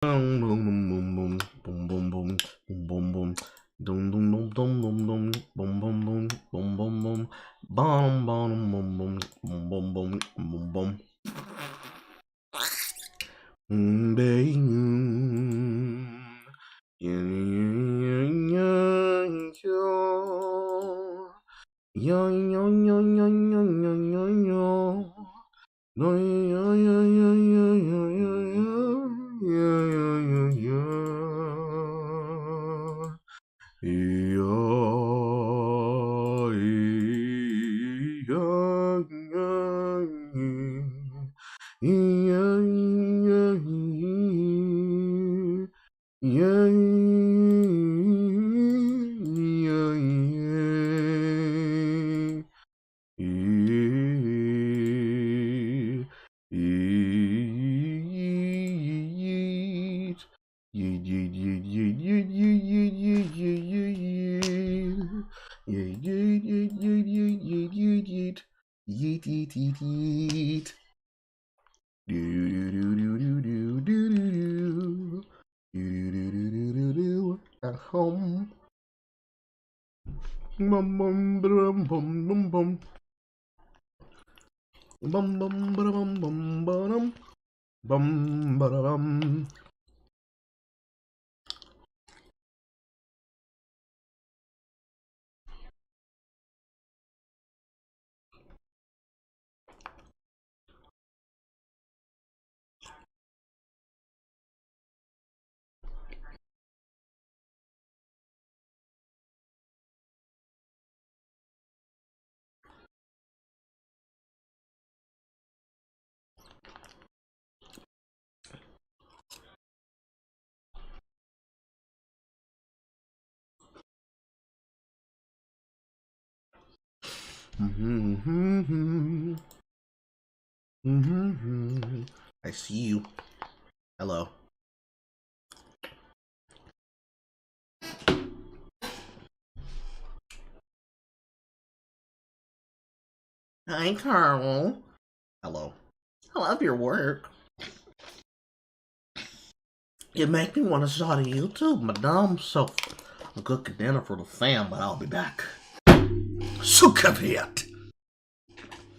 Boom boom boom boom boom boom boom boom boom dum dum dum dum dum dum boom boom boom boom boom boom bom bom boom boom boom boom boom boom boom At home. Bum bum bum bum bum bum. Bum bum bum bum bum bum bum. I see you. Hello. Hi, Carl. Hello. I love your work. You make me want to start a YouTube, madame. So, I'm cooking dinner for the fam, but I'll be back. Sukaviet.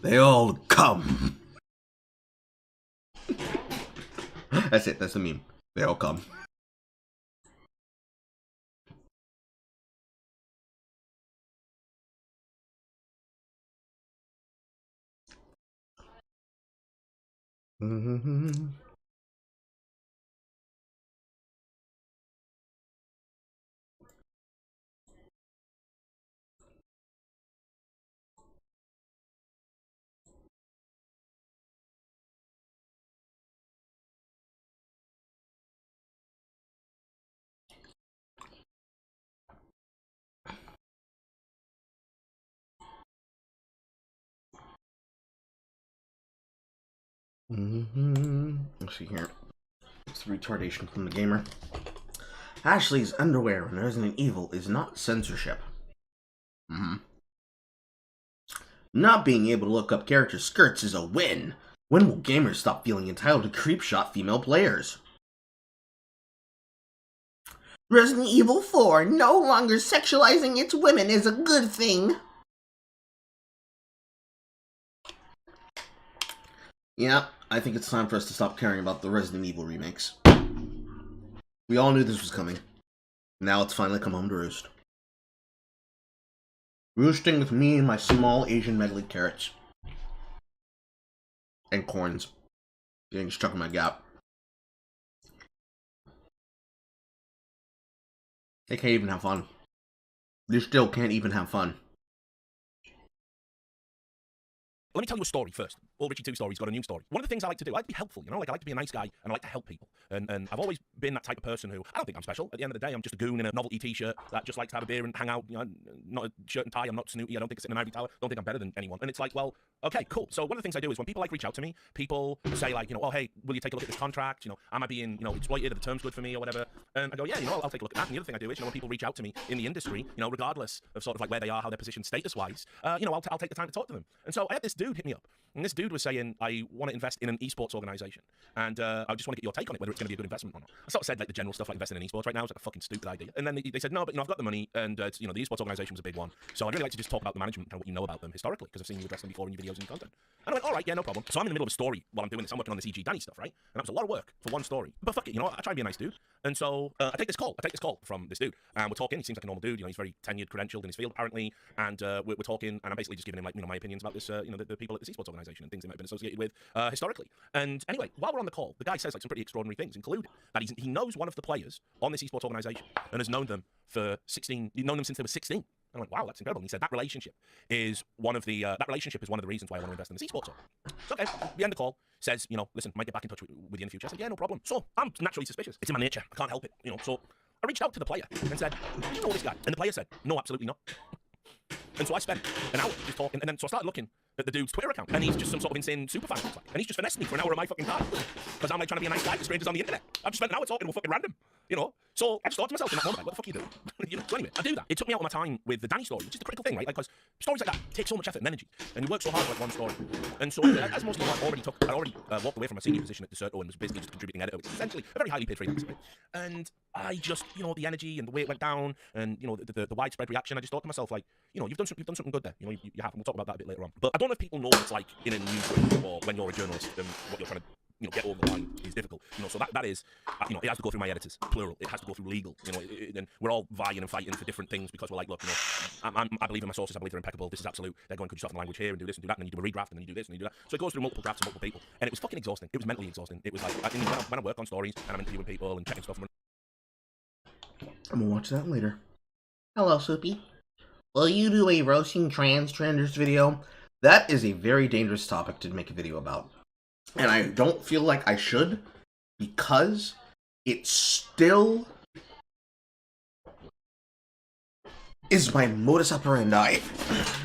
They all come. That's it. That's the meme. They all come. Let's see here. It's the retardation from the gamer. Ashley's underwear in Resident Evil is not censorship. Not being able to look up character skirts is a win. When will gamers stop feeling entitled to creepshot female players? Resident Evil 4 no longer sexualizing its women is a good thing. Yeah, I think it's time for us to stop caring about the Resident Evil remakes. We all knew this was coming. Now it's finally come home to roost. Roosting with me and my small Asian medley carrots. And corns. Getting stuck in my gap. They can't even have fun. They still can't even have fun. Let me tell you a story first. All Richie 2 stories got a new story. One of the things I like to do, I like to be helpful, you know? Like, I like to be a nice guy, and I like to help people. And I've always been that type of person who, I don't think I'm special. At the end of the day, I'm just a goon in a novelty t-shirt that just likes to have a beer and hang out, you know, not a shirt and tie, I'm not snooty, I don't think I sit in an ivory tower, don't think I'm better than anyone. And it's like, well, okay, cool. So one of the things I do is when people, like, reach out to me, people say, like, you know, oh, hey, will you take a look at this contract? You know, am I being, you know, exploited? Are the terms good for me or whatever? And I go, yeah, you know, I'll take a look at that. And the other thing I do is, you know, when people reach out to me in the industry, you know, regardless of sort of like where they are, how they're positioned status-wise, you know, I'll take the time to talk to them. And so I had this dude hit me up. And this dude dude was saying, I want to invest in an esports organization, and I just want to get your take on it, whether it's going to be a good investment or not. I sort of said like the general stuff like investing in esports right now is like a fucking stupid idea. And then they said, no, but I've got the money, and the esports organization was a big one. So I'd really like to just talk about the management and what you know about them historically, because I've seen you address them before in your videos and your content. And I went, all right, yeah, no problem. So I'm in the middle of a story while I'm doing this. I'm working on this EG Danny stuff, right? And that was a lot of work for one story. But fuck it, I try and be a nice dude. And so I take this call from this dude, and we're talking. He seems like a normal dude. He's very tenured, credentialed in his field apparently, and we're talking, and I'm basically just giving him like my opinions about this, the people at this esports organization and things they might have been associated with historically. And anyway, while we're on the call, the guy says like some pretty extraordinary things, including that he knows one of the players on this esports organization and has known them for 16. He's known them since they were 16. And I went, wow, that's incredible. And he said that relationship is one of the reasons why I want to invest in this esports. So okay, the end of the call says, listen, might get back in touch with you in the future. I said, yeah, no problem. So I'm naturally suspicious. It's in my nature. I can't help it. So I reached out to the player and said, do you know this guy? And the player said, no, absolutely not. And so I spent an hour just talking, and then so I started looking at the dude's Twitter account, and he's just some sort of insane superfan, it looks like. And he's just finessed me for an hour of my fucking time, because I'm like trying to be a nice guy to strangers on the internet. I've just spent an hour talking to a fucking random, So I just thought to myself in that moment, like, what the fuck are you doing? So anyway, I do that. It took me out of my time with the Danny story, which is the critical thing, right? Like, because stories like that take so much effort and energy, and you work so hard for like one story. And so, as most of them, I already walked away from my senior position at Deserto and was basically just a contributing editor, which is essentially a very highly paid freelance. Right? And I just, the energy and the way it went down, and the widespread reaction, I just thought to myself, like, you've done something good there. You have, and we'll talk about that a bit later on. But I don't know if people know what it's like in a newsroom or when you're a journalist and what you're trying to get over the line is difficult. So that is, it has to go through my editors, plural. It has to go through legal. And we're all vying and fighting for different things because we're like, look, I believe in my sources. I believe they're impeccable. This is absolute. They're going, could you soften the language here and do this and do that, and then you do a redraft, and then you do this and you do that. So it goes through multiple drafts and multiple people, and it was fucking exhausting. It was mentally exhausting. It was like when I work on stories and I'm interviewing people and checking stuff. I'm gonna watch that later. Hello, Soupy. Will you do a roasting transgenders video? That is a very dangerous topic to make a video about. And I don't feel like I should, because it still is my modus operandi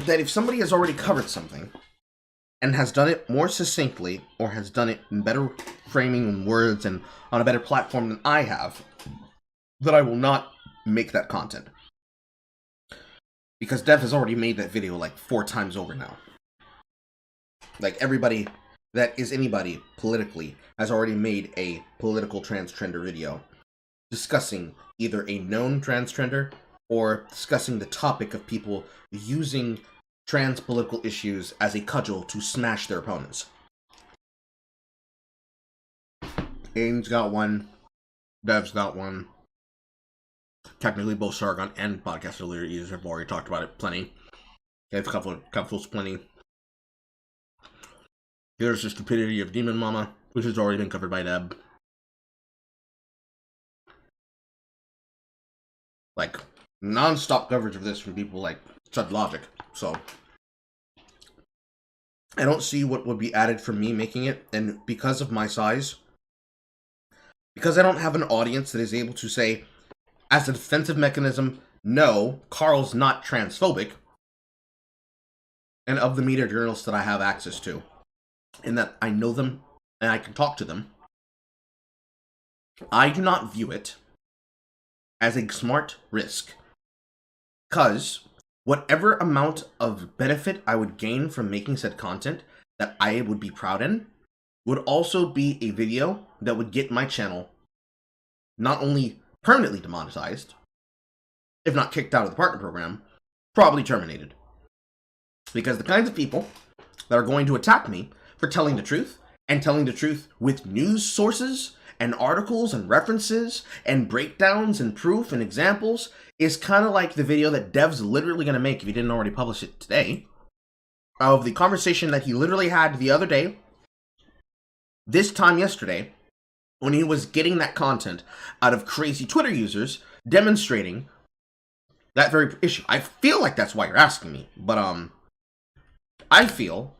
that if somebody has already covered something and has done it more succinctly, or has done it in better framing and words and on a better platform than I have, that I will not make that content. Because Dev has already made that video like 4 times over now. Like, everybody that is anybody politically has already made a political transgender video discussing either a known transgender or discussing the topic of people using trans political issues as a cudgel to smash their opponents. Aiden's got one. Dev's got one. Technically, both Sargon and Podcast Earlier users have already talked about it plenty. They've couples plenty. There's the stupidity of Demon Mama, which has already been covered by Deb. Like, non-stop coverage of this from people like Chud Logic. So, I don't see what would be added from me making it, and because of my size, because I don't have an audience that is able to say, as a defensive mechanism, no, Carl's not transphobic, and of the media journalists that I have access to, and that I know them and I can talk to them, I do not view it as a smart risk, because whatever amount of benefit I would gain from making said content that I would be proud in would also be a video that would get my channel not only permanently demonetized, if not kicked out of the partner program, probably terminated. Because the kinds of people that are going to attack me for telling the truth, and telling the truth with news sources, and articles, and references, and breakdowns, and proof, and examples, is kind of like the video that Dev's literally going to make, if he didn't already publish it today, of the conversation that he literally had the other day, this time yesterday, when he was getting that content out of crazy Twitter users demonstrating that very issue. I feel like that's why you're asking me, but I feel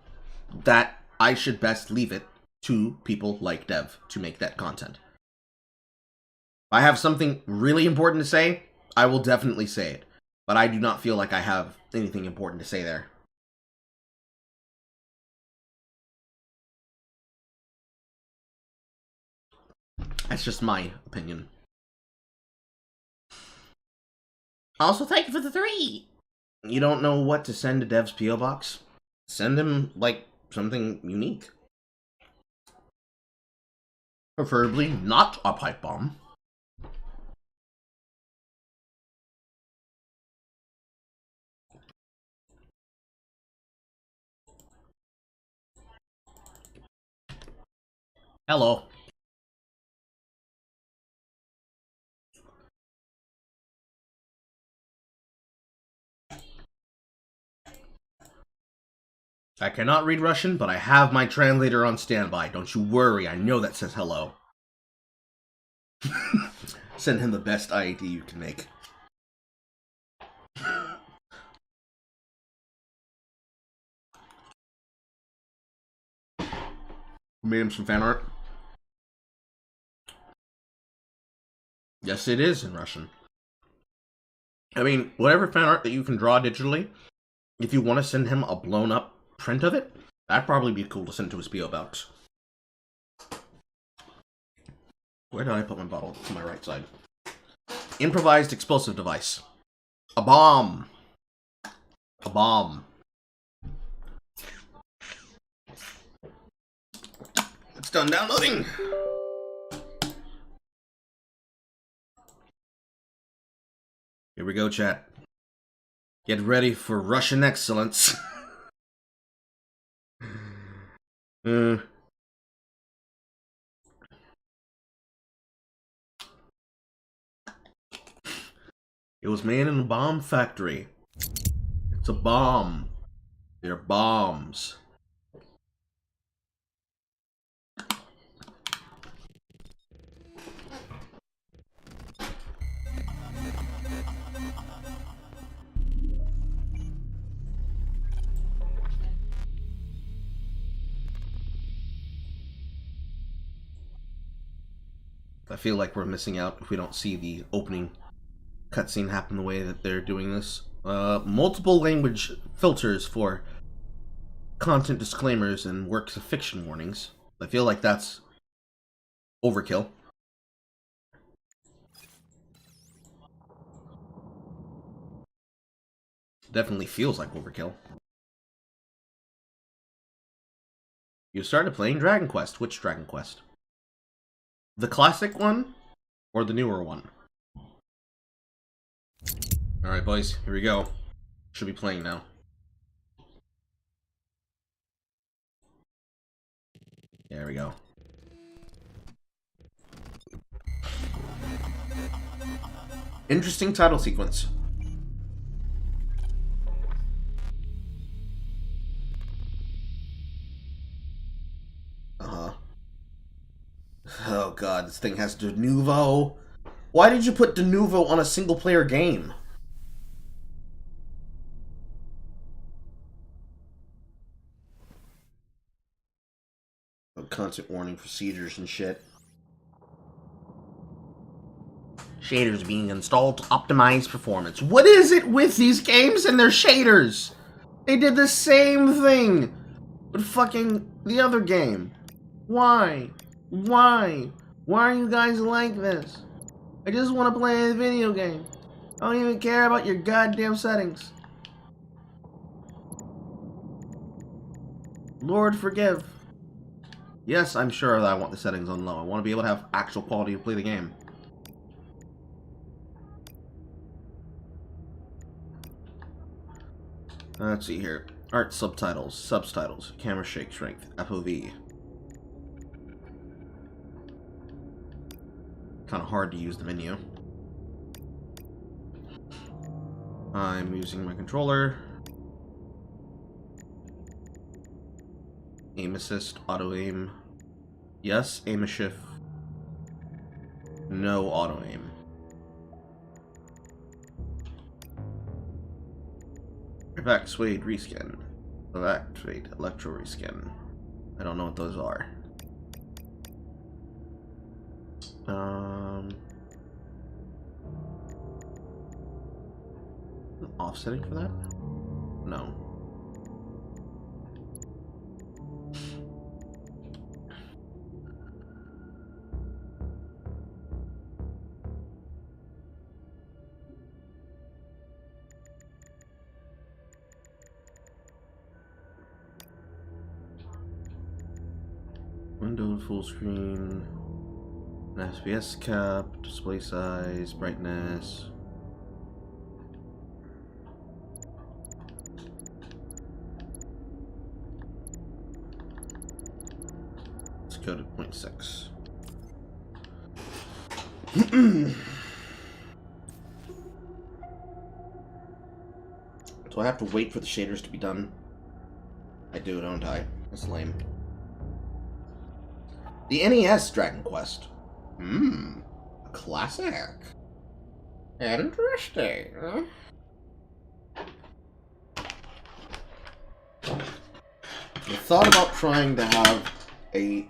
that I should best leave it to people like Dev to make that content. If I have something really important to say, I will definitely say it, but I do not feel like I have anything important to say there. That's just my opinion. Also, thank you for the 3! You don't know what to send to Dev's P.O. Box? Send him, like, something unique. Preferably not a pipe bomb. Hello. I cannot read Russian, but I have my translator on standby. Don't you worry, I know that says hello. Send him the best IED you can make. Made him some fan art. Yes, it is in Russian. I mean, whatever fan art that you can draw digitally, if you want to send him a blown up print of it, that'd probably be cool to send to his P.O. box. Where did I put my bottle? To my right side. Improvised explosive device. A bomb. A bomb. It's done downloading. Here we go, chat. Get ready for Russian excellence. It was made in a bomb factory. It's a bomb. They're bombs. I feel like we're missing out if we don't see the opening cutscene happen the way that they're doing this. Multiple language filters for content disclaimers and works of fiction warnings. I feel like that's overkill. Definitely feels like overkill. You started playing Dragon Quest. Which Dragon Quest? The classic one or the newer one? Alright, boys, here we go. Should be playing now. There we go. Interesting title sequence. Oh god, this thing has de nouveau. Why did you put de nouveau on a single player game? Oh, content warning for seizures and shit. Shaders being installed to optimize performance. What is it with these games and their shaders? They did the same thing with fucking the other game. Why? Why? Why are you guys like this? I just want to play a video game. I don't even care about your goddamn settings. Lord forgive. Yes, I'm sure that I want the settings on low. I want to be able to have actual quality to play the game. Let's see here. Art subtitles, subtitles, camera shake strength, FOV. Kind of hard to use the menu. I'm using my controller. Aim assist, auto aim. Yes, aim a shift. No auto aim. Evacuate reskin. Evacuate electro reskin. I don't know what those are. Offsetting for that? No. window, full screen, an FPS cap, display size, brightness. Let's go to 0.6. Do I have to wait for the shaders to be done? I do, don't I? That's lame. The NES Dragon Quest. A classic. Interesting. I thought about trying to have a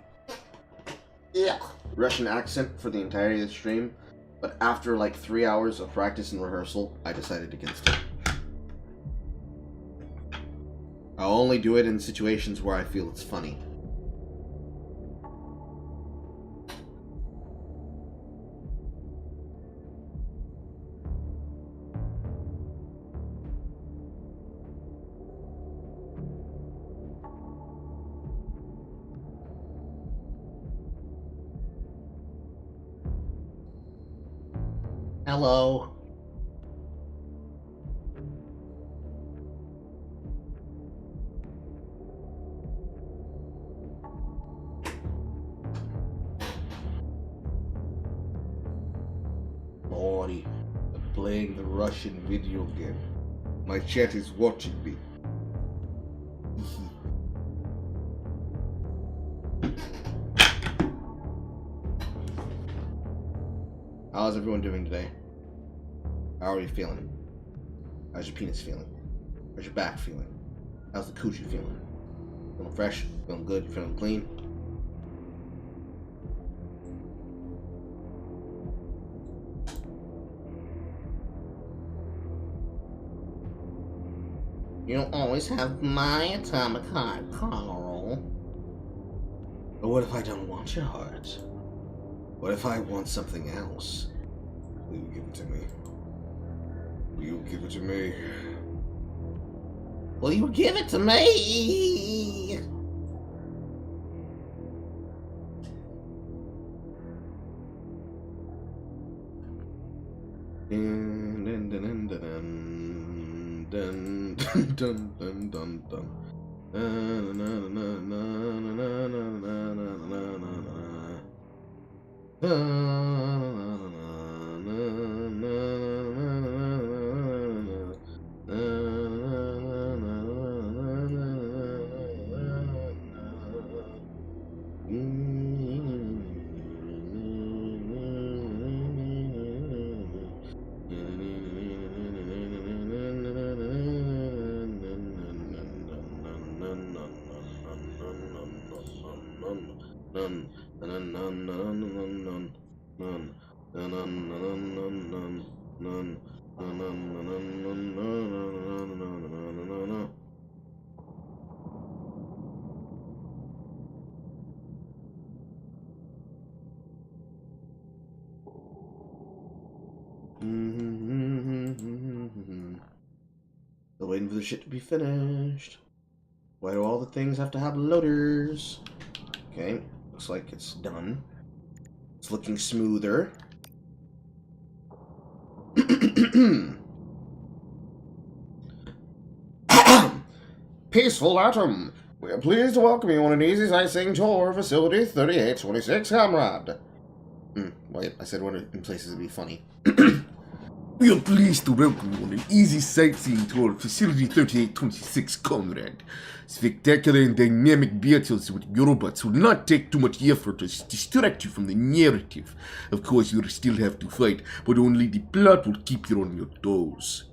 Russian accent for the entirety of the stream, but after like 3 hours of practice and rehearsal, I decided against it. I'll only do it in situations where I feel it's funny. Hello. Morty, I'm playing the Russian video game. My chat is watching me. How's everyone doing today? How are you feeling? How's your penis feeling? How's your back feeling? How's the coochie feeling? Feeling fresh? Feeling good? You feeling clean? You don't always have my atomic heart, Carl. But what if I don't want your heart? What if I want something else? Will you give it to me? Will you give it to me? Will you give it to me? Still waiting for the shit to be finished. Why do all the things have to have loaders? Okay, looks like it's done. It's looking smoother. Peaceful Atom, we are pleased to welcome you on an easy sightseeing tour of Facility 3826, comrade. Wait, I said what in places to be funny. We are pleased to welcome you on an easy sightseeing tour of Facility 3826, comrade. Spectacular and dynamic battles with robots will not take too much effort to distract you from the narrative. Of course, you will still have to fight, but only the plot will keep you on your toes.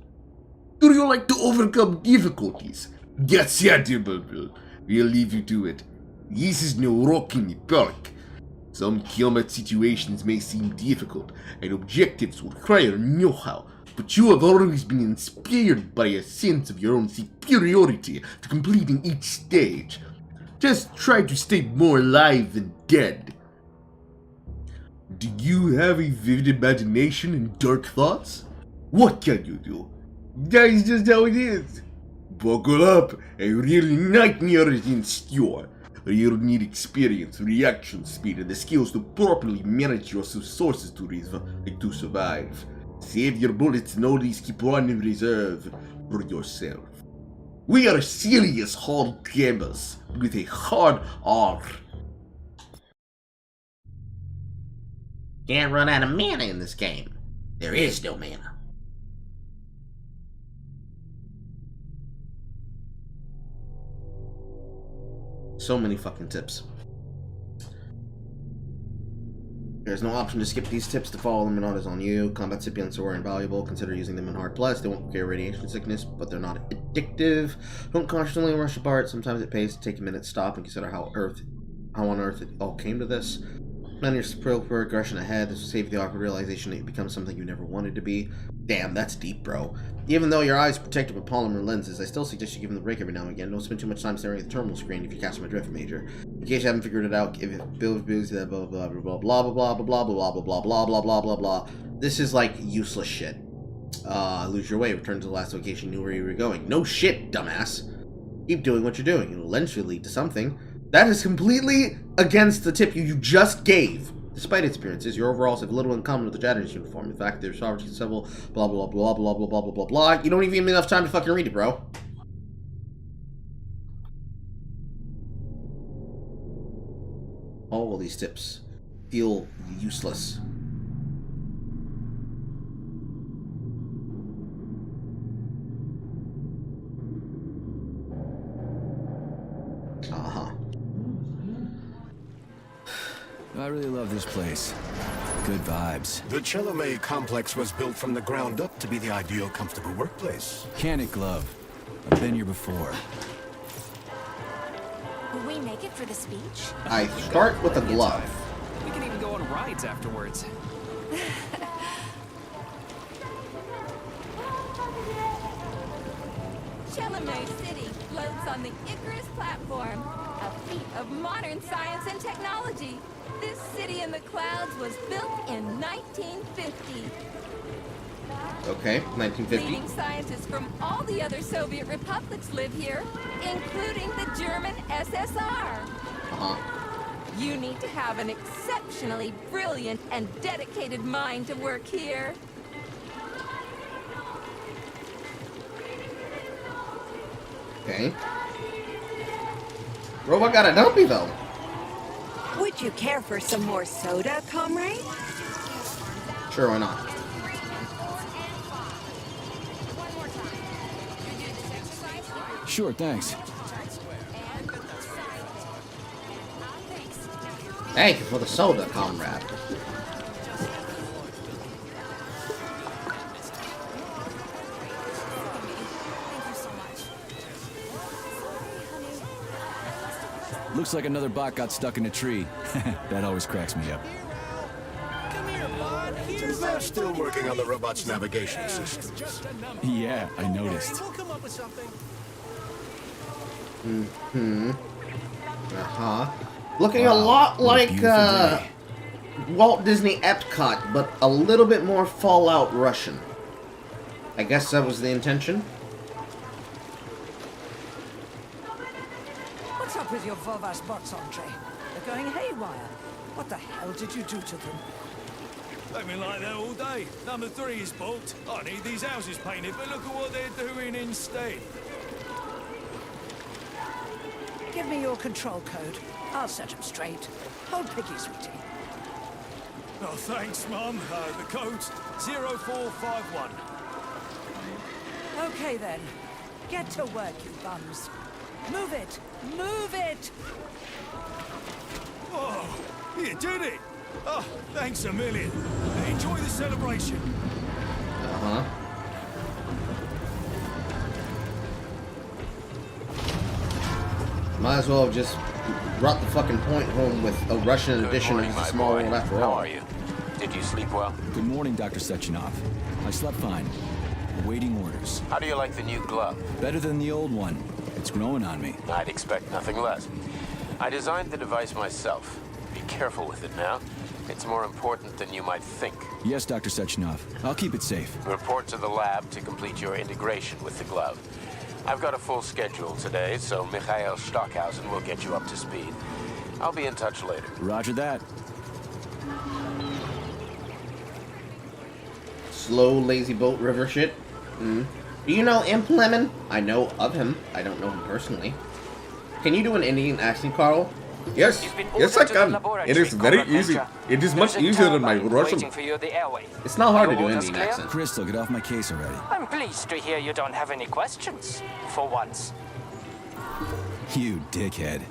Do you like to overcome difficulties? Get set, Bubble. We'll leave you to it. This is no rock in the park. Some combat situations may seem difficult, and objectives require know-how, but you have always been inspired by a sense of your own superiority to completing each stage. Just try to stay more alive than dead. Do you have a vivid imagination and dark thoughts? What can you do? That is just how it is. Buckle up, a real nightmare is in store. you'll need experience, reaction speed, and the skills to properly manage your resources to survive. Save your bullets and always keep one in reserve for yourself. We are serious hard gamers with a hard R. Can't run out of mana in this game. There is no mana. So many fucking tips. There's no option to skip these tips. To follow them or not is on you. Combat sipiants are invaluable. Consider using them in hard plus. They won't carry radiation sickness, but they're not addictive. Don't constantly rush apart. Sometimes it pays to take a minute, stop, and consider how on earth it all came to this. Plan your for aggression ahead. This will save the awkward realization that you become something you never wanted to be. Damn, that's deep, bro. Even though your eyes are protected with polymer lenses, I still suggest you give them a break every now and again. Don't spend too much time staring at the terminal screen if you catch my drift, Major. In case you haven't figured it out, if it builds that blah blah blah blah blah blah blah blah blah blah blah blah blah blah blah blah. This is like useless shit. Lose your way. Return to the last location you knew where you were going. No shit, dumbass. Keep doing what you're doing. It will eventually lead to something. That is completely against the tip you just gave. Despite its appearances, your overalls have little in common with the Janitor's uniform. In fact, there's several blah blah blah blah blah blah blah blah blah. You don't even give me enough time to fucking read it, bro. All these tips feel useless. I really love this place. Good vibes. The Chelomay complex was built from the ground up to be the ideal, comfortable workplace. Can it, Glove? I've been here before. Will we make it for the speech? I start with a glove. We can even go on rides afterwards. Chelomay City floats on the Icarus platform, a feat of modern science and technology. This city in the clouds was built in 1950. Okay, 1950. Leading scientists from all the other Soviet republics live here, including the German SSR. You need to have an exceptionally brilliant and dedicated mind to work here. Okay. Robot got a dumpy though. Would you care for some more soda, comrade? Sure, why not? Sure, thanks. Thank you for the soda, comrade. Looks like another bot got stuck in a tree. That always cracks me up. They're still working on the robot's navigation systems. Yeah, I noticed. Looking a lot like Walt Disney Epcot, but a little bit more Fallout Russian. I guess that was the intention. What's up with your Vovas bots, Andre? They're going haywire. What the hell did you do to them? They've been like that all day. Number 3 is booked. I need these houses painted, but look at what they're doing instead. Give me your control code. I'll set them straight. Hold piggy, sweetie. Oh, thanks, Mum. The code's 0451. Okay, then. Get to work, you bums. Move it! Move it! Oh, you did it! Oh, thanks a million. Enjoy the celebration. Might as well have just brought the fucking point home with a Russian edition of the small world after all. How are you? Did you sleep well? Good morning, Dr. Sechenov. I slept fine. Awaiting orders. How do you like the new glove? Better than the old one. It's growing on me. I'd expect nothing less. I designed the device myself. Be careful with it now. It's more important than you might think. Yes, Dr. Sechenov. I'll keep it safe. Report to the lab to complete your integration with the glove. I've got a full schedule today, so Mikhail Stockhausen will get you up to speed. I'll be in touch later. Roger that. Slow, lazy boat river shit. Do you know Imp Lemon? I know of him. I don't know him personally. Can you do an Indian accent, Carl? Yes, yes I can. It is very easy. It is much easier than my Russian. It's not hard to do Indian accent. Crystal, get off my case already. I'm pleased to hear you don't have any questions, for once. You dickhead.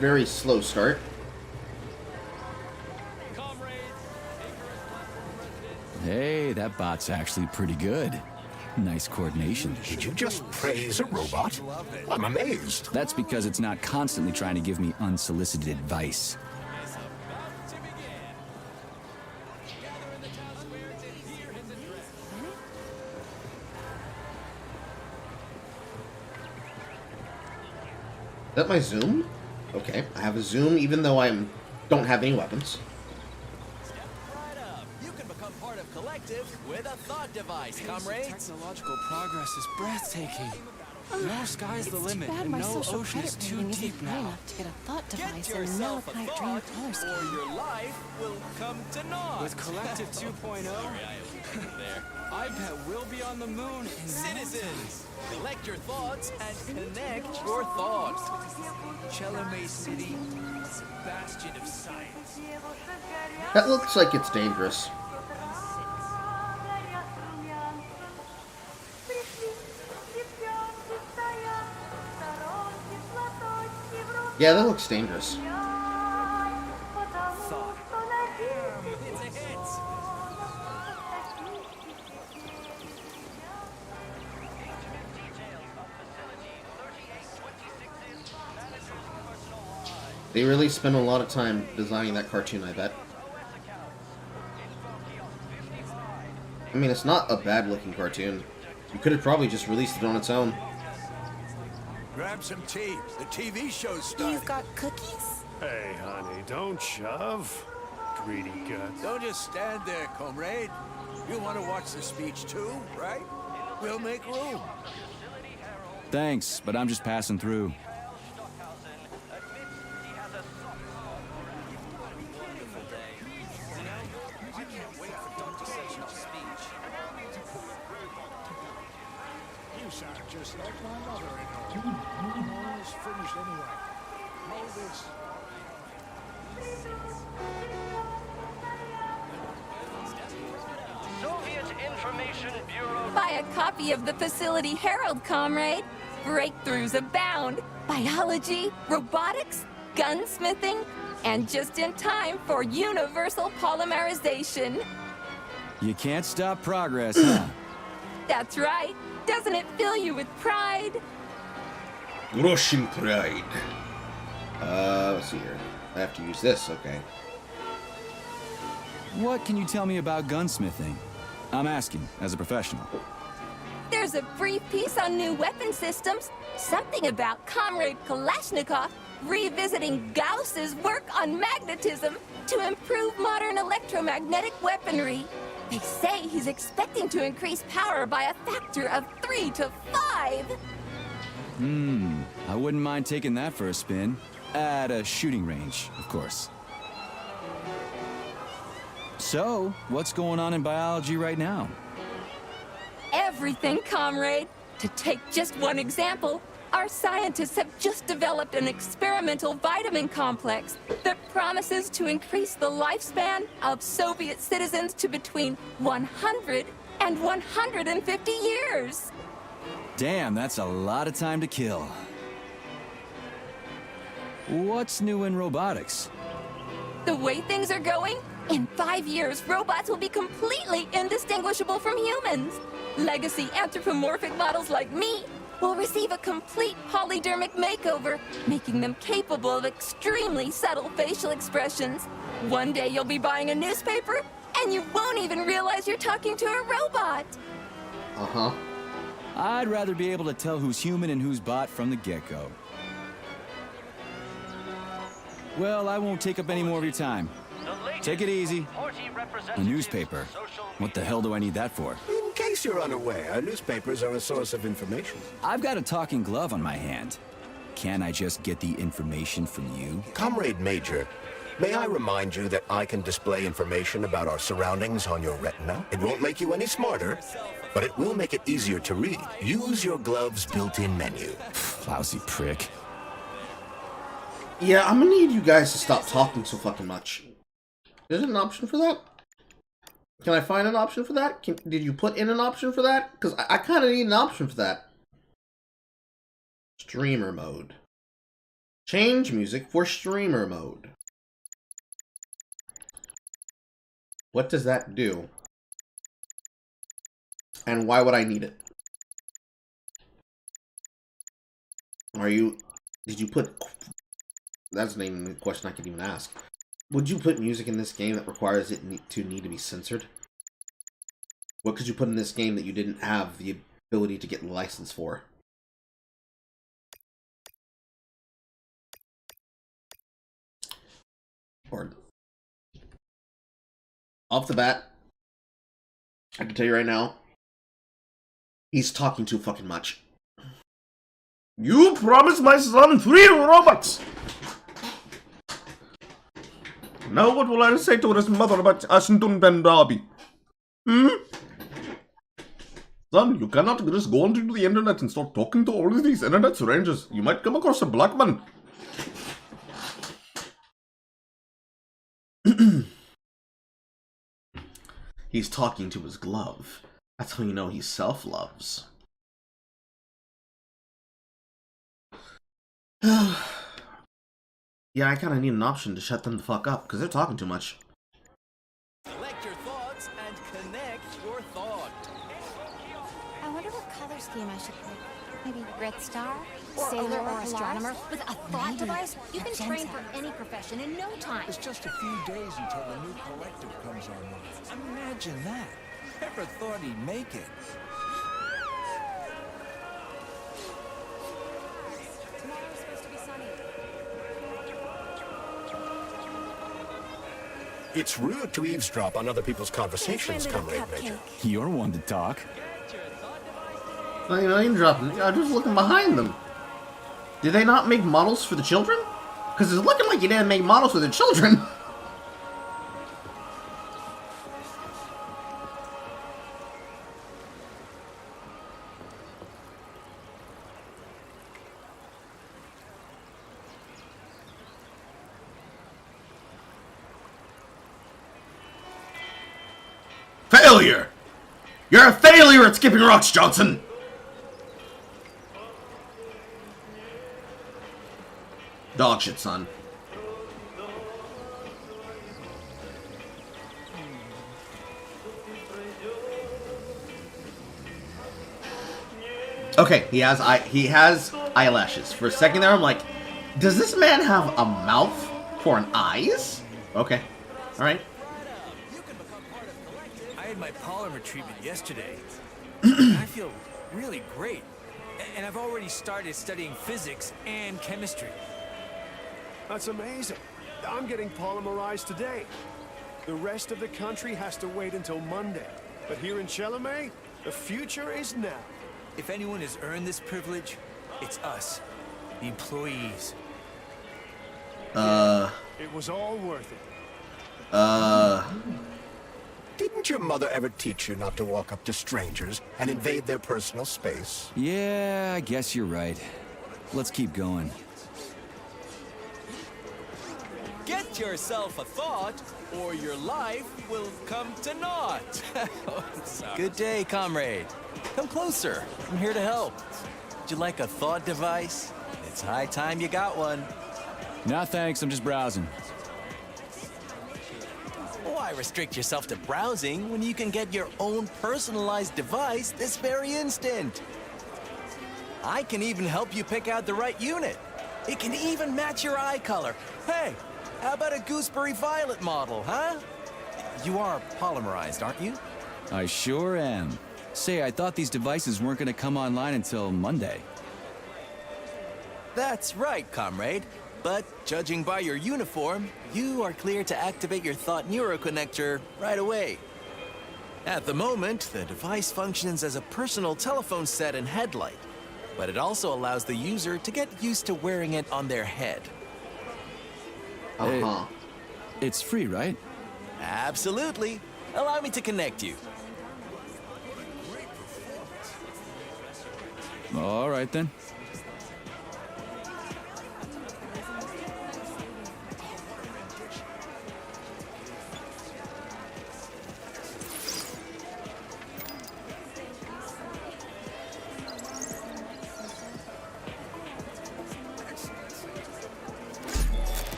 Very slow start. Hey, that bot's actually pretty good. Nice coordination. Did you just praise a robot? I'm amazed. That's because it's not constantly trying to give me unsolicited advice. Is that my zoom? Okay, I have a zoom even though I don't have any weapons. You can become part of Collective with a thought device, comrades. Technological progress is breathtaking. No sky's the limit, and no ocean is too deep now. To get a thought device Get and no yourself a dream thought, color or scheme. your life will come to naught. With Collective 2.0, I bet we'll be on the moon in Citizens, collect your thoughts and connect your thoughts. Chelame City, bastion of science. That looks like it's dangerous. Yeah, that looks dangerous. It's a hit. They really spent a lot of time designing that cartoon, I bet. I mean, it's not a bad-looking cartoon. You could have probably just released it on its own. Grab some tea. The TV show's starting. You've got cookies? Hey, honey, don't shove. Greedy guts. Don't just stand there, comrade. You want to watch the speech too, right? We'll make room. Thanks, but I'm just passing through. You sound just like my mother-in-law. Almost finished anyway. Hold this. Soviet Information Bureau. Buy a copy of the Facility Herald, comrade. Breakthroughs abound. Biology, robotics, gunsmithing, and just in time for universal polymerization. You can't stop progress, huh? That's right. Doesn't it fill you with pride? Russian pride. Let's see here. I have to use this, okay. What can you tell me about gunsmithing? I'm asking, as a professional. There's a brief piece on new weapon systems. Something about Comrade Kalashnikov revisiting Gauss's work on magnetism to improve modern electromagnetic weaponry. They say he's expecting to increase power by a factor of 3 to 5. I wouldn't mind taking that for a spin. At a shooting range, of course. So, what's going on in biology right now? Everything, comrade. To take just one example, our scientists have just developed an experimental vitamin complex that promises to increase the lifespan of Soviet citizens to between 100 and 150 years. Damn, that's a lot of time to kill. What's new in robotics? The way things are going, in 5 years, robots will be completely indistinguishable from humans. Legacy anthropomorphic models like me will receive a complete polydermic makeover, making them capable of extremely subtle facial expressions. One day you'll be buying a newspaper, and you won't even realize you're talking to a robot. Uh-huh. I'd rather be able to tell who's human and who's bot from the get-go. Well, I won't take up any more of your time. Take it easy. A newspaper? What the hell do I need that for? In case you're unaware, newspapers are a source of information. I've got a talking glove on my hand. Can't I just get the information from you? Comrade Major, may I remind you that I can display information about our surroundings on your retina? It won't make you any smarter, but it will make it easier to read. Use your glove's built-in menu. Lousy prick. Yeah, I'm gonna need you guys to stop talking so fucking much. Is there an option for that? Can I find an option for that? Did you put in an option for that? Because I kind of need an option for that. Streamer mode. Change music for streamer mode. What does that do? And why would I need it? Did you put... That's not even a question I can even ask. Would you put music in this game that requires it to need to be censored? What could you put in this game that you didn't have the ability to get the license for? Or off the bat, I can tell you right now, he's talking too fucking much. You promised my son 3 robots! Now what will I say to his mother about Ashington Bendabi? Son, you cannot just go onto the internet and start talking to all of these internet strangers. You might come across a black man. He's talking to his glove. That's how you know he self-loves. Yeah, I kind of need an option to shut them the fuck up, because they're talking too much. Collect your thoughts and connect your thought. I wonder what color scheme I should pick. Maybe Red Star? Or Sailor or Astronomer? With a thought device, you can train for any profession in no time. It's just a few days until the new collective comes online. Imagine that. Never thought he'd make it. Tomorrow's supposed to be sunny. It's rude to eavesdrop on other people's conversations, Comrade Major. You're one to talk. No, you're not even dropping. I'm just looking behind them. Did they not make models for the children? Because it's looking like you didn't make models for the children. Failure! You're a failure at skipping rocks, Johnson! Dog shit, son. Okay, he has eyelashes. For a second there, I'm like, does this man have a mouth for an eyes? Okay, all right. I had my polymer treatment yesterday. I feel really great. And I've already started studying physics and chemistry. That's amazing. I'm getting polymerized today. The rest of the country has to wait until Monday. But here in Chalamet, the future is now. If anyone has earned this privilege, it's us, the employees. It was all worth it. Didn't your mother ever teach you not to walk up to strangers and invade their personal space? Yeah, I guess you're right. Let's keep going. Get yourself a thought, or your life will come to naught. Good day, comrade. Come closer. I'm here to help. Would you like a thought device? It's high time you got one. Nah, thanks. I'm just browsing. Why restrict yourself to browsing when you can get your own personalized device this very instant? I can even help you pick out the right unit. It can even match your eye color. Hey, how about a gooseberry violet model, huh? You are polymerized, aren't you? I sure am. Say, I thought these devices weren't going to come online until Monday. That's right, comrade. But judging by your uniform, you are clear to activate your thought neuroconnector right away. At the moment, the device functions as a personal telephone set and headlight, but it also allows the user to get used to wearing it on their head. It's free, right? Absolutely. Allow me to connect you. All right, then.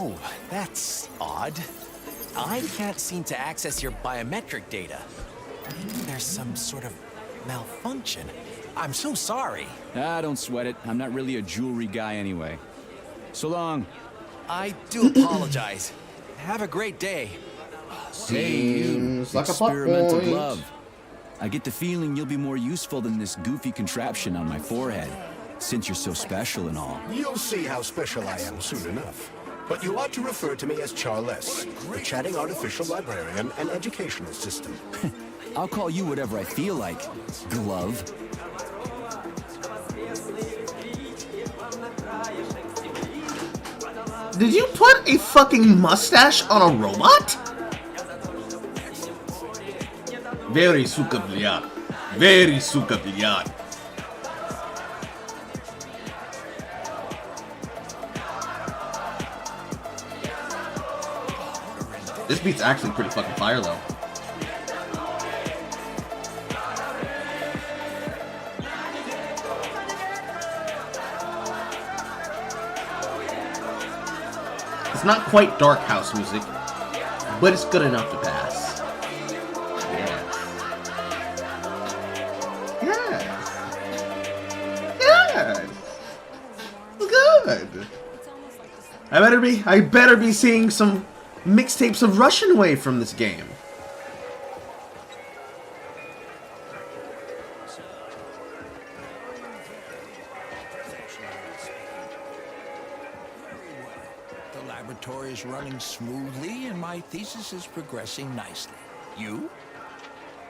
Oh, that's odd. I can't seem to access your biometric data. Maybe there's some sort of malfunction. I'm so sorry. Don't sweat it. I'm not really a jewelry guy anyway. So long. I do apologize. Have a great day. Seems like a plot experimental point. glove. I get the feeling you'll be more useful than this goofy contraption on my forehead, since you're so special and all. You'll see how special I am soon enough. But you ought to refer to me as Charles, the chatting artificial librarian and educational system. I'll call you whatever I feel like, glove. Did you put a fucking mustache on a robot? Very suka bliat. Very suka bliat. This beat's actually pretty fucking fire though. It's not quite dark house music, but it's good enough to pass. Yes. Good. I better be seeing some mixtapes of Russian Wave from this game. The laboratory is running smoothly, and my thesis is progressing nicely. You?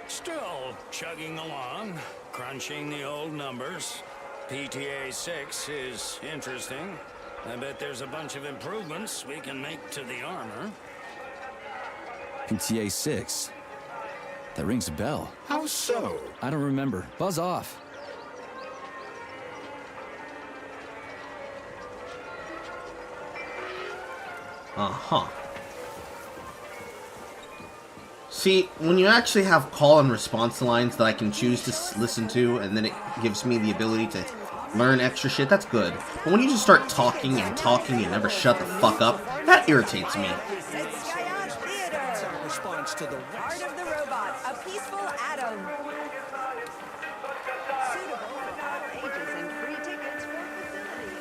Still chugging along, crunching the old numbers. PTA 6 is interesting. I bet there's a bunch of improvements we can make to the armor. PTA 6. That rings a bell. How so? I don't remember. Buzz off. See, when you actually have call and response lines that I can choose to listen to, and then it gives me the ability to learn extra shit, that's good. But when you just start talking and never shut the fuck up, that irritates me. Response to the Heart of the Robot, a peaceful atom. Suitable for all ages and free tickets for facility.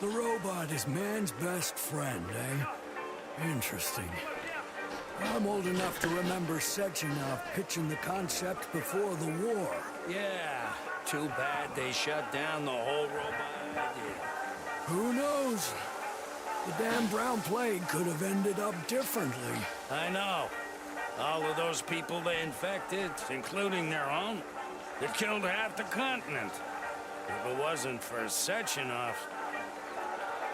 The robot is man's best friend, eh? Interesting. I'm old enough to remember Sechenov pitching the concept before the war. Yeah, too bad they shut down the whole robot idea. Who knows? The damn brown plague could have ended up differently. I know. All of those people they infected, including their own, it killed half the continent. If it wasn't for Sechenov.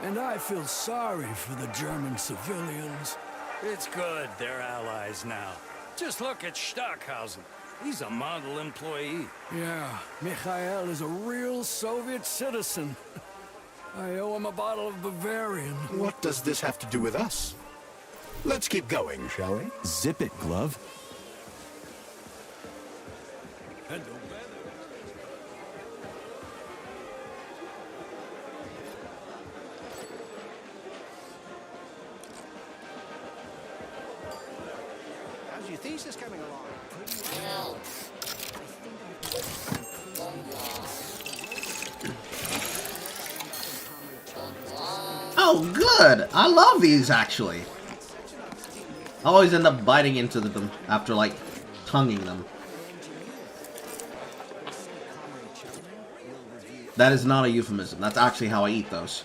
And I feel sorry for the German civilians. It's good they're allies now. Just look at Stockhausen. He's a model employee. Yeah, Mikhail is a real Soviet citizen. I owe him a bottle of Bavarian. What does this have to do with us? Let's keep going, shall we? Zip it, glove. How's your thesis coming along? Oh, good! I love these, actually. I always end up biting into them after, like, tonguing them. That is not a euphemism. That's actually how I eat those.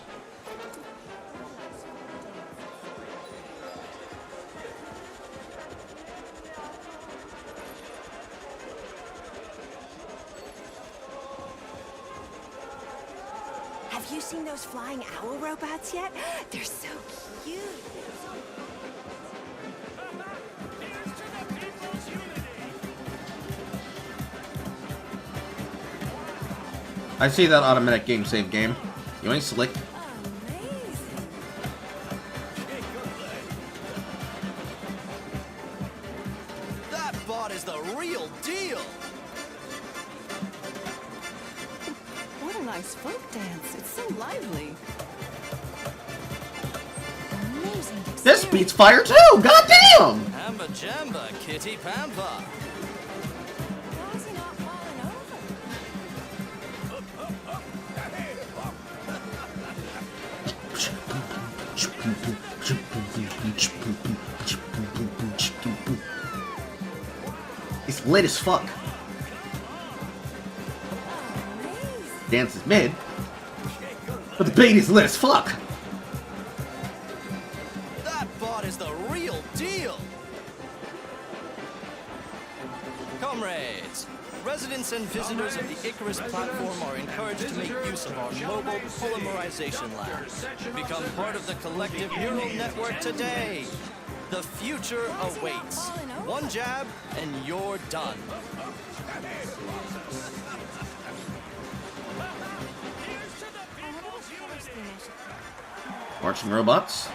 Have you seen those flying owl robots yet? They're so cute. I see that automatic game save game. You ain't slick. That bot is the real deal. What a nice folk dance. It's so lively. Amazing. This beats fire too! Goddamn! Hamba jamba, kitty pampa. Why is he not falling over? It's lit as fuck. Dance is mid, but the bait is lit as fuck. That bot is the real deal. Comrades, residents and visitors of the Icarus platform are encouraged to make use of our mobile polymerization lab. Become part of the collective neural network today. The future awaits. One jab and you're done. Marching robots.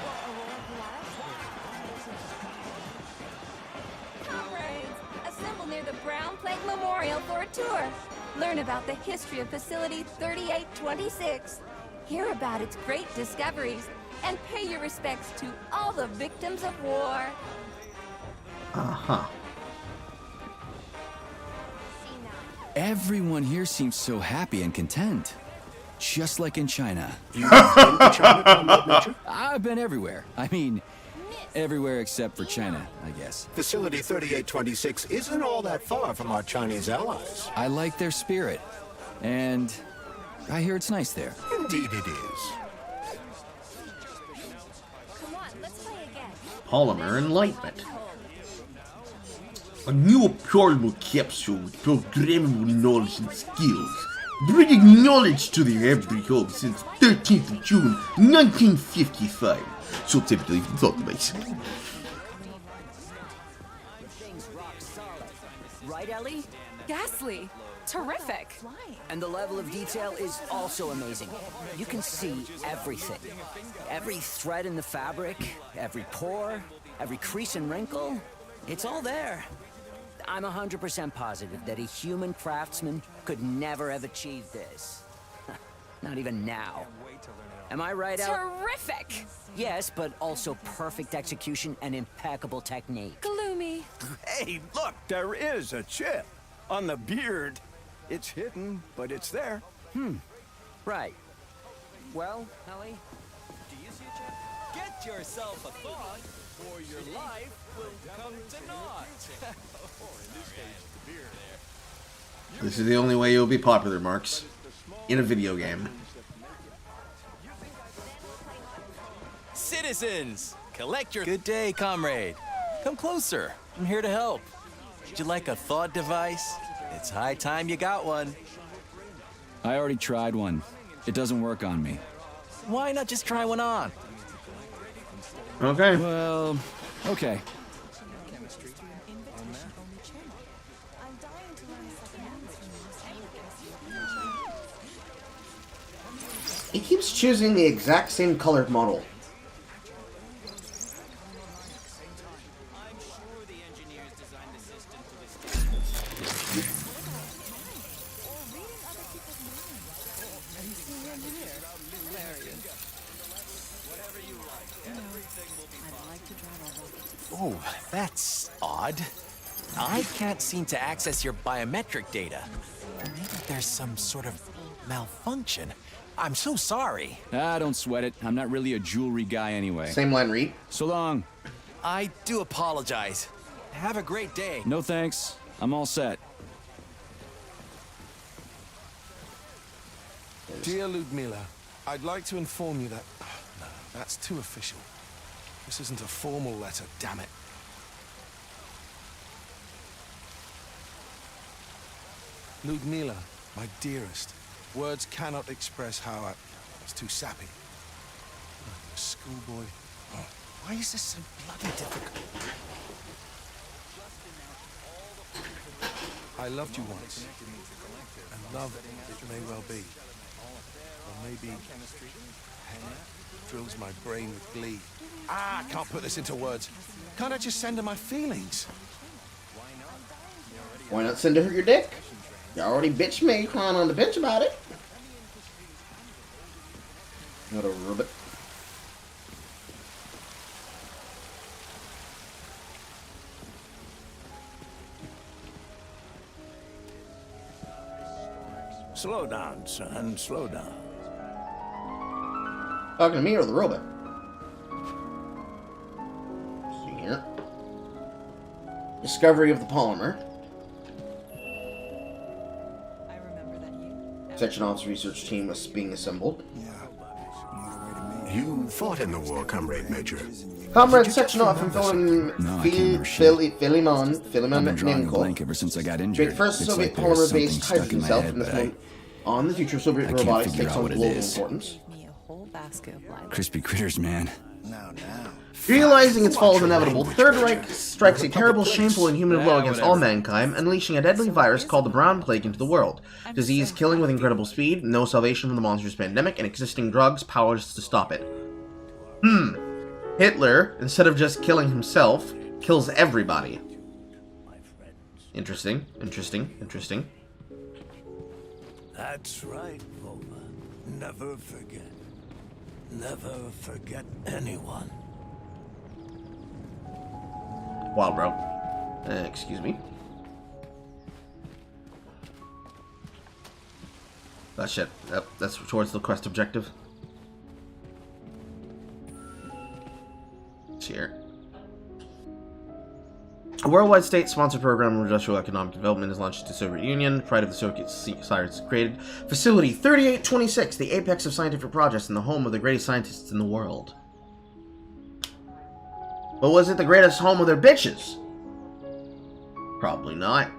Comrades, assemble near the Brown Plate Memorial for a tour. Learn about the history of Facility 3826. Hear about its great discoveries. And pay your respects to all the victims of war. Uh-huh. Everyone here seems so happy and content. Just like in China. You've been to China, Comrade Major? I've been everywhere. I mean, everywhere except for China, I guess. Facility 3826 isn't all that far from our Chinese allies. I like their spirit. And I hear it's nice there. Indeed it is. Polymer enlightenment. A new polymer capsule with programmable knowledge and skills, bringing knowledge to the every home since 13th of June, 1955. So typically thought about. Right, Ellie? Ghastly. Terrific. And the level of detail is also amazing. You can see everything. Every thread in the fabric, every pore, every crease and wrinkle. It's all there. I'm 100% positive that a human craftsman could never have achieved this. Not even now. Am I right, Ellie? Terrific! Yes, but also perfect execution and impeccable technique. Gloomy. Hey, look, there is a chip on the beard. It's hidden, but it's there. Right. Well, Ellie? Do you see a chip? Get yourself a thought, or your life will come to naught. This is the only way you'll be popular, Marks. In a video game. Citizens, collect your... Good day, comrade. Come closer. I'm here to help. Would you like a thought device? It's high time you got one. I already tried one. It doesn't work on me. Why not just try one on? Okay. Well, okay. He keeps choosing the exact same colored model. Oh, that's odd. I can't seem to access your biometric data. Maybe there's some sort of malfunction. I'm so sorry. Ah, don't sweat it. I'm not really a jewelry guy anyway. Same line read. So long. I do apologize. Have a great day. No thanks. I'm all set. Dear Ludmila, I'd like to inform you that... No, that's too official. This isn't a formal letter, damn it. Ludmila, my dearest, words cannot express how I... It's too sappy. A schoolboy. Oh, why is this so bloody difficult? I loved you once. And love, it may well be. Or maybe... Drills my brain with glee. I can't put this into words. Can't I just send her my feelings? Why not send her your dick? You already bitched me crying on the bench about it. What a ribbit. Slow down, son. Slow down. Talking to me or the robot? See here. Discovery of the polymer. Section Office research team was being assembled. You fought in the war, Comrade Major. Comrade Section Off from Philemon blank ever since I got injured. The first It's Soviet like there's polymer-based something stuck hydrogen in my cell head, from this but moment on the future Soviet I can't robotics figure takes out on what it global is. importance. Crispy critters, man. Realizing its fall is inevitable, the Third Reich strikes a terrible, shameful, and inhuman blow against all mankind, unleashing a deadly virus called the Brown Plague into the world. Disease killing with incredible speed, no salvation from the monstrous pandemic, and existing drugs powerless to stop it. Hitler, instead of just killing himself, kills everybody. Interesting, interesting, interesting. That's right, Volva. Never forget. Never forget anyone. Wow, bro. Excuse me. That shit. Yep, that's towards the quest objective. Here. A worldwide state-sponsored program of industrial economic development is launched in the Soviet Union. Pride of the Soviet science created. Facility 3826, the apex of scientific progress and the home of the greatest scientists in the world. But was it the greatest home of their bitches? Probably not.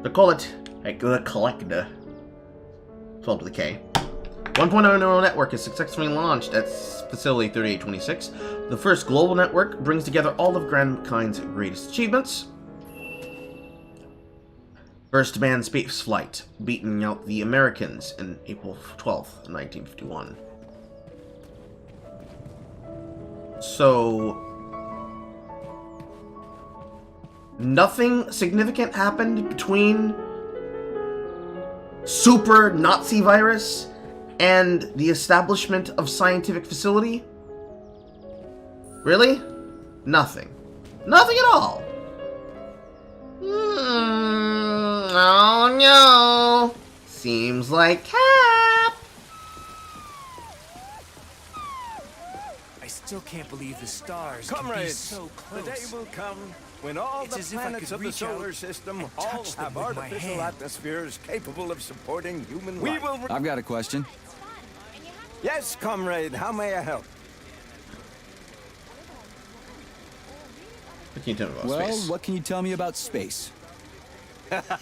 They call it the collector. 12 to the K. 1.0 neural network is successfully launched at Facility 3826. The first global network brings together all of mankind's greatest achievements. First manned space flight, beating out the Americans in April 12th, 1951. So, nothing significant happened between super Nazi virus and the establishment of scientific facility? Really? Nothing. Nothing at all. Oh no. Seems like Cap. I still can't believe the stars Comrades, can be so close. the day will come when all It's the as if I planets could of the reach solar out system and all touch them have with my artificial hand. atmospheres capable of supporting human life. I've got a question. Yes, comrade, how may I help? What can you tell me about Well, space? what can you tell me about space?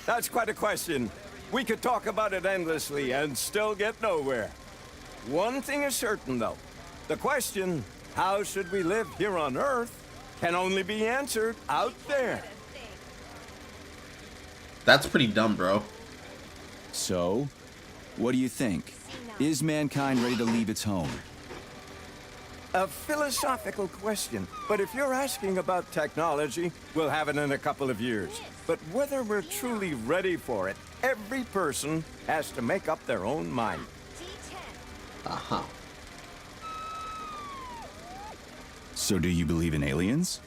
That's quite a question. We could talk about it endlessly and still get nowhere. One thing is certain, though. The question, how should we live here on Earth, can only be answered out there. That's pretty dumb, bro. So, what do you think? Is mankind ready to leave its home? A philosophical question, but if you're asking about technology, we'll have it in a couple of years. But whether we're truly ready for it, every person has to make up their own mind. Uh-huh. So do you believe in aliens?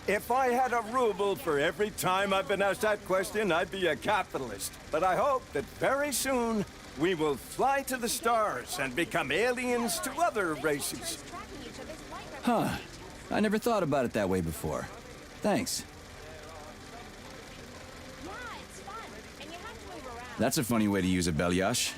If I had a ruble for every time I've been asked that question, I'd be a capitalist. But I hope that very soon we will fly to the stars and become aliens to other races. Huh. I never thought about it that way before. Thanks. That's a funny way to use a Belyash.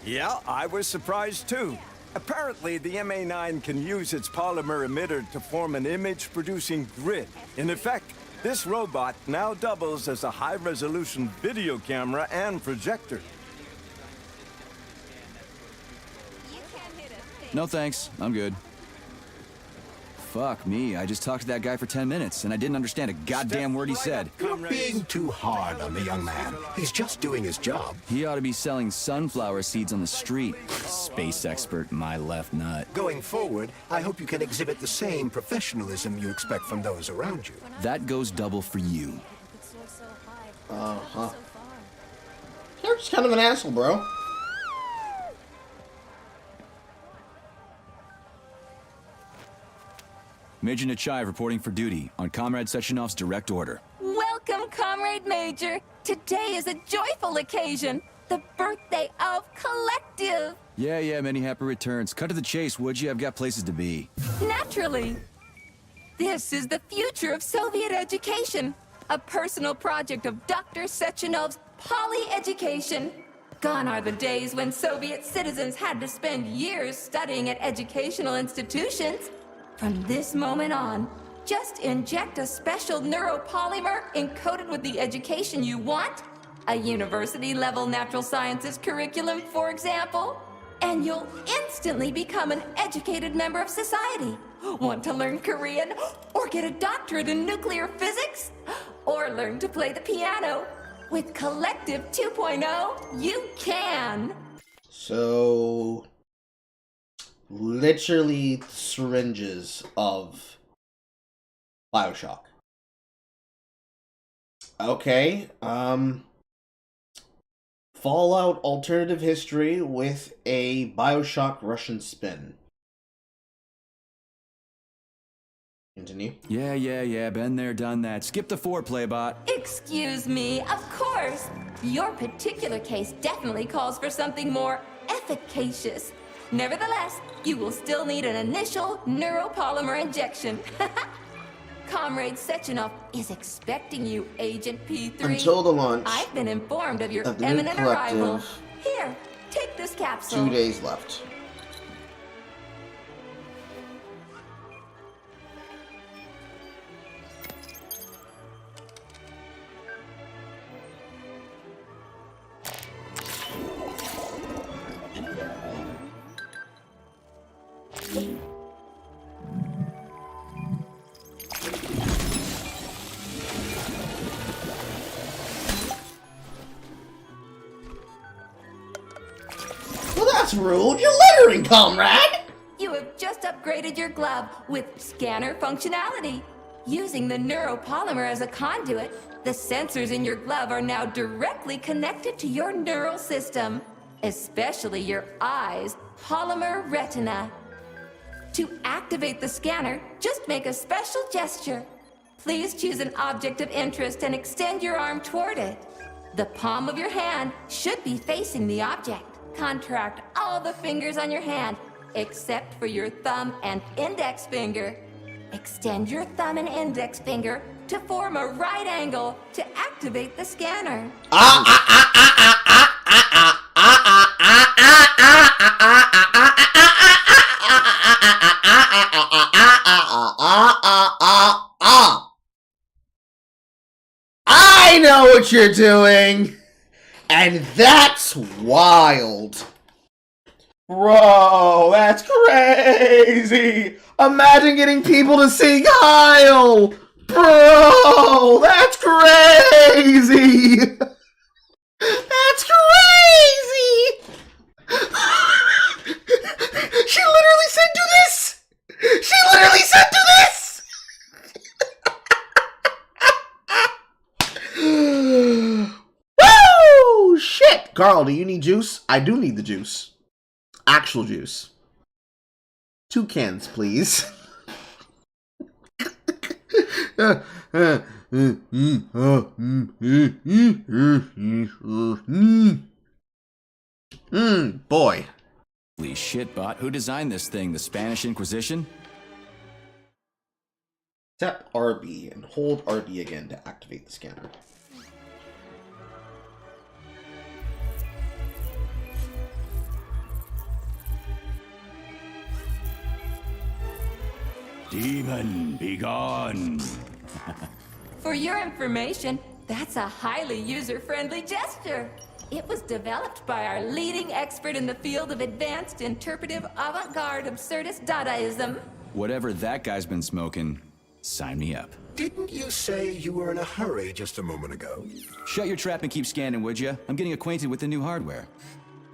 Yeah, I was surprised too. Apparently, the MA9 can use its polymer emitter to form an image-producing grid. In effect, this robot now doubles as a high-resolution video camera and projector. No thanks, I'm good. Fuck me, I just talked to that guy for 10 minutes, and I didn't understand a goddamn word he said. You're being too hard on the young man. He's just doing his job. He ought to be selling sunflower seeds on the street. Space expert, my left nut. Going forward, I hope you can exhibit the same professionalism you expect from those around you. That goes double for you. Uh-huh. You're just kind of an asshole, bro. Major Nechayev reporting for duty on Comrade Sechenov's direct order. Welcome, Comrade Major. Today is a joyful occasion. The birthday of Collective. Yeah, many happy returns. Cut to the chase, would you? I've got places to be. Naturally. This is the future of Soviet education. A personal project of Dr. Sechenov's poly-education. Gone are the days when Soviet citizens had to spend years studying at educational institutions. From this moment on, just inject a special neuropolymer encoded with the education you want, a university-level natural sciences curriculum, for example, and you'll instantly become an educated member of society. Want to learn Korean, or get a doctorate in nuclear physics, or learn to play the piano? With Collective 2.0, you can! So... literally syringes of Bioshock. Okay, Fallout alternative history with a Bioshock Russian spin. Continue. Yeah, been there, done that. Skip the foreplay, bot. Excuse me, of course. Your particular case definitely calls for something more efficacious. Nevertheless, you will still need an initial neuropolymer injection. Comrade Sechenov is expecting you, Agent P3. Until the launch I've been informed of your of the imminent new arrival. collective. Here, take this capsule. 2 days left. Well, that's rude. You're littering, comrade! You have just upgraded your glove with scanner functionality. Using the neuropolymer as a conduit, the sensors in your glove are now directly connected to your neural system, especially your eyes' polymer retina. To activate the scanner, just make a special gesture. Please choose an object of interest and extend your arm toward it. The palm of your hand should be facing the object. Contract all the fingers on your hand, except for your thumb and index finger. Extend your thumb and index finger to form a right angle to activate the scanner. I know what you're doing, and that's wild. Bro, that's crazy. Imagine getting people to sing Heil. Bro, that's crazy. That's crazy. She literally said do this. She literally said do this. Woo! Shit! Carl, do you need juice? I do need the juice. Actual juice. 2 cans, please. Boy. Holy shit, bot. Who designed this thing? The Spanish Inquisition? Tap RB and hold RB again to activate the scanner. Demon, be gone. For your information, that's a highly user-friendly gesture. It was developed by our leading expert in the field of advanced interpretive avant-garde absurdist Dadaism. Whatever that guy's been smoking, sign me up. Didn't you say you were in a hurry just a moment ago? Shut your trap and keep scanning, would you? I'm getting acquainted with the new hardware.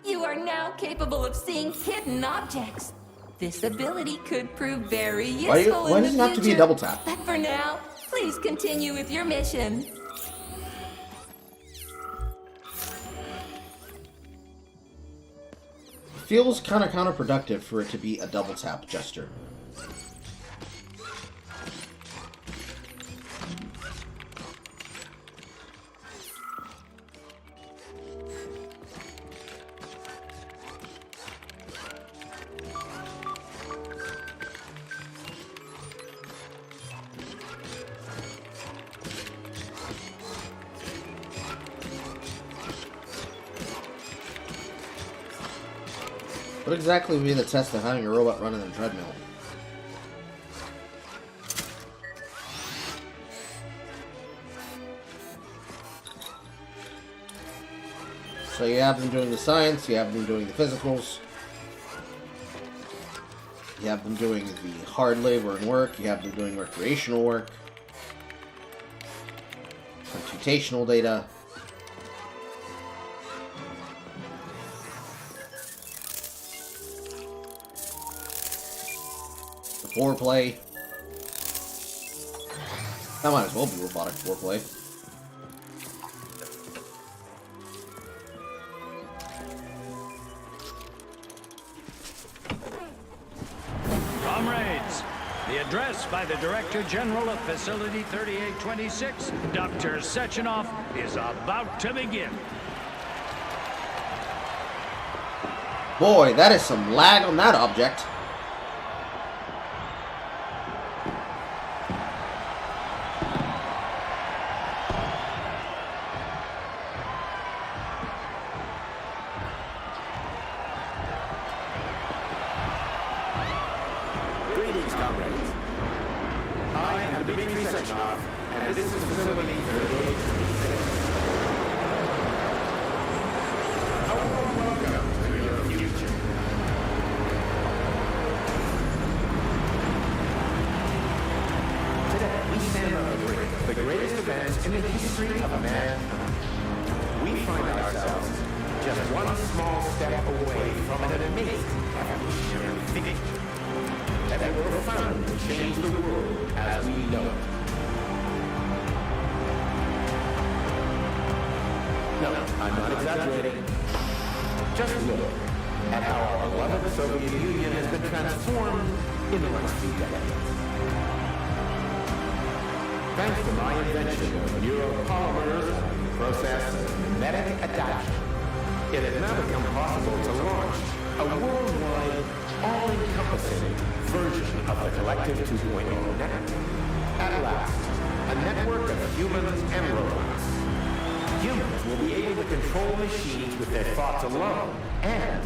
You are now capable of seeing hidden objects. This ability could prove very useful in the future. Why does it have to be a double tap? But for now, please continue with your mission. Feels kind of counterproductive for it to be a double tap gesture. What exactly would be the test of having a robot running on a treadmill? So you have them doing the science, you have them doing the physicals, you have them doing the hard labor and work, you have them doing recreational work, computational data. Foreplay. That might as well be robotic foreplay. Comrades, the address by the Director General of Facility 3826, Dr. Sechenov, is about to begin. Boy, that is some lag on that object. Greetings, comrades. I am Dr. Sechenov, and this is Facility 3826. A warm welcome to your future. Today, we stand on the brink of the greatest events in the history of mankind. We find ourselves just one small step away from an amazing evolutionary victory that will profoundly change the world as we know it. No, I'm not exaggerating. Just look at how our beloved Soviet Union has been transformed in the last few decades. Thanks to my invention of neuropolymers and the process of mimetic adaptation, it has now become possible to launch a worldwide, all-encompassing version of the Collective 2.0 network. At last, a network of humans and robots. Humans will be able to control machines with their thoughts alone, and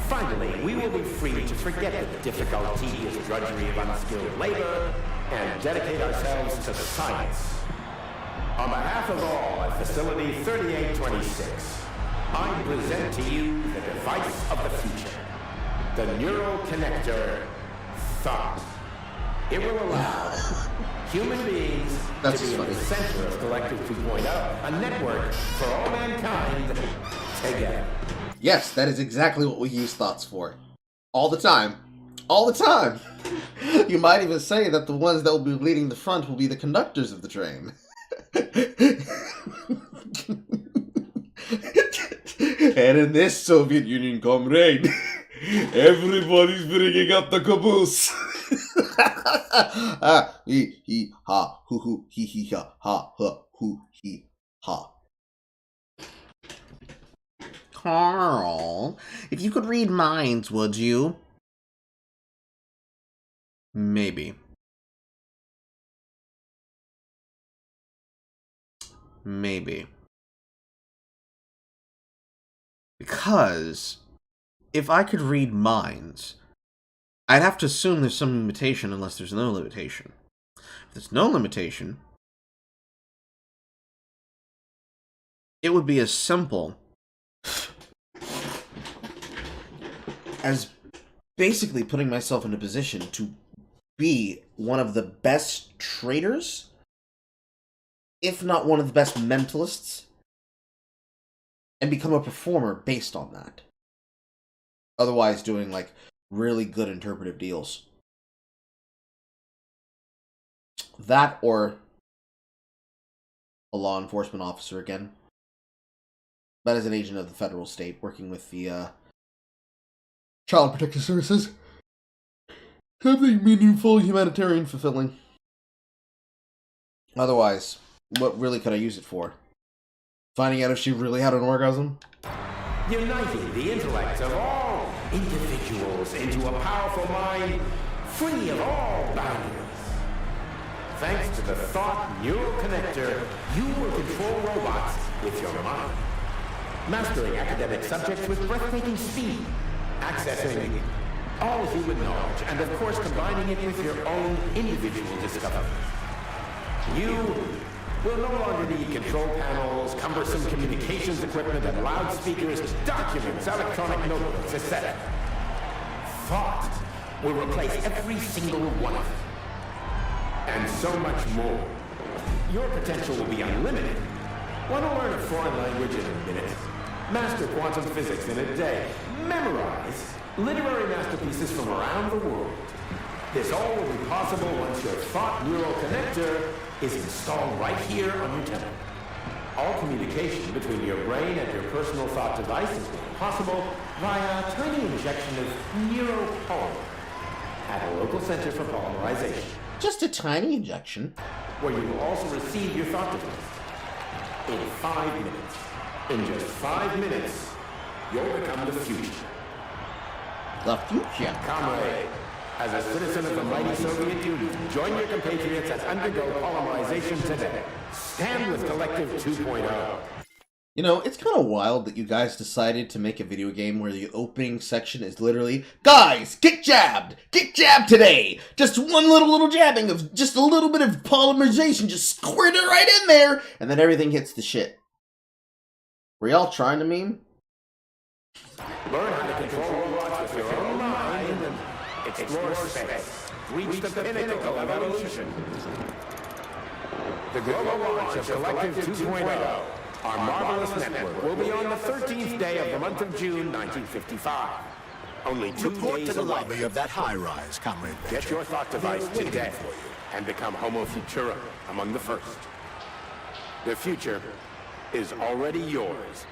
finally, we will be free to forget the difficult, tedious drudgery of unskilled labor and dedicate ourselves to science. On behalf of all at Facility 3826, I present to you the device of the future, the neural connector, thought. It will allow human beings to be in the center of Collective 2.0, a network for all mankind together. Yes, that is exactly what we use thoughts for. All the time. All the time! You might even say that the ones that will be leading the front will be the conductors of the train. And in this Soviet Union, comrade, everybody's bringing up the caboose. hoo hoo hee hee ha ha ha hoo hee ha. Carl, if you could read minds, would you? Maybe. Maybe. Because if I could read minds, I'd have to assume there's some limitation unless there's no limitation. If there's no limitation, it would be as simple as basically putting myself in a position to be one of the best traders, if not one of the best mentalists, and become a performer based on that. Otherwise doing, like, really good interpretive deals. That or a law enforcement officer again. But as an agent of the federal state working with the Child Protective Services. Something meaningful, humanitarian, fulfilling. Otherwise, what really could I use it for? Finding out if she really had an orgasm? Uniting the intellect of all individuals into a powerful mind free of all boundaries. Thanks to the Thought Neural Connector, you will control robots with your mind. Mastering academic subjects with breathtaking speed. Accessing all human knowledge, and of course combining it with your own individual discoveries. You will no longer need control panels, cumbersome communications equipment, and loudspeakers, documents, electronic notebooks, etc. Thought will replace every single one of them. And so much more. Your potential will be unlimited. Want to learn a foreign language in a minute? Master quantum physics in a day. Memorize literary masterpieces from around the world. This all will be possible once your Thought Neural Connector is installed right here on your temple. All communication between your brain and your personal thought device is possible via a tiny injection of neuropolymer at a local center for polymerization. Just a tiny injection. Where you will also receive your thought device in 5 minutes. In just 5 minutes, you'll become the future. The future? Comrade, as a citizen of the mighty Soviet Union, join your compatriots and undergo polymerization today. Stand with Collective 2.0. You know, it's kind of wild that you guys decided to make a video game where the opening section is literally, guys, get jabbed! Get jabbed today! Just one little jabbing of just a little bit of polymerization, just squirt it right in there, and then everything hits the shit. Were y'all trying to meme? Learn how to control robots with your own mind and explore space. Reach the pinnacle of evolution. The global launch of Collective 2.0, our marvelous network, will be on the 13th day of the month of June, 1955. Only 2 Report days to the away. lobby of that high-rise, Comrade Venture. Get your thought device today and become Homo Futura among the first. The future is already yours.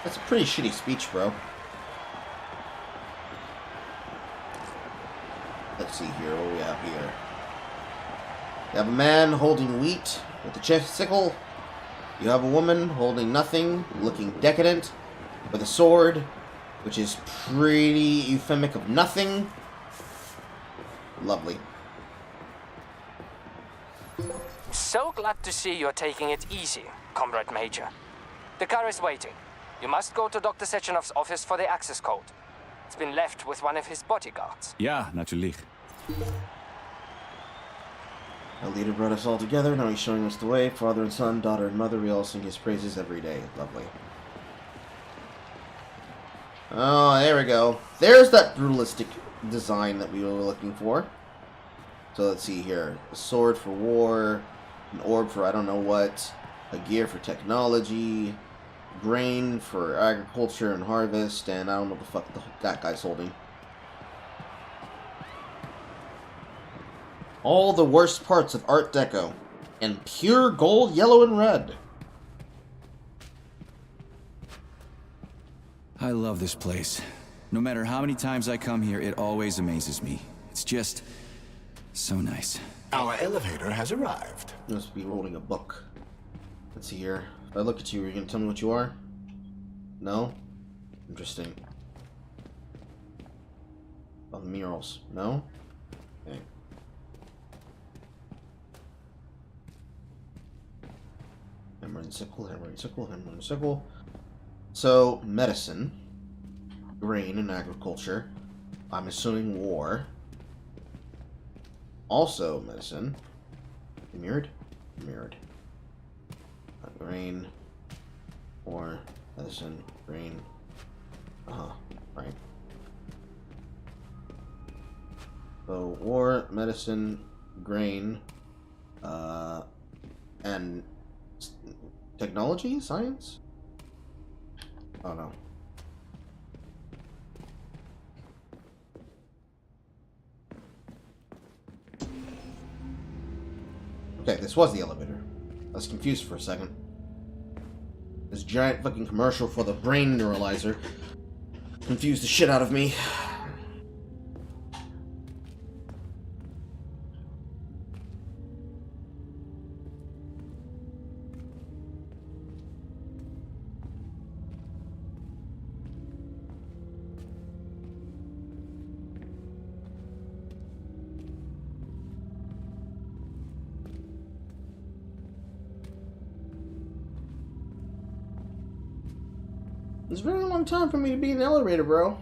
That's a pretty shitty speech, bro. Let's see here, what do we have here? You have a man holding wheat with a chest sickle. You have a woman holding nothing, looking decadent, with a sword, which is pretty euphemic of nothing. Lovely. So glad to see you're taking it easy, Comrade Major. The car is waiting. You must go to Dr. Sechenov's office for the access code. It's been left with one of his bodyguards. Ja, natuurlijk. Our leader brought us all together, now he's showing us the way. Father and son, daughter and mother, we all sing his praises every day. Lovely. Oh, there we go. There's that brutalistic design that we were looking for. So let's see here. A sword for war, an orb for I don't know what, a gear for technology, grain for agriculture and harvest, and I don't know what the fuck that guy's holding. All the worst parts of Art Deco, and pure gold, yellow, and red. I love this place. No matter how many times I come here, it always amazes me. It's just so nice. Our elevator has arrived. You must be holding a book. Let's see here. If I look at you, are you gonna tell me what you are? No? Interesting. Oh, murals. No? Okay. Hammer and sickle, hammer and sickle, hammer and sickle. So, medicine. Grain and agriculture. I'm assuming war. Also medicine. Mirrored? Mirrored. Grain. War. Medicine. Grain. Right. So, war, medicine, grain, and technology? Science? Oh no. Okay, this was the elevator. I was confused for a second. This giant fucking commercial for the brain neuralizer confused the shit out of me. It's a very long time for me to be in an elevator, bro.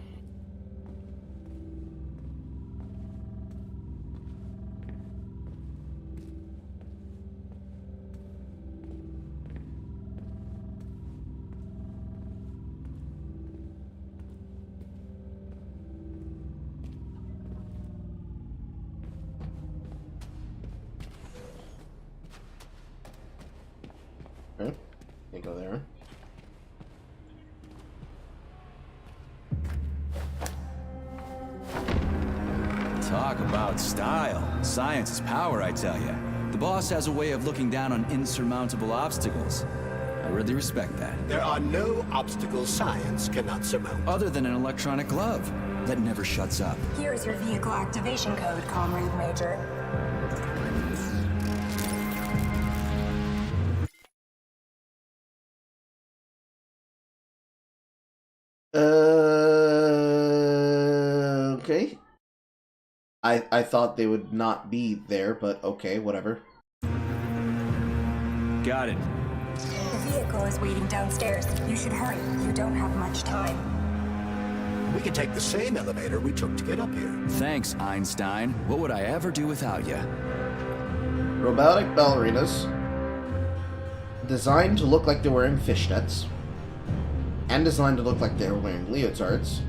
Okay, can't go there. Talk about style. Science is power, I tell you. The boss has a way of looking down on insurmountable obstacles. I really respect that. There are no obstacles science cannot surmount. Other than an electronic glove that never shuts up. Here's your vehicle activation code, Comrade Major. Okay. I thought they would not be there, but okay, whatever. Got it. The vehicle is waiting downstairs. You should hurry. You don't have much time. We can take the same elevator we took to get up here. Thanks, Einstein. What would I ever do without you? Robotic ballerinas. Designed to look like they're wearing fishnets. And designed to look like they're wearing leotards.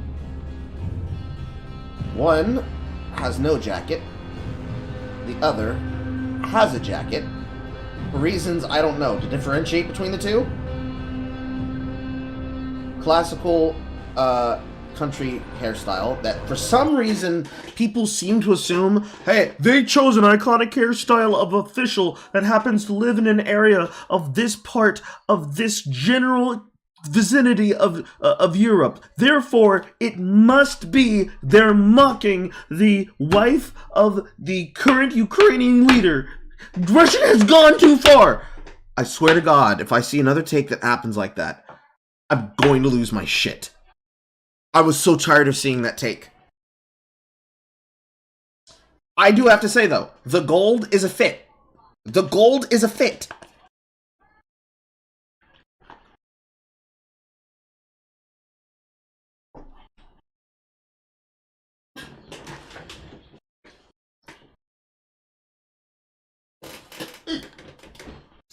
One has no jacket. The other has a jacket. For reasons I don't know. To differentiate between the two? Classical, country hairstyle that for some reason people seem to assume, hey, they chose an iconic hairstyle of official that happens to live in an area of this part of this general vicinity of Europe. Therefore, it must be they're mocking the wife of the current Ukrainian leader. Russia has gone too far. I swear to God, if I see another take that happens like that, I'm going to lose my shit. I was so tired of seeing that take. I do have to say, though, the gold is a fit. The gold is a fit.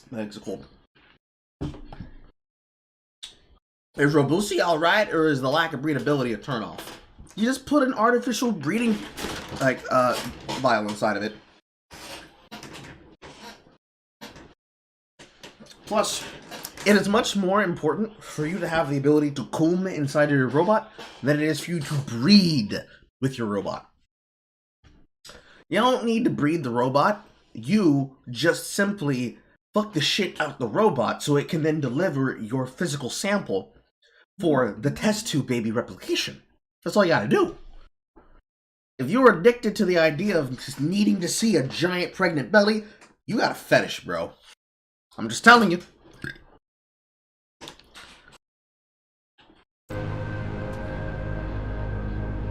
My eggs are cold. Is Robusi alright, or is the lack of breedability a turnoff? You just put an artificial breeding, vial inside of it. Plus, it is much more important for you to have the ability to comb inside of your robot than it is for you to breed with your robot. You don't need to breed the robot. You just simply fuck the shit out the robot so it can then deliver your physical sample for the test tube baby replication. That's all you gotta do. If you're addicted to the idea of just needing to see a giant pregnant belly, you got a fetish, bro. I'm just telling you.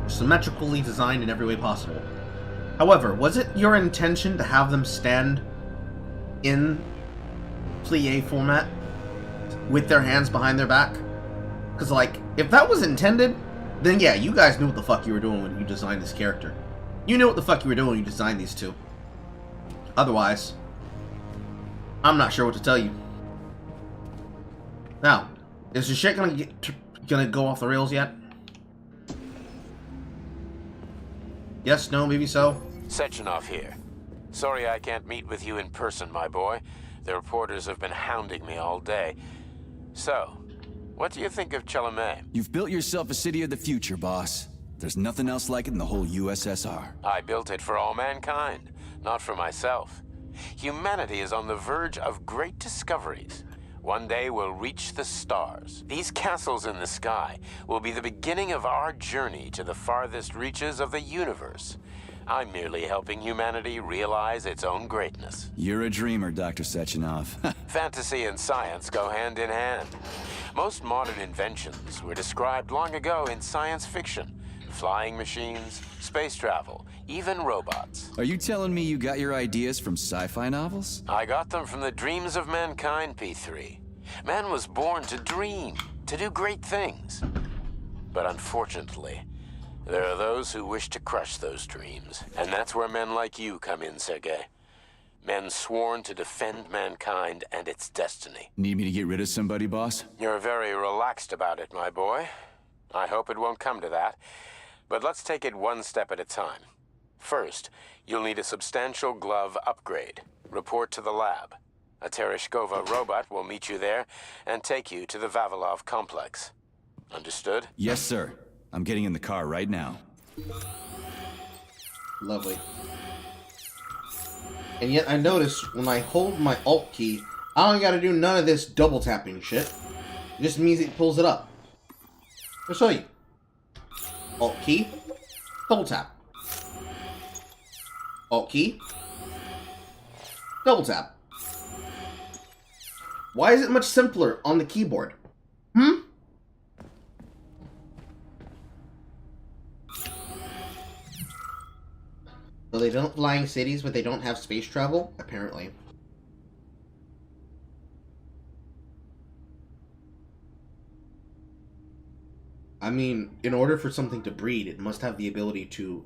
Symmetrically designed in every way possible. However, was it your intention to have them stand in plie format with their hands behind their back? Because, like, if that was intended, then yeah, you guys knew what the fuck you were doing when you designed this character. You knew what the fuck you were doing when you designed these two. Otherwise, I'm not sure what to tell you. Now, is the shit gonna go off the rails yet? Yes, no, maybe so. Sechenov here. Sorry I can't meet with you in person, my boy. The reporters have been hounding me all day. So, what do you think of Chalamet? You've built yourself a city of the future, boss. There's nothing else like it in the whole USSR. I built it for all mankind, not for myself. Humanity is on the verge of great discoveries. One day we'll reach the stars. These castles in the sky will be the beginning of our journey to the farthest reaches of the universe. I'm merely helping humanity realize its own greatness. You're a dreamer, Dr. Sechenov. Fantasy and science go hand in hand. Most modern inventions were described long ago in science fiction. Flying machines, space travel, even robots. Are you telling me you got your ideas from sci-fi novels? I got them from the dreams of mankind, P3. Man was born to dream, to do great things. But unfortunately, there are those who wish to crush those dreams. And that's where men like you come in, Sergei. Men sworn to defend mankind and its destiny. Need me to get rid of somebody, boss? You're very relaxed about it, my boy. I hope it won't come to that. But let's take it one step at a time. First, you'll need a substantial glove upgrade. Report to the lab. A Tereshkova robot will meet you there and take you to the Vavilov complex. Understood? Yes, sir. I'm getting in the car right now. Lovely. And yet I notice when I hold my Alt key, I don't gotta do none of this double tapping shit. It just means it pulls it up. I'll show you. Alt key, double tap. Alt key, double tap. Why is it much simpler on the keyboard? So they don't fly in cities, but they don't have space travel? Apparently. I mean, in order for something to breed, it must have the ability to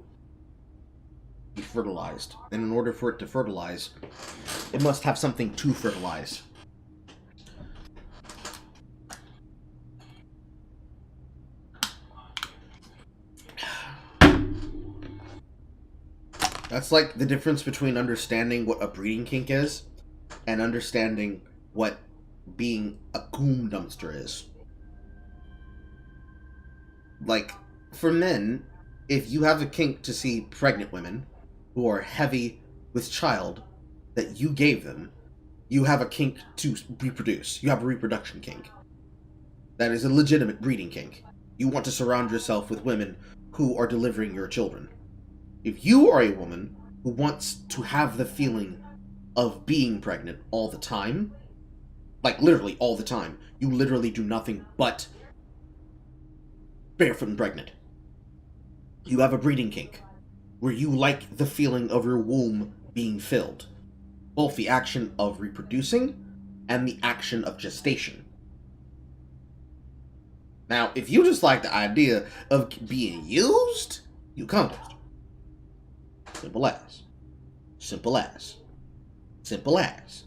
be fertilized. And in order for it to fertilize, it must have something to fertilize. That's like the difference between understanding what a breeding kink is and understanding what being a coom dumpster is. Like, for men, if you have a kink to see pregnant women who are heavy with child that you gave them, you have a kink to reproduce. You have a reproduction kink. That is a legitimate breeding kink. You want to surround yourself with women who are delivering your children. If you are a woman who wants to have the feeling of being pregnant all the time, like literally all the time, you literally do nothing but barefoot and pregnant. You have a breeding kink, where you like the feeling of your womb being filled. Both the action of reproducing and the action of gestation. Now, if you just like the idea of being used, you come to it. Simple as. Simple as. Simple as.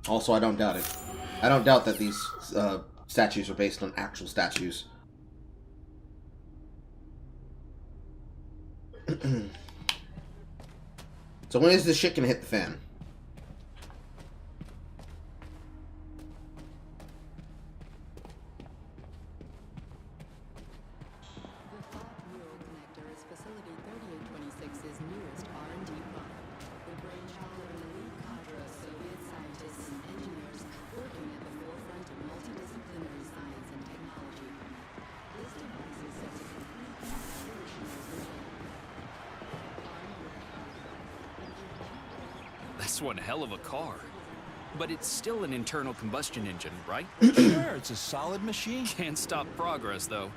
Also, I don't doubt it. I don't doubt that these statues are based on actual statues. So when is this shit gonna hit the fan? That's one hell of a car. But it's still an internal combustion engine, right? Sure, it's a solid machine. Can't stop progress, though.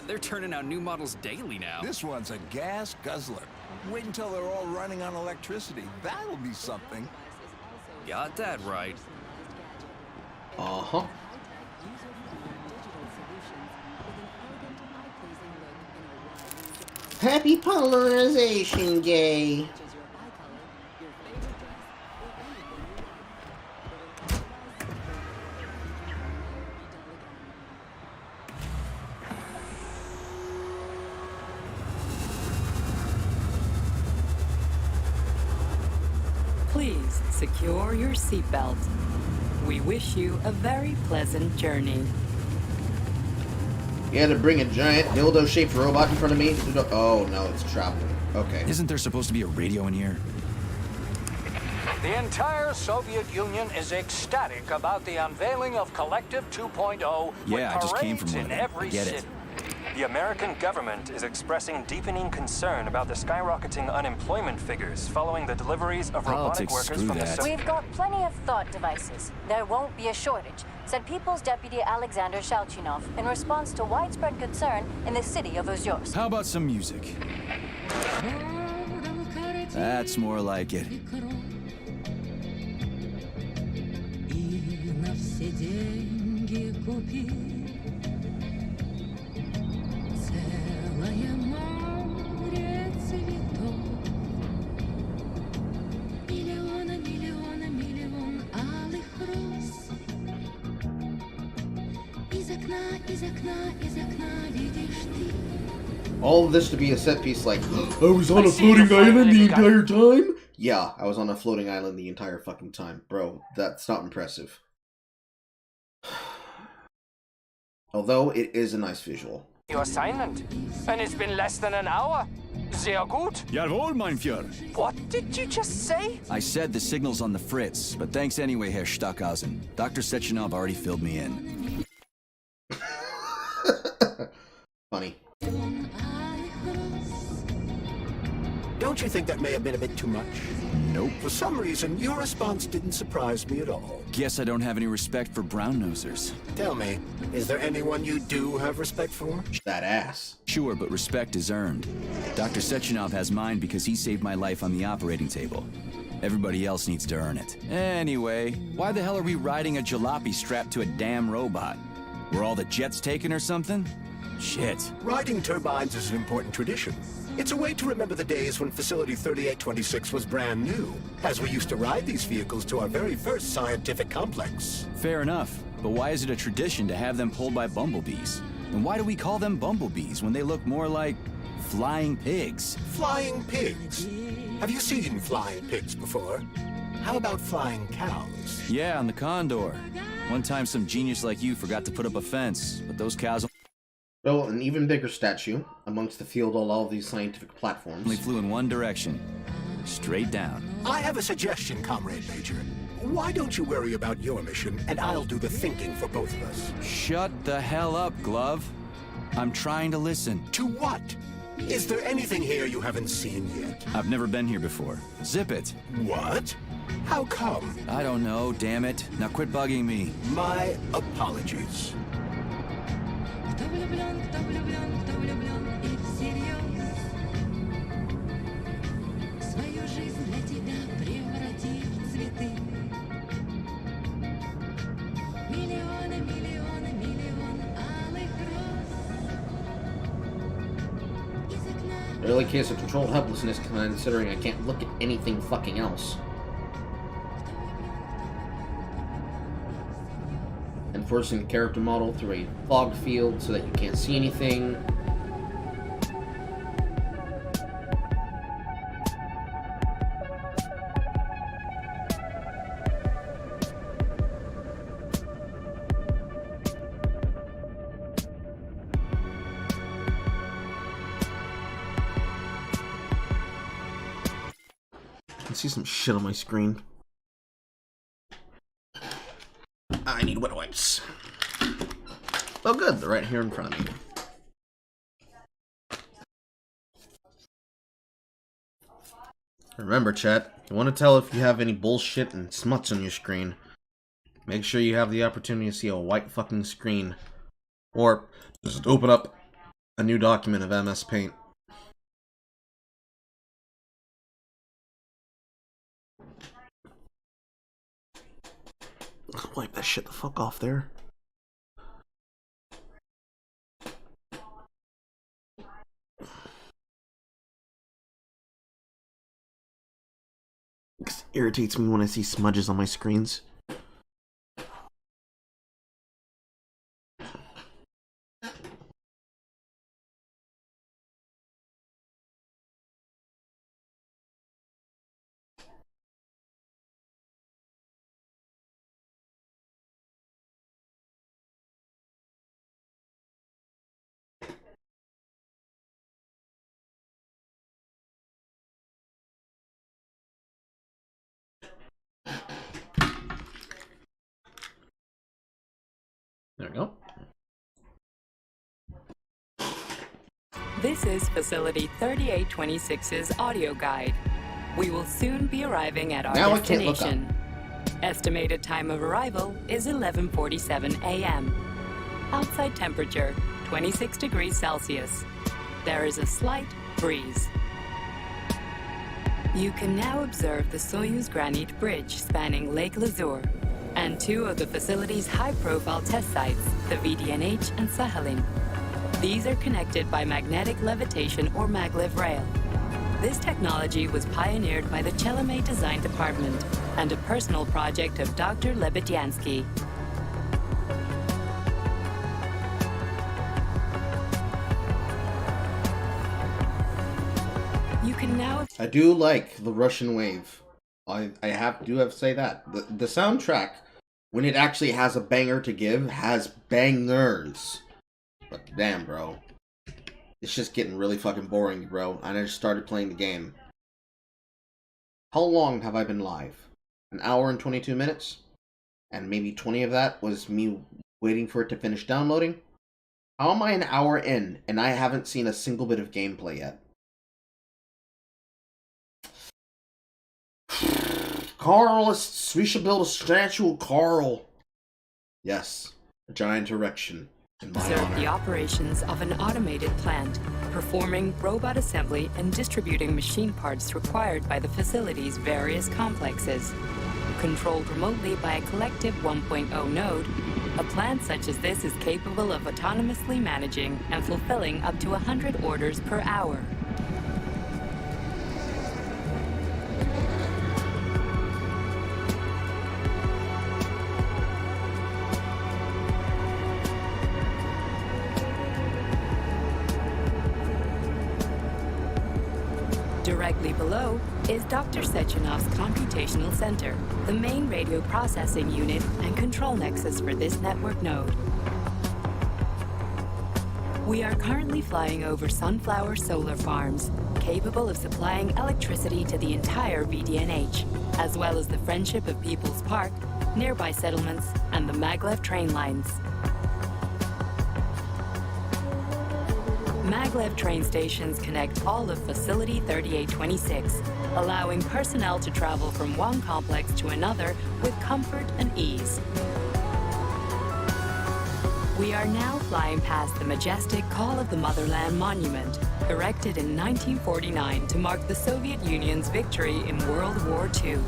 They're turning out new models daily now. This one's a gas guzzler. Wait until they're all running on electricity. That'll be something. Got that right. Uh-huh. Happy polarization, gay. Please secure your seatbelt. We wish you a very pleasant journey. You had to bring a giant dildo-shaped robot in front of me? Oh, no, it's traveling. Okay. Isn't there supposed to be a radio in here? The entire Soviet Union is ecstatic about the unveiling of Collective 2.0 Yeah, I just came from in one of them. every I get city. it. The American government is expressing deepening concern about the skyrocketing unemployment figures following the deliveries of robotic workers from the We've got plenty of thought devices. There won't be a shortage, said People's Deputy Alexander Shalchinov in response to widespread concern in the city of Ozyorsk. How about some music? That's more like it. All of this to be a set piece like, I was on a floating island the entire time? Yeah, I was on a floating island the entire fucking time. Bro, that's not impressive. Although, it is a nice visual. You're silent, and it's been less than an hour. Sehr gut. Jawohl, mein Führer. What did you just say? I said the signal's on the fritz, but thanks anyway, Herr Stockhausen. Dr. Sechenov already filled me in. Funny. Don't you think that may have been a bit too much? Nope. For some reason, your response didn't surprise me at all. Guess I don't have any respect for brown-nosers. Tell me, is there anyone you do have respect for? That ass. Sure, but respect is earned. Dr. Sechenov has mine because he saved my life on the operating table. Everybody else needs to earn it. Anyway, why the hell are we riding a jalopy strapped to a damn robot? Were all the jets taken or something? Shit. Riding turbines is an important tradition. It's a way to remember the days when Facility 3826 was brand new, as we used to ride these vehicles to our very first scientific complex. Fair enough, but why is it a tradition to have them pulled by bumblebees? And why do we call them bumblebees when they look more like flying pigs? Flying pigs? Have you seen flying pigs before? How about flying cows? Yeah, on the Condor. One time some genius like you forgot to put up a fence, but those cows Well, an even bigger statue amongst the field on all of these scientific platforms. only flew in one direction. Straight down. I have a suggestion, Comrade Major. Why don't you worry about your mission, and I'll do the thinking for both of us? Shut the hell up, Glove. I'm trying to listen. To what? Is there anything here you haven't seen yet? I've never been here before. Zip it. What? How come? I don't know, damn it. Now quit bugging me. My apologies. Early case of controlled helplessness considering I can't look at anything fucking else. And forcing the character model through a fogged field so that you can't see anything. I see some shit on my screen. I need wet wipes. Oh good, they're right here in front of me. Remember, chat, you want to tell if you have any bullshit and smuts on your screen. Make sure you have the opportunity to see a white fucking screen. Or just open up a new document of MS Paint. Wipe that shit the fuck off there. It irritates me when I see smudges on my screens. There we go. This is Facility 3826's audio guide. We will soon be arriving at our destination. Estimated time of arrival is 11:47 a.m. Outside temperature, 26 degrees Celsius. There is a slight breeze. You can now observe the Soyuz Granite Bridge spanning Lake Lazur, and two of the facility's high-profile test sites, the VDNH and Sakhalin. These are connected by magnetic levitation or maglev rail. This technology was pioneered by the Chelomey Design Department and a personal project of Dr. Lebedyansky. You can now... I do like the Russian wave. I do have to say that. The soundtrack, when it actually has a banger to give, has bangers. But damn, bro. It's just getting really fucking boring, bro. And I just started playing the game. How long have I been live? An hour and 22 minutes? And maybe 20 of that was me waiting for it to finish downloading? How am I an hour in and I haven't seen a single bit of gameplay yet? Carl, we should build a statue of Carl. Yes, a giant erection. Observe the operations of an automated plant, performing robot assembly and distributing machine parts required by the facility's various complexes. Controlled remotely by a collective 1.0 node, a plant such as this is capable of autonomously managing and fulfilling up to 100 orders per hour. Directly below is Dr. Sechenov's computational center, the main radio processing unit and control nexus for this network node. We are currently flying over sunflower solar farms, capable of supplying electricity to the entire VDNH, as well as the Friendship of People's Park, nearby settlements, and the maglev train lines. Maglev train stations connect all of Facility 3826, allowing personnel to travel from one complex to another with comfort and ease. We are now flying past the majestic Call of the Motherland Monument, erected in 1949 to mark the Soviet Union's victory in World War II,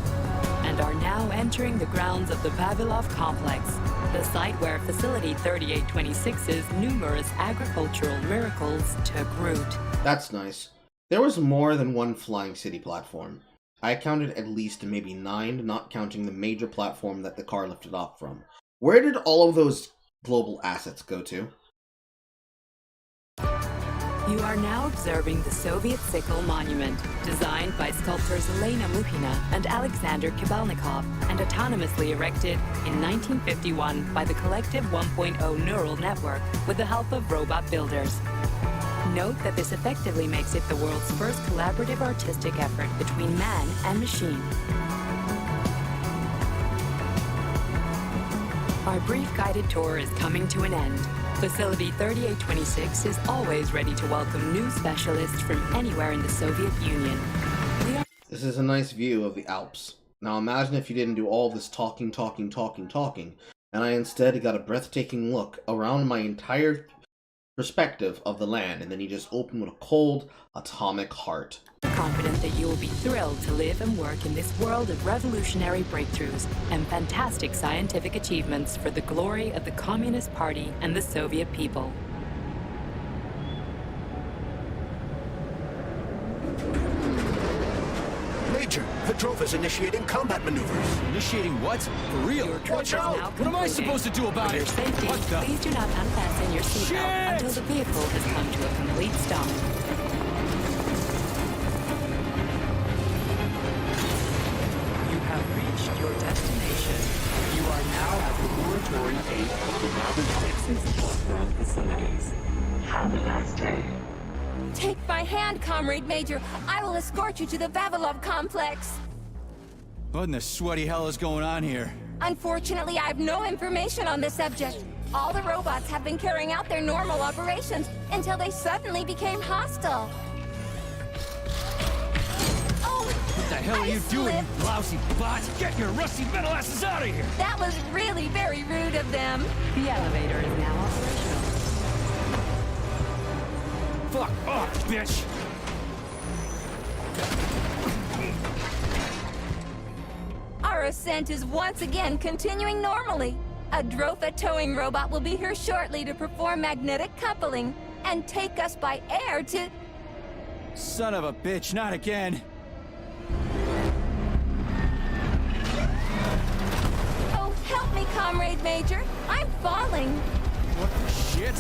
and are now entering the grounds of the Vavilov Complex, the site where Facility 3826's numerous agricultural miracles took root. That's nice. There was more than one Flying City platform. I counted at least maybe 9, not counting the major platform that the car lifted off from. Where did all of those global assets go to? You are now observing the Soviet Sickle Monument, designed by sculptors Elena Muhina and Alexander Kibalnikov, and autonomously erected in 1951 by the Collective 1.0 Neural Network with the help of robot builders. Note that this effectively makes it the world's first collaborative artistic effort between man and machine. Our brief guided tour is coming to an end. Facility 3826 is always ready to welcome new specialists from anywhere in the Soviet Union. This is a nice view of the Alps. Now imagine if you didn't do all this talking, and I instead got a breathtaking look around my entire perspective of the land, and then you just open with a cold, atomic heart. Confident that you will be thrilled to live and work in this world of revolutionary breakthroughs and fantastic scientific achievements for the glory of the Communist Party and the Soviet people. Major, the drone is initiating combat maneuvers. Initiating what? For real? Watch out! What am I supposed to do about For your it? safety, What the? please do not unfasten your seatbelt until the vehicle has come to a complete stop. You have reached your destination. You are now at the Laboratory 8 of the United States Ground Facilities. Have a nice day. Take my hand, Comrade Major. I will escort you to the Vavilov complex. What in the sweaty hell is going on here? Unfortunately, I have no information on the subject. All the robots have been carrying out their normal operations until they suddenly became hostile. Oh, What the hell are you doing, you lousy bot? Get your rusty metal asses out of here! that was really very rude of them. The elevator is now operational. Fuck off, bitch! Our ascent is once again continuing normally. A Drofa towing robot will be here shortly to perform magnetic coupling and take us by air to... Son of a bitch, not again! Oh, help me, Comrade Major. I'm falling. What the shit?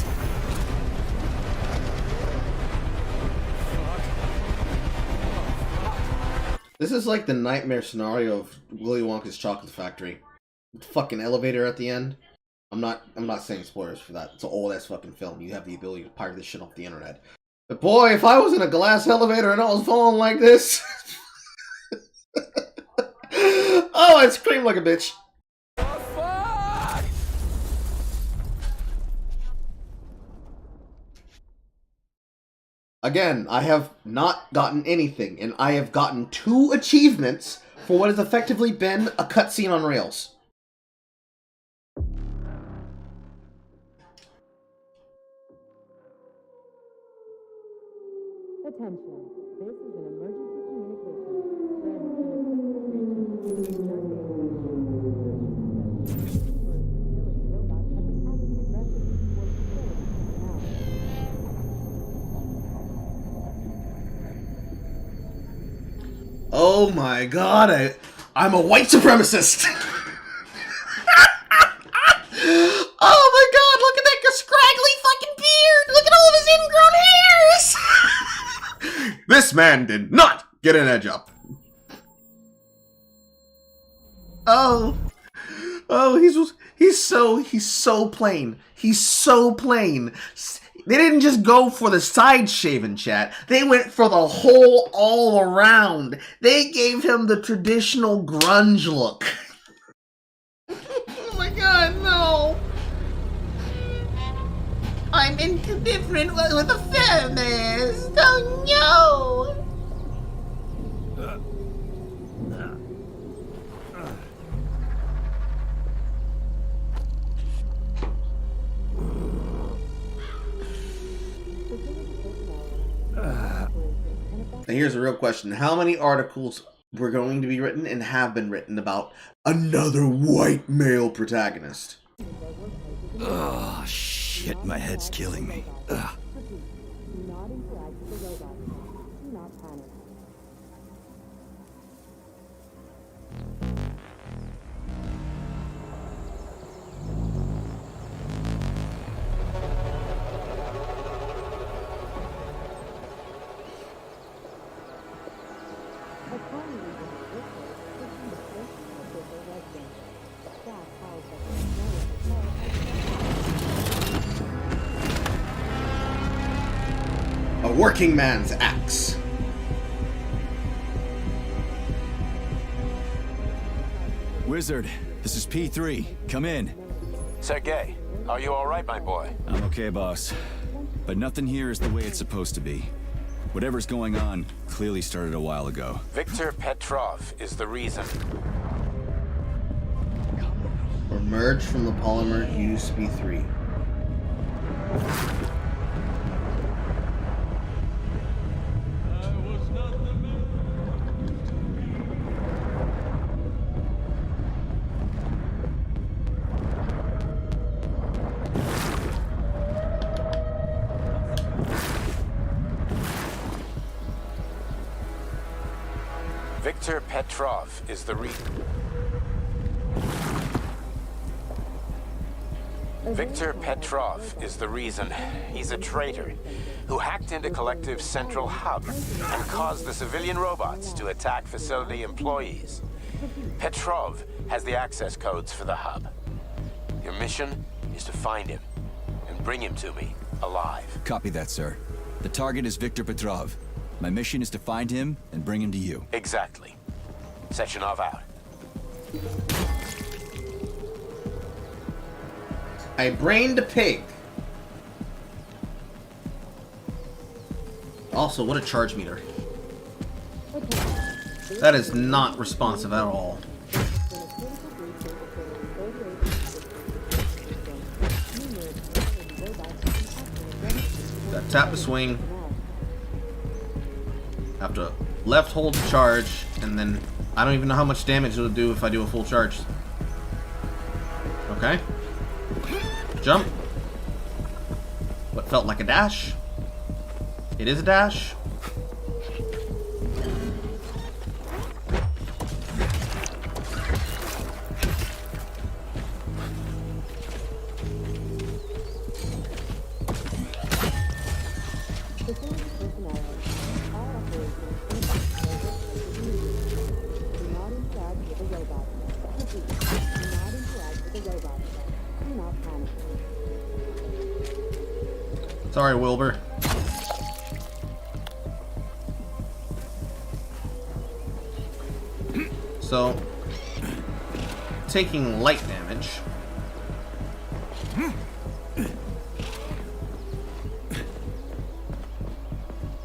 This is like the nightmare scenario of Willy Wonka's Chocolate Factory. The fucking elevator at the end. I'm not saying spoilers for that. It's an old ass fucking film. You have the ability to pirate this shit off the internet. But boy, if I was in a glass elevator and I was falling like this. Oh, I'd scream like a bitch. Again, I have not gotten anything, and I have gotten 2 achievements for what has effectively been a cutscene on rails. Attention. This is an emergency Oh my god, I'm a white supremacist! Oh my god, look at that scraggly fucking beard! Look at all of his ingrown hairs! This man did not get an edge up. Oh, he's so plain. He's so plain. They didn't just go for the side shaven, chat. They went for the whole all around. They gave him the traditional grunge look. Oh my god, no. I'm indifferent with the feminist. Oh no. And here's a real question. How many articles were going to be written and have been written about another white male protagonist? Oh, shit, my head's killing me. Ugh. A working man's axe. Wizard, this is P3. Come in. Sergei, are you all right, my boy? I'm okay, boss. But nothing here is the way it's supposed to be. Whatever's going on clearly started a while ago. Victor Petrov is the reason. Emerge from the polymer USP3. Victor Petrov is the reason. Victor Petrov is the reason. He's a traitor who hacked into Collective's central hub and caused the civilian robots to attack facility employees. Petrov has the access codes for the hub. Your mission is to find him and bring him to me alive. Copy that, sir. The target is Victor Petrov. My mission is to find him and bring him to you. Exactly. Sechenov out. I brained a pig. Also, what a charge meter. That is not responsive at all. Got tap to swing. Have to left hold to charge, and then I don't even know how much damage it'll do if I do a full charge. Okay. Jump. What felt like a dash. It is a dash. Sorry, Wilbur. So, taking light damage.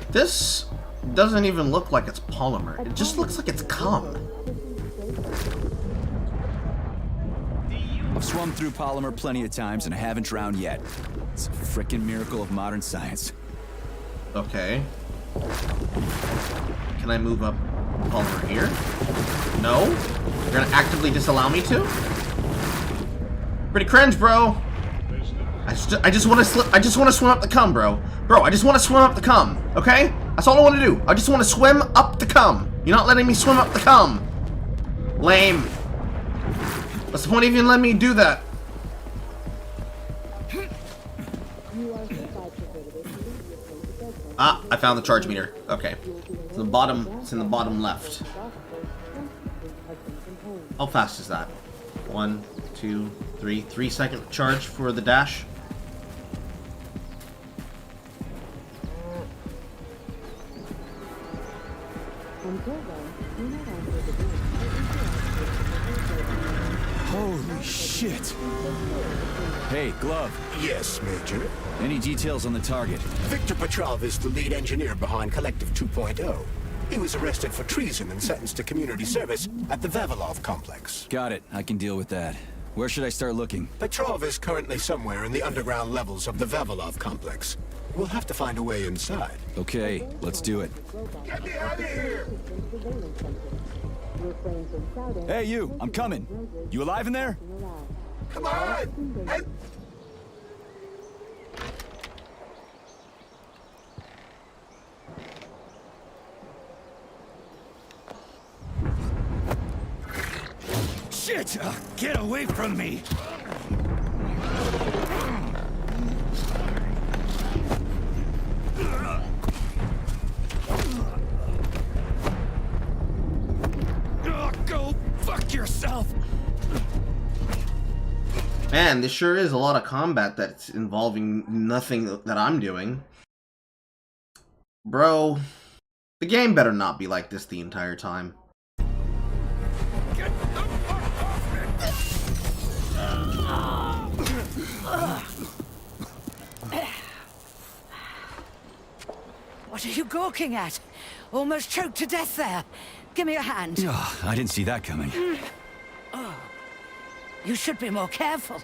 This doesn't even look like it's polymer. It just looks like it's cum. I've swum through polymer plenty of times and I haven't drowned yet. It's a frickin' miracle of modern science. Okay. Can I move up polymer here? No? You're gonna actively disallow me to? Pretty cringe, bro. I just want to slip. I just want to swim up the cum, bro. Bro, I just want to swim up the cum. Okay? That's all I want to do. I just want to swim up the cum. You're not letting me swim up the cum. Lame. What's the point of even letting me do that? Ah, I found the charge meter. Okay. It's in the bottom. It's in the bottom left. How fast is that? 1, 2, 3. 3-second charge for the dash. Holy shit. Hey, Glove. Yes, Major. Any details on the target? Victor Petrov is the lead engineer behind Collective 2.0. He was arrested for treason and sentenced to community service at the Vavilov complex. Got it. I can deal with that. Where should I start looking? Petrov is currently somewhere in the underground levels of the Vavilov complex. We'll have to find a way inside. Okay, let's do it. Get me out of here! Hey, you! I'm coming. You alive in there? Come on! Hey. Shit! Get away from me! Go fuck yourself! Man, this sure is a lot of combat that's involving nothing that I'm doing. Bro, the game better not be like this the entire time. What What are you gawking at? Almost choked to death there. Give me a hand. Oh, I didn't see that coming. Oh. You should be more careful.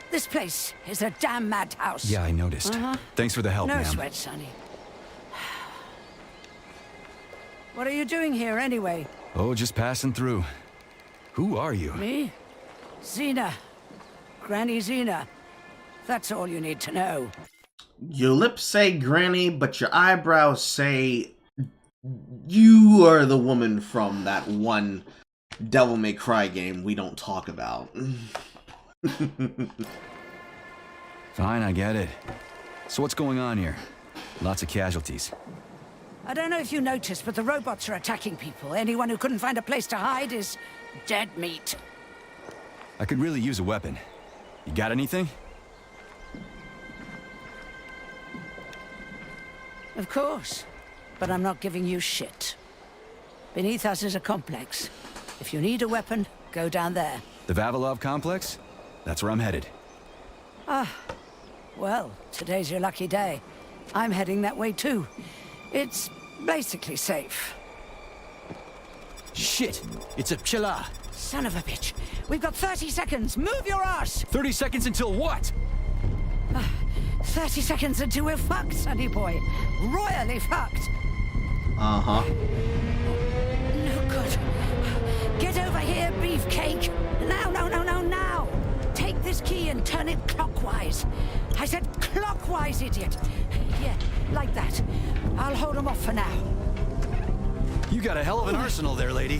This place is a damn madhouse. Yeah, I noticed. Thanks for the help, no ma'am. sweat, Sonny. What are you doing here, anyway? Oh, just passing through. Who are you? Me? Xena. Granny Xena. That's all you need to know. Your lips say Granny, but your eyebrows say you are the woman from that one Devil May Cry game we don't talk about. Fine, I get it. So what's going on here? Lots of casualties. I don't know if you noticed, but the robots are attacking people. Anyone who couldn't find a place to hide is dead meat. I could really use a weapon. You got anything? Of course. But I'm not giving you shit. Beneath us is a complex. If you need a weapon, go down there. The Vavilov complex? That's where I'm headed. Ah. Well, today's your lucky day. I'm heading that way too. It's basically safe. Shit! It's a Pchela! Son of a bitch. We've got 30 seconds. Move your ass! 30 seconds until what? 30 seconds until we're fucked, sonny boy. Royally fucked. Uh-huh. No good. Get over here, beefcake. Now, now. Take this key and turn it clockwise. I said clockwise, idiot. Yeah, like that. I'll hold them off for now. You got a hell of an arsenal there, lady.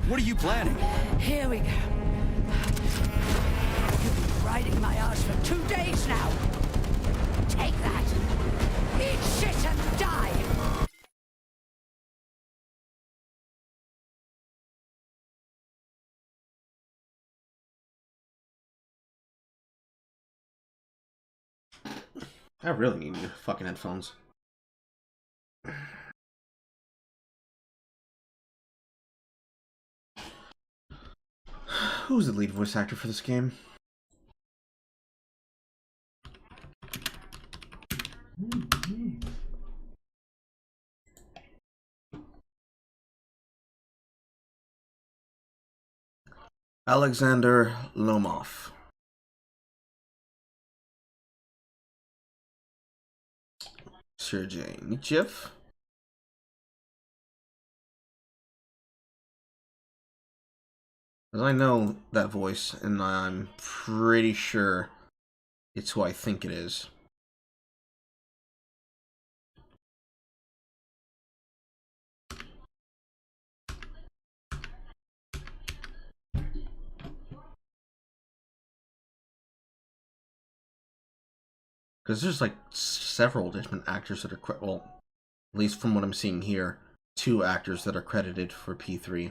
What are you planning? Here we go. You've been riding my ass for 2 days now. Take that. Eat shit and die. I really need new fucking headphones. Who's the lead voice actor for this game? Alexander Lomov. Sergei Nichev. Because I know that voice, and I'm pretty sure it's who I think it is. Because there's like several different actors that are, well, at least from what I'm seeing here, 2 actors that are credited for P3.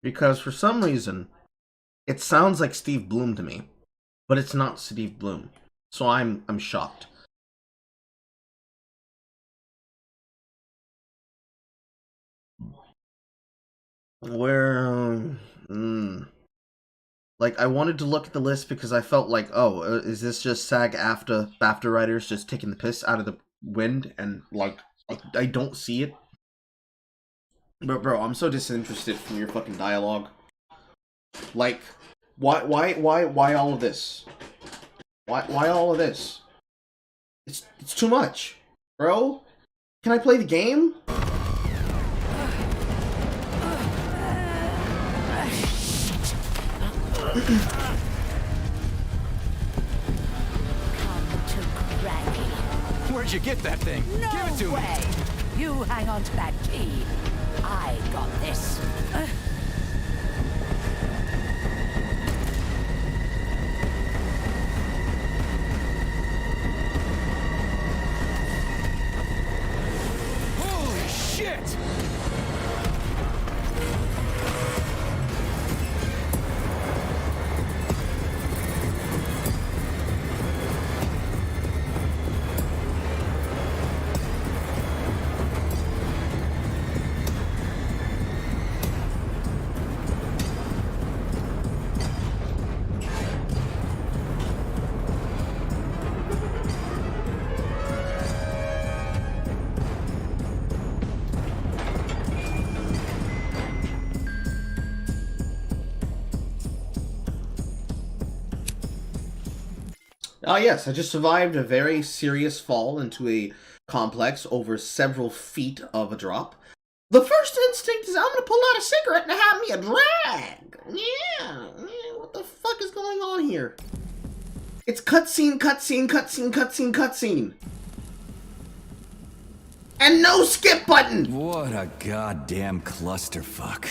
Because for some reason, it sounds like Steve Bloom to me, but it's not Steve Bloom. So I'm shocked. Where like I wanted to look at the list because I felt like, oh, is this just SAG-AFTRA writers just taking the piss out of the wind, and like I don't see it. But bro, I'm so disinterested from your fucking dialogue. Like, why all of this? Why all of this? It's too much, bro. Can I play the game? Where'd you get that thing? No Give it to way. me. You hang on to that key. I got this. Holy shit! Ah, yes, I just survived a very serious fall into a complex over several feet of a drop. The first instinct is I'm gonna pull out a cigarette and have me a drag. Yeah, what the fuck is going on here? It's cutscene, cutscene, cutscene, cutscene, cutscene. And no skip button! What a goddamn clusterfuck.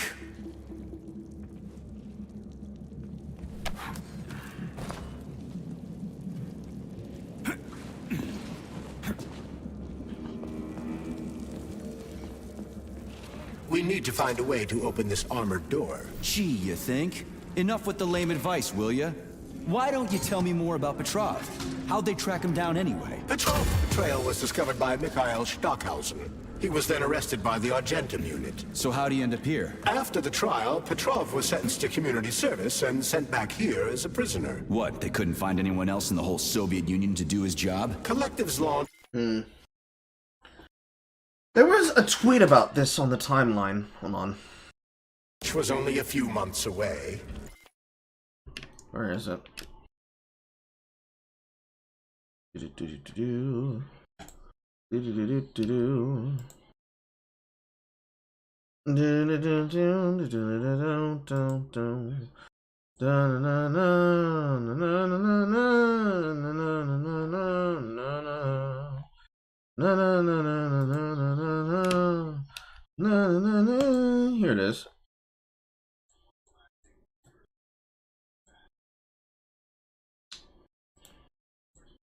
We need to find a way to open this armored door. Gee, you think? Enough with the lame advice, will ya? Why don't you tell me more about Petrov? How'd they track him down anyway? Petrov's trail was discovered by Mikhail Stockhausen. He was then arrested by the Argentum unit. So how'd he end up here? After the trial, Petrov was sentenced to community service and sent back here as a prisoner. What, they couldn't find anyone else in the whole Soviet Union to do his job? Collectives launched... There was a tweet about this on the timeline. Hold on. Which was only a few months away. Where is it? Here it is.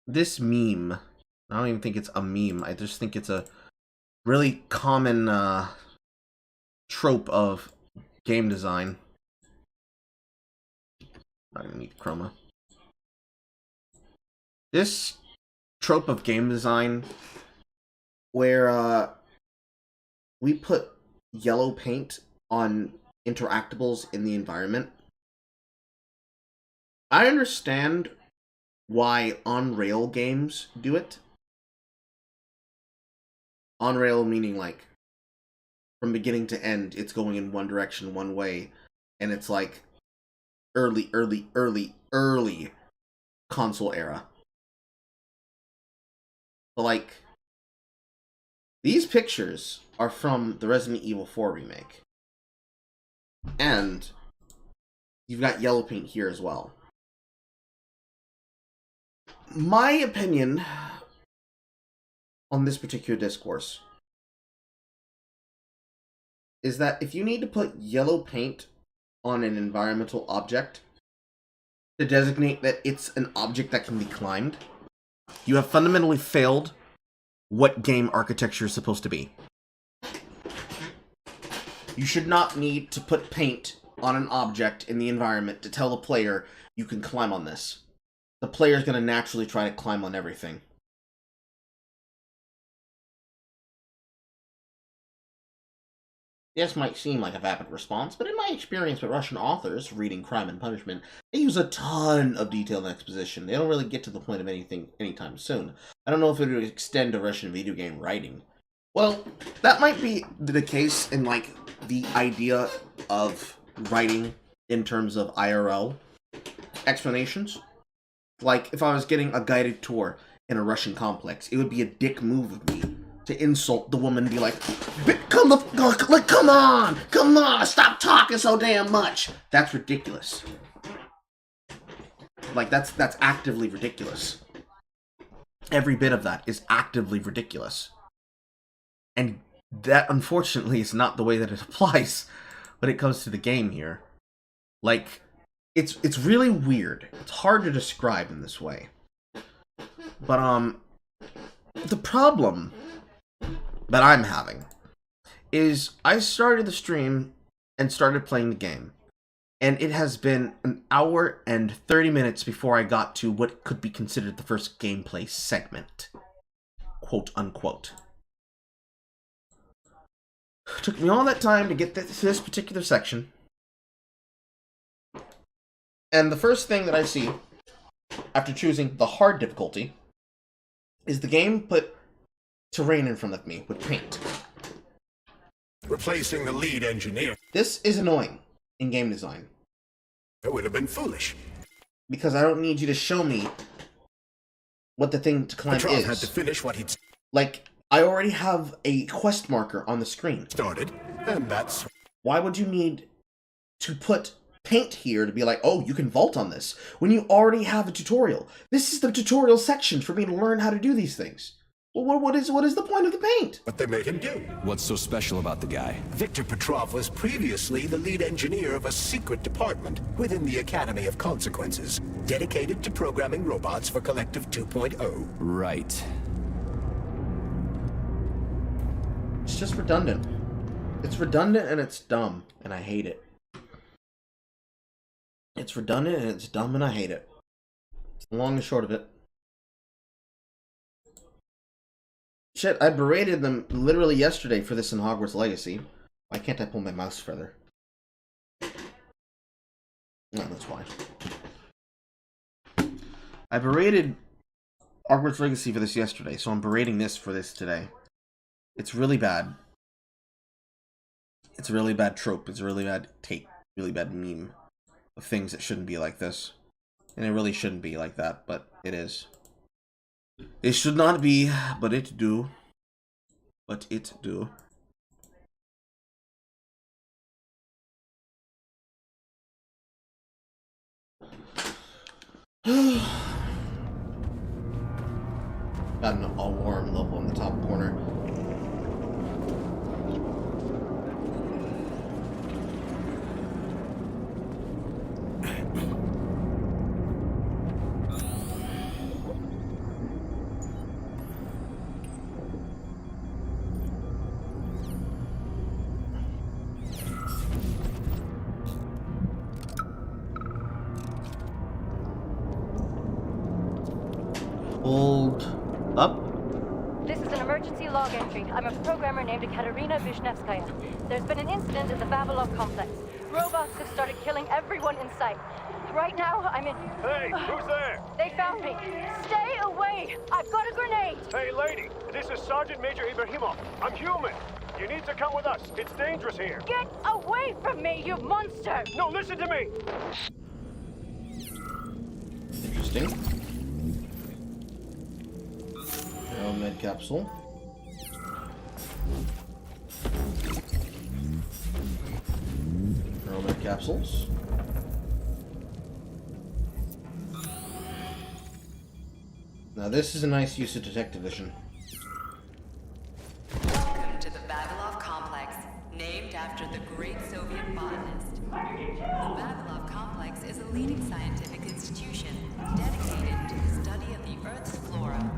This meme, I don't even think it's a meme, I just think it's a really common trope of game design. I don't need chroma. This trope of game design where we put yellow paint on interactables in the environment. I understand why on-rail games do it. On-rail meaning like from beginning to end it's going in one direction, one way, and it's like early console era. But like, these pictures are from the Resident Evil 4 remake. And you've got yellow paint here as well. My opinion on this particular discourse is that if you need to put yellow paint on an environmental object to designate that it's an object that can be climbed, you have fundamentally failed what game architecture is supposed to be. You should not need to put paint on an object in the environment to tell the player you can climb on this. The player's going to naturally try to climb on everything. This might seem like a vapid response, but in my experience with Russian authors reading Crime and Punishment, they use a ton of detailed exposition. They don't really get to the point of anything anytime soon. I don't know if it would extend to Russian video game writing. Well, that might be the case in, like, the idea of writing in terms of IRL explanations. Like, if I was getting a guided tour in a Russian complex, it would be a dick move of me to insult the woman and be like, come on, stop talking so damn much. That's ridiculous. Like, that's actively ridiculous. Every bit of that is actively ridiculous. And that, unfortunately, is not the way that it applies when it comes to the game here. Like, it's really weird. It's hard to describe in this way. But, the problem that I'm having is I started the stream and started playing the game. And it has been an hour and 30 minutes before I got to what could be considered the first gameplay segment. Quote unquote. It took me all that time to get to this particular section. And the first thing that I see, after choosing the hard difficulty, is the game put terrain in front of me with paint. Replacing the lead engineer. This is annoying in game design. It would have been foolish. Because I don't need you to show me what the thing to climb Petrov is. had to finish what he'd Like, I already have a quest marker on the screen. started, and that's... Why would you need to put paint here to be like, oh, you can vault on this, when you already have a tutorial? This is the tutorial section for me to learn how to do these things. Well, what is the point of the paint? What they made him do. What's so special about the guy? Victor Petrov was previously the lead engineer of a secret department within the Academy of Consequences, dedicated to programming robots for Collective 2.0. Right. It's just redundant. It's redundant and it's dumb, and I hate it. It's redundant and it's dumb and I hate it. It's the long and short of it. Shit, I berated them literally yesterday for this in Hogwarts Legacy. Why can't I pull my mouse further? No, that's why. I berated Hogwarts Legacy for this yesterday, so I'm berating this for this today. It's really bad. It's a really bad trope. It's a really bad take. Really bad meme of things that shouldn't be like this. And it really shouldn't be like that, but it is. It should not be, but it do. But it do. Got an all-warm level in the top corner. Hold up. This is an emergency log entry. I'm a programmer named Katerina Vishnevskaya. There's been an incident in the Vavilov complex. Robots have started killing everyone in sight. Right now, I'm in... Hey, who's there? They found me. Stay away! I've got a grenade! Hey, lady, this is Sergeant Major Ibrahimov. I'm human. You need to come with us. It's dangerous here. Get away from me, you monster! No, listen to me! Interesting. Arrow med capsule. Arrow med capsules. Now this is a nice use of detective vision. Welcome to the Vavilov complex, named after the great Soviet botanist. The Vavilov complex is a leading scientific institution dedicated to the study of the Earth's flora.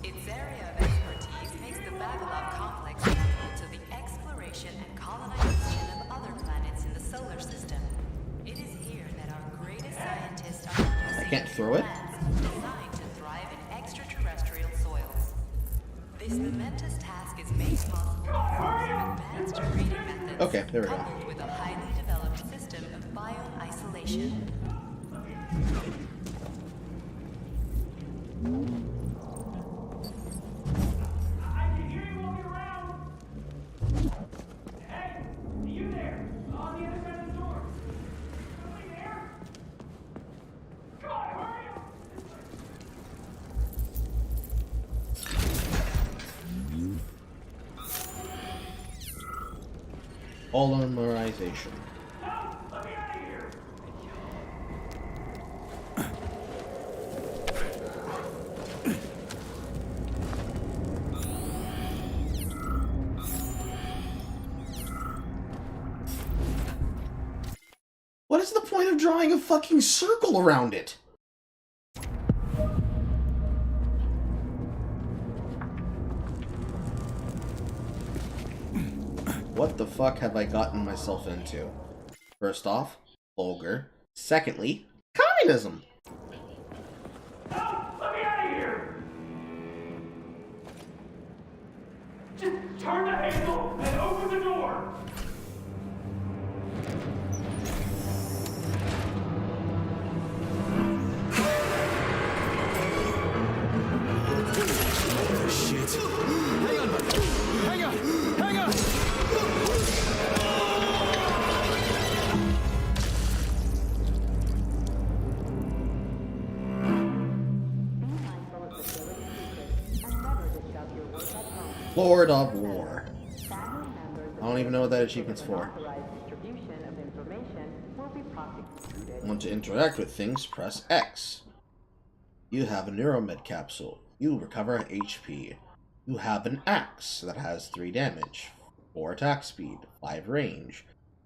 Its area of expertise makes the Vavilov complex central to the exploration and colonization of other planets in the solar system. It is here that our greatest scientists are I can't throw it. designed to thrive in extraterrestrial soils. This momentous task is made possible because of advanced breeding methods Okay, there we go. coupled with a highly developed system of biome isolation. Polymerization. What is the point of drawing a fucking circle around it? What the fuck have I gotten myself into? First off, vulgar. Secondly, communism. Let me out of here! Just turn the handle and open the door! Shit. Hang on, buddy. Hang on. Hang on. Lord of War. I don't even know what that achievement's for. Want to interact with things, press X. You have a Neuromed capsule. You recover HP. You have an axe that has 3 damage, 4 attack speed, 5 range,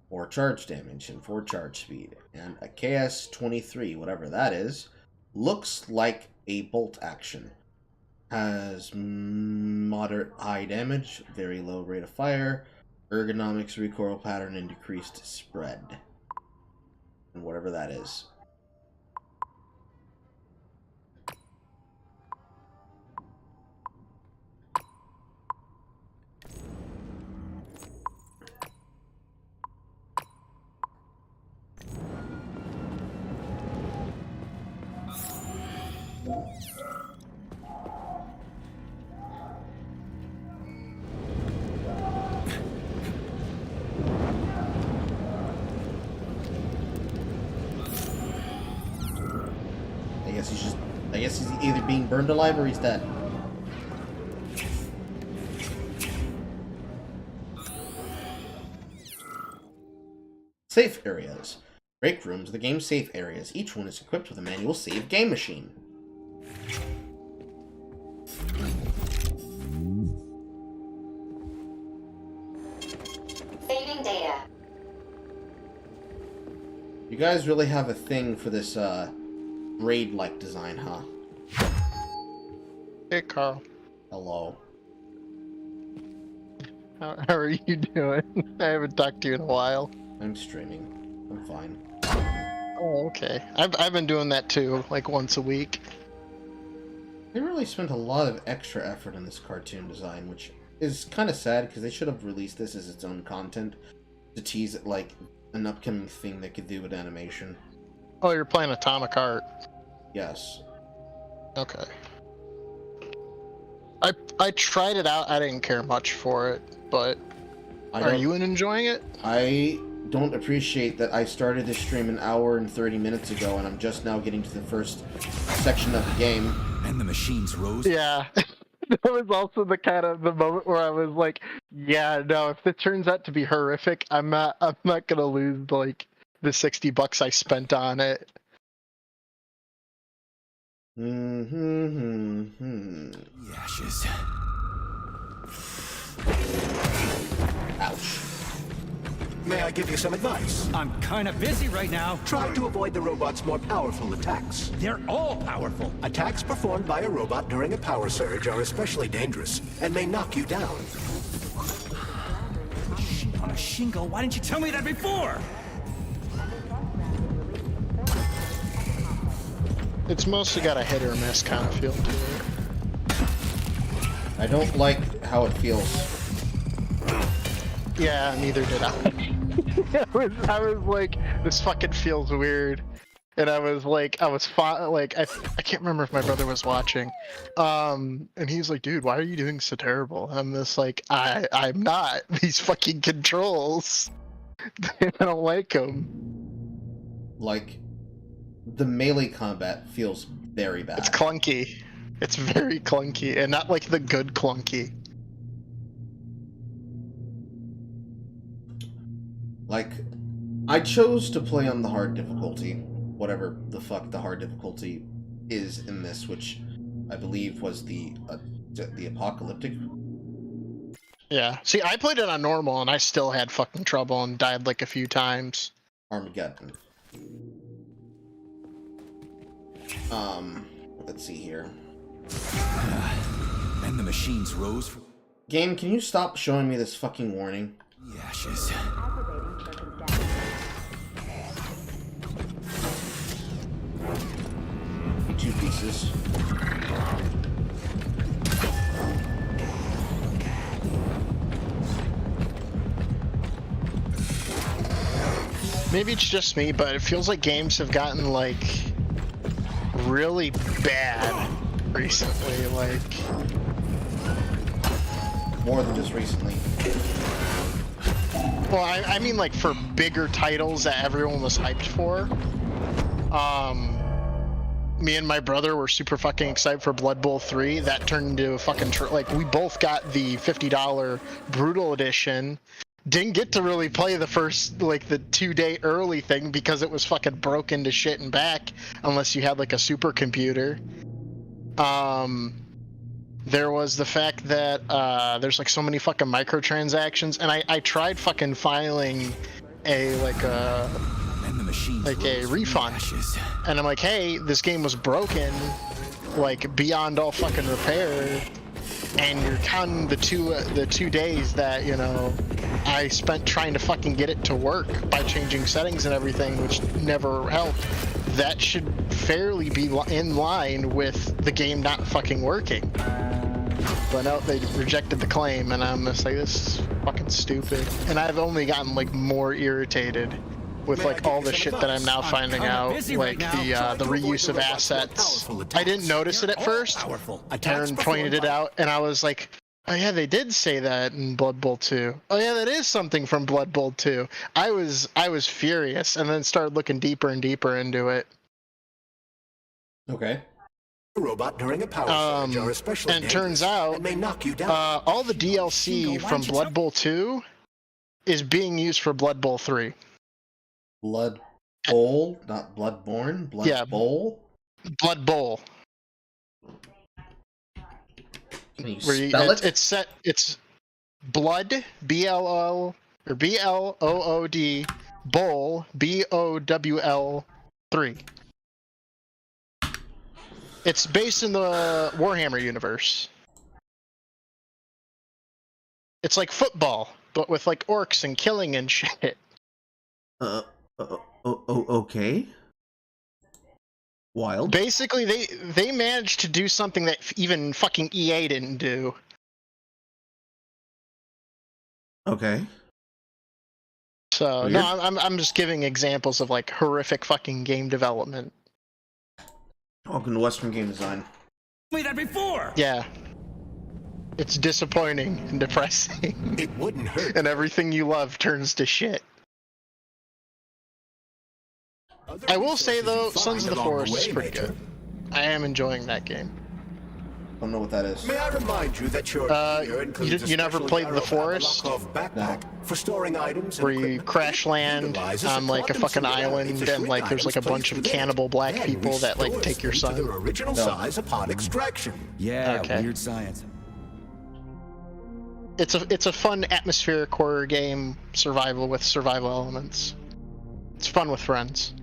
4 charge damage, and 4 charge speed. And a KS-23, whatever that is, looks like a bolt action. Has moderate high damage, very low rate of fire, ergonomics, recoil pattern, and decreased spread. And whatever that is. I guess he's either being burned alive or he's dead. Safe areas. Break rooms are the game's safe areas. Each one is equipped with a manual save game machine. Saving data. You guys really have a thing for this, raid-like design, huh? Hey, Carl. Hello. How are you doing? I haven't talked to you in a while. I'm streaming. I'm fine. Oh, okay. I've been doing that too, like once a week. They really spent a lot of extra effort in this cartoon design, which is kind of sad because they should have released this as its own content to tease it like an upcoming thing they could do with animation. Oh, you're playing Atomic Heart. Yes. Okay. I tried it out. I didn't care much for it, but are you enjoying it? I don't appreciate that I started this stream an hour and 30 minutes ago, and I'm just now getting to the first section of the game. And the machines rose? Yeah. That was also the moment where I was like, yeah, no, if it turns out to be horrific, I'm not gonna lose like the $60 I spent on it. Ashes. Ouch. May I give you some advice? I'm kind of busy right now. Try to avoid the robot's more powerful attacks. They're all powerful. Attacks performed by a robot during a power surge are especially dangerous and may knock you down. On a shingle, why didn't you tell me that before? It's mostly got a hit or miss kind of feel to it. I don't like how it feels. Yeah, neither did I. I was like, this fucking feels weird. And I was like, I can't remember if my brother was watching. And he's like, dude, why are you doing so terrible? I'm just like, I'm not. These fucking controls. I don't like them. Like, the melee combat feels very bad. It's clunky. It's very clunky, and not like the good clunky. Like, I chose to play on the hard difficulty, whatever the fuck the hard difficulty is in this, which I believe was the apocalyptic. Yeah. See, I played it on normal, and I still had fucking trouble and died like a few times. Armageddon. Let's see here. And the machines rose. Game, can you stop showing me this fucking warning? The ashes. Two pieces. Maybe it's just me, but it feels like games have gotten like really bad recently, like more than just recently. Well, I mean like for bigger titles that everyone was hyped for. me and my brother were super fucking excited for Blood Bowl 3. That turned into a fucking like we both got the $50 Brutal Edition. Didn't get to really play the first like the 2-day early thing because it was fucking broken to shit and back unless you had like a supercomputer. There was the fact that there's like so many fucking microtransactions, and I tried fucking filing a refund, and I'm like, hey, this game was broken, like beyond all fucking repair, and you're counting the two days that I spent trying to fucking get it to work by changing settings and everything, which never helped. That should fairly be in line with the game not fucking working. But no, they rejected the claim, and I'm just like, this is fucking stupid. And I've only gotten like more irritated with like all the shit that I'm now finding out, like the reuse of assets. I didn't notice it at first. Taryn pointed it out, and I was like, oh yeah, they did say that in Blood Bowl 2. Oh yeah, that is something from Blood Bowl 2. I was furious, and then started looking deeper and deeper into it. Okay. Robot during a power surge are especially and it turns out and may knock you down. All the DLC from Blood Bowl 2 is being used for Blood Bowl 3. Blood Bowl, not Bloodborne. Blood Bowl. Blood Bowl. Can you spell it? It's Blood BLO or BLOOD Bowl BOWL 3. It's based in the Warhammer universe. It's like football, but with like orcs and killing and shit. Okay. Wild. Basically, they managed to do something that even fucking EA didn't do. Okay. So Weird. no, I'm just giving examples of like horrific fucking game development. Welcome to Western game design. Told me that before. Yeah. It's disappointing and depressing. It wouldn't hurt. And everything you love turns to shit. I will say though, Sons of the Forest is pretty good. I am enjoying that game. Don't know what that is. May I remind you that your gear includes you never played The Forest? Backpack for storing items where you crash land on like a fucking island and like there's like a bunch of cannibal black people that like take your son. Their original size upon extraction. Yeah, weird science. It's a fun atmospheric horror game, survival with survival elements. It's fun with friends.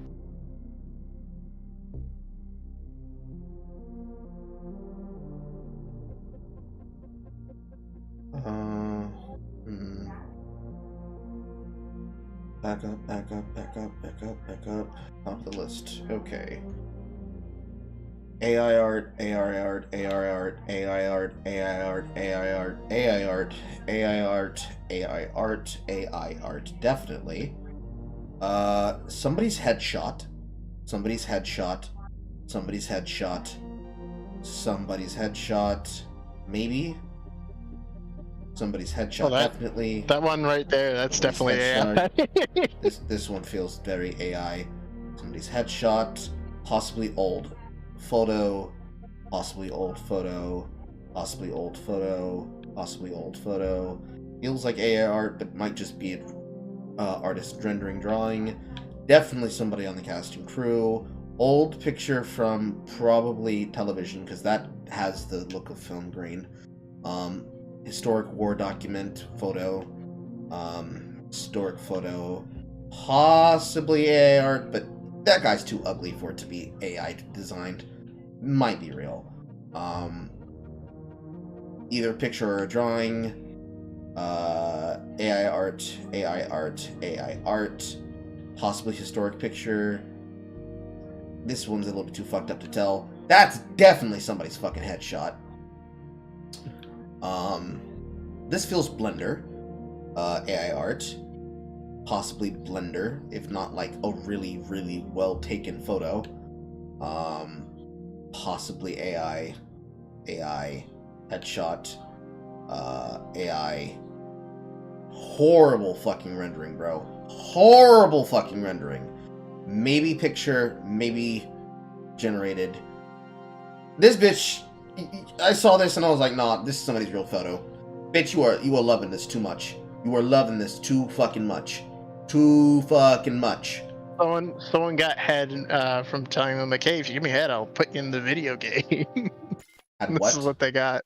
Back up. Top of the list. Okay. AI art, AI art, AI art, AI art, AI art, AI art, AI art, AI art, AI art, AI art, definitely. Somebody's headshot. Somebody's headshot. Somebody's headshot. Somebody's headshot. Maybe. Somebody's headshot, definitely. That one right there, that's definitely AI. This one feels very AI. Somebody's headshot, possibly old photo, possibly old photo, possibly old photo, possibly old photo. Feels like AI art, but might just be an artist rendering drawing. Definitely somebody on the casting crew. Old picture from probably television, because that has the look of film grain. Historic war document photo, historic photo, possibly AI art, but that guy's too ugly for it to be AI designed. Might be real. Either picture or a drawing, AI art, AI art, AI art, possibly historic picture. This one's a little bit too fucked up to tell. That's definitely somebody's fucking headshot. This feels Blender, AI art, possibly Blender, if not like a really, really well taken photo. Possibly AI, headshot, AI. Horrible fucking rendering, bro. Horrible fucking rendering. Maybe picture, maybe generated. This bitch, I saw this and I was like, nah, this is somebody's real photo. Bitch, you are loving this too much. You are loving this too fucking much. Too fucking much. Someone got head from telling them, like, hey, if you give me head, I'll put you in the video game. This is what they got.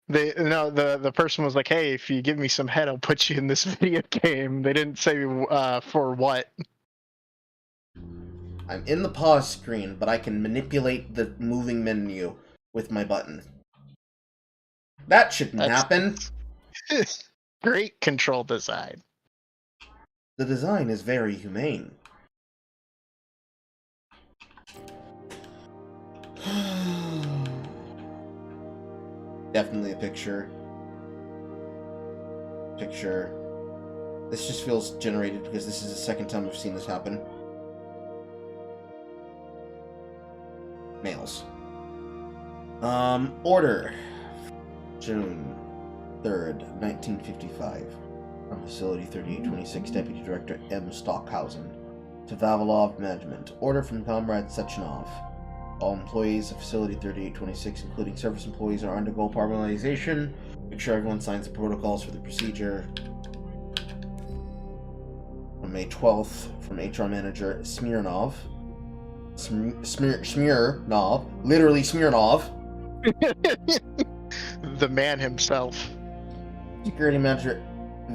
The person was like, hey, if you give me some head, I'll put you in this video game. They didn't say for what. I'm in the pause screen, but I can manipulate the moving menu with my button. That shouldn't happen. Great control design. The design is very humane. Definitely a picture. This just feels generated because this is the second time I've seen this happen. Males. Order. June 3rd, 1955. From Facility 3826, Deputy Director M. Stockhausen. To Vavilov Management. Order from Comrade Sechenov. All employees of Facility 3826, including service employees, are undergo parallelization. Make sure everyone signs the protocols for the procedure. On May 12th, from HR Manager Smirnov. Smirnov. Literally Smirnov. The man himself. Security Manager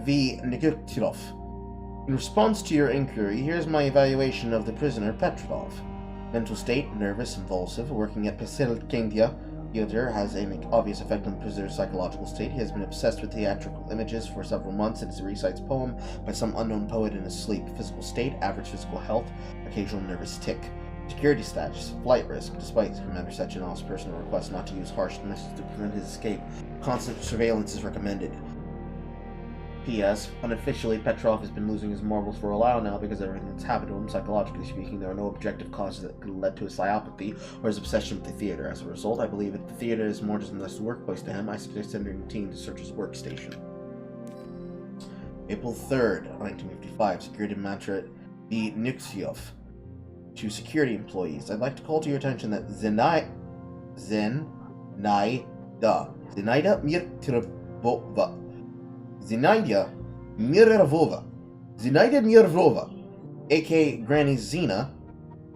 V. Nikitov. In response to your inquiry, here's my evaluation of the prisoner Petrovov. Mental state, nervous, impulsive, working at Pasilkindia Theater has an obvious effect on the prisoner's psychological state. He has been obsessed with theatrical images for several months and recites poem by some unknown poet in his sleep. Physical state, average physical health, occasional nervous tic. Security status, flight risk, despite Commander Sechenov's personal request not to use harsh methods to prevent his escape. Constant surveillance is recommended. P.S. Unofficially, Petrov has been losing his marbles for a while now because everything that's happened to him, psychologically speaking. There are no objective causes that could have led to his psychopathy or his obsession with the theater. As a result, I believe that the theater is more just a workplace to him. I suggest sending a team to search his workstation. April 3rd, 1955. Security Manager V. Nixiov. To security employees, I'd like to call to your attention that Zenaida Mirovova, aka Granny Zena,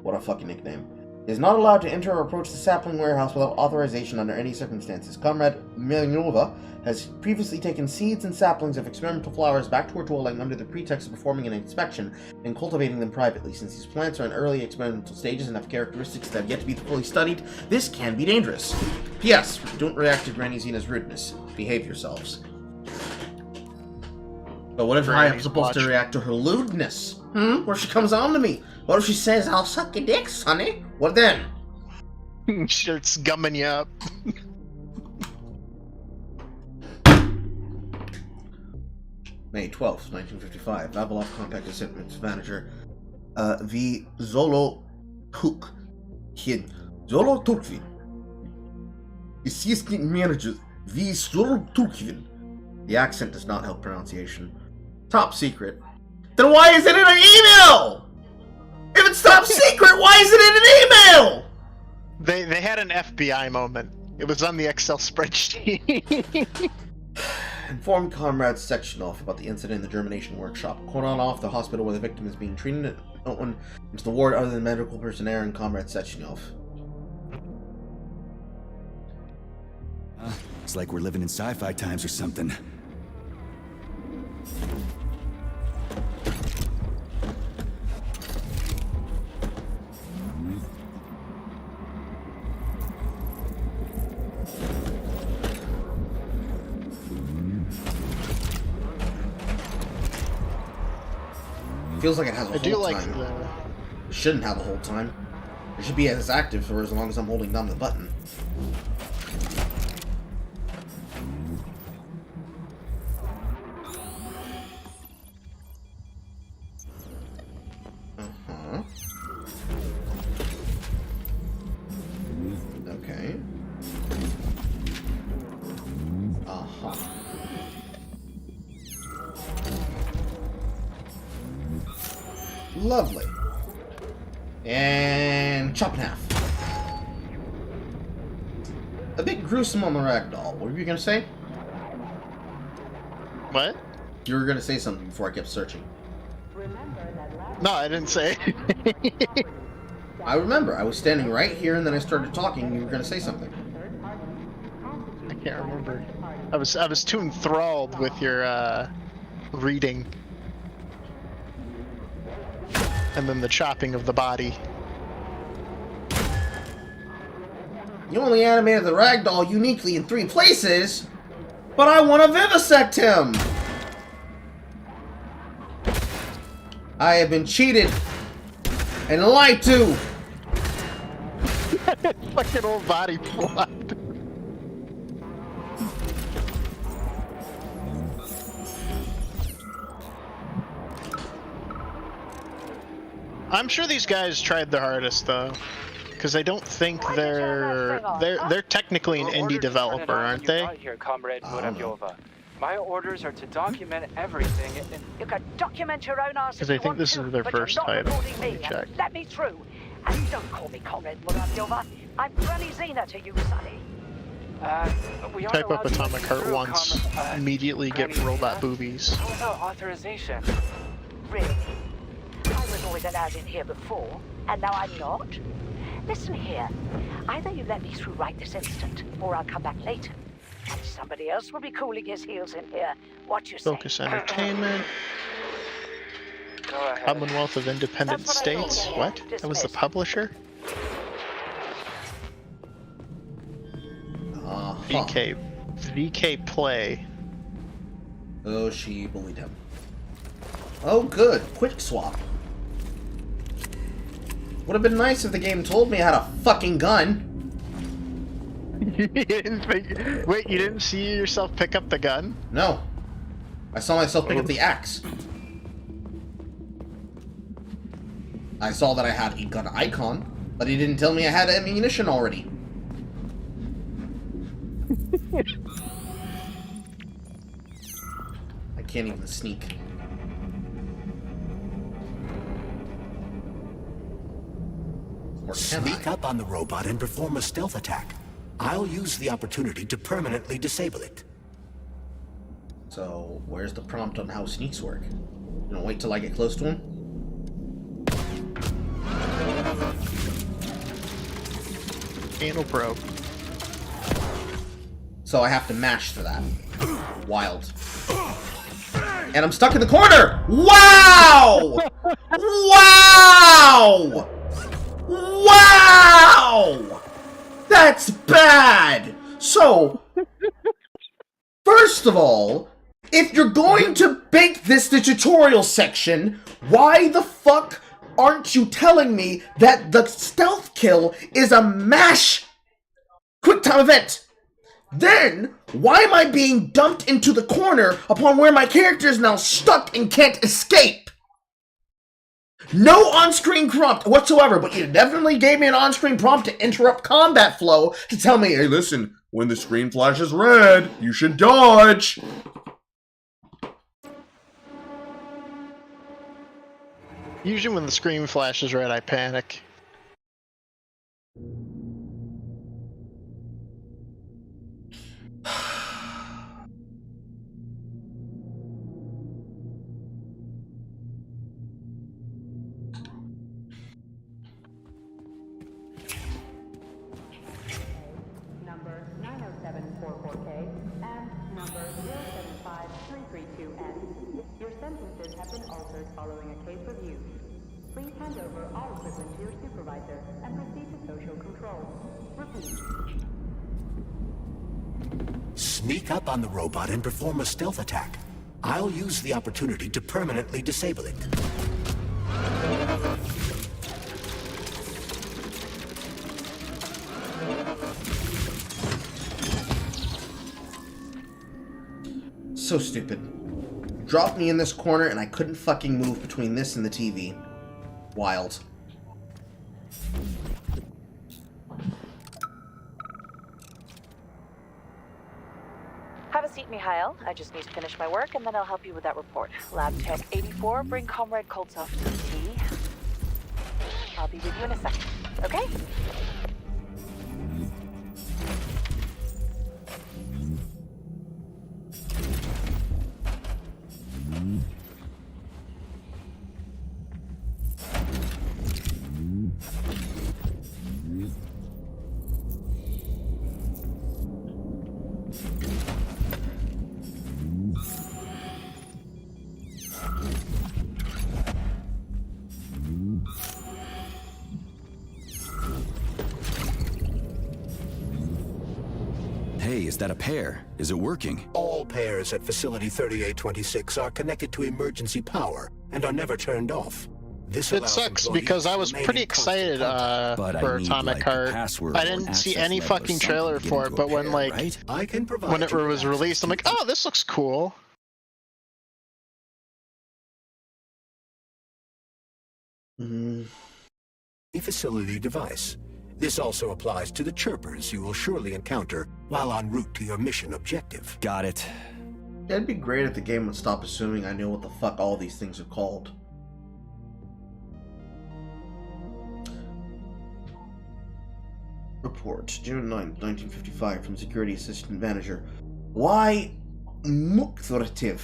what a fucking nickname, is not allowed to enter or approach the sapling warehouse without authorization under any circumstances. Comrade Mirovova has previously taken seeds and saplings of experimental flowers back to her dwelling under the pretext of performing an inspection and cultivating them privately. Since these plants are in early experimental stages and have characteristics that have yet to be fully studied, this can be dangerous. P.S. Don't react to Granny Zena's rudeness. Behave yourselves. But what if I'm supposed to react to her lewdness? Where she comes on to me? What if she says, I'll suck your dick, sonny? What then? Shirt's gumming you up. May 12th, 1955. Vavilov contacted Sitman's manager, V. Zolotukhin. Zolotukhin. Assistant manager, V. Zolotukhin. The accent does not help pronunciation. Top secret. Then why is it in an email? If it's top secret, why is it in an email? They had an FBI moment. It was on the Excel spreadsheet. Informed Comrade Sechenov about the incident in the germination workshop. Cordon off the hospital where the victim is being treated. No one into the ward other than medical personnel and Comrade Sechenov. It's like we're living in sci-fi times or something. Feels like it has a whole time. It shouldn't have a whole time. It should be as active for as long as I'm holding down the button. Okay. Lovely. And chop in half. a bit gruesome on the ragdoll. What were you gonna say? What? You were gonna say something before I kept searching. No, I didn't say. I remember. I was standing right here, and then I started talking. You were gonna say something. I can't remember. I was too enthralled with your reading, and then the chopping of the body. You only animated the ragdoll uniquely in 3 places, but I want to vivisect him! I have been cheated and lied to! Fucking old body plot. I'm sure these guys tried their hardest though. Because I don't think they're technically an indie developer, aren't they? Here, Comrade Muravyova. My orders are to document everything. You can document your own arse. Because I think this is their first title. Let me through. And don't call me Comrade Muravyova. I'm Granny Zena to you, Sonny. Type up Atomic Heart once, immediately get robot boobies. Without authorization. Really? I was always allowed in here before, and now I'm not? Listen here. Either you let me through right this instant, or I'll come back later. And somebody else will be cooling his heels in here. What you say? Focus Entertainment. Go ahead. Commonwealth of Independent States? What? That was the publisher? VK Play. Oh, she bullied him. Oh, good. Quick swap. Would have been nice if the game told me I had a fucking gun. Wait, you didn't see yourself pick up the gun? No. I saw myself pick up the axe. I saw that I had a gun icon, but he didn't tell me I had ammunition already. I can't even sneak. Sneak up on the robot and perform a stealth attack. I'll use the opportunity to permanently disable it. So, where's the prompt on how sneaks work? You gonna wait till I get close to him? Anal probe. So I have to mash for that. Wild. And I'm stuck in the corner! Wow! Wow! Wow! That's bad! So, first of all, if you're going to make this the tutorial section, why the fuck aren't you telling me that the stealth kill is a mash QuickTime event? Then, why am I being dumped into the corner upon where my character is now stuck and can't escape? No on-screen prompt whatsoever, but you definitely gave me an on-screen prompt to interrupt combat flow to tell me, hey, listen, when the screen flashes red, you should dodge. Usually when the screen flashes red, I panic. Number 90744K and number 075332N. Your sentences have been altered following a case review. Please hand over all equipment to your supervisor and proceed to social control. Repeat. Sneak up on the robot and perform a stealth attack. I'll use the opportunity to permanently disable it. So stupid. Dropped me in this corner and I couldn't fucking move between this and the TV. Wild. Have a seat, Mikhail. I just need to finish my work, and then I'll help you with that report. Lab Tech 84, bring Comrade Koltsov to the tea. I'll be with you in a second, okay? Is that a pair? Is it working? All pairs at Facility 3826 are connected to emergency power and are never turned off. This it sucks because I was pretty excited for Atomic Heart. I didn't see any fucking trailer for it, but when when it was released, I'm like, oh, this looks cool. A facility device. This also applies to the chirpers you will surely encounter while en route to your mission objective. Got it. It'd be great if the game would stop assuming I knew what the fuck all these things are called. Report, June 9th, 1955, from Security Assistant Manager. Why Mukrtiv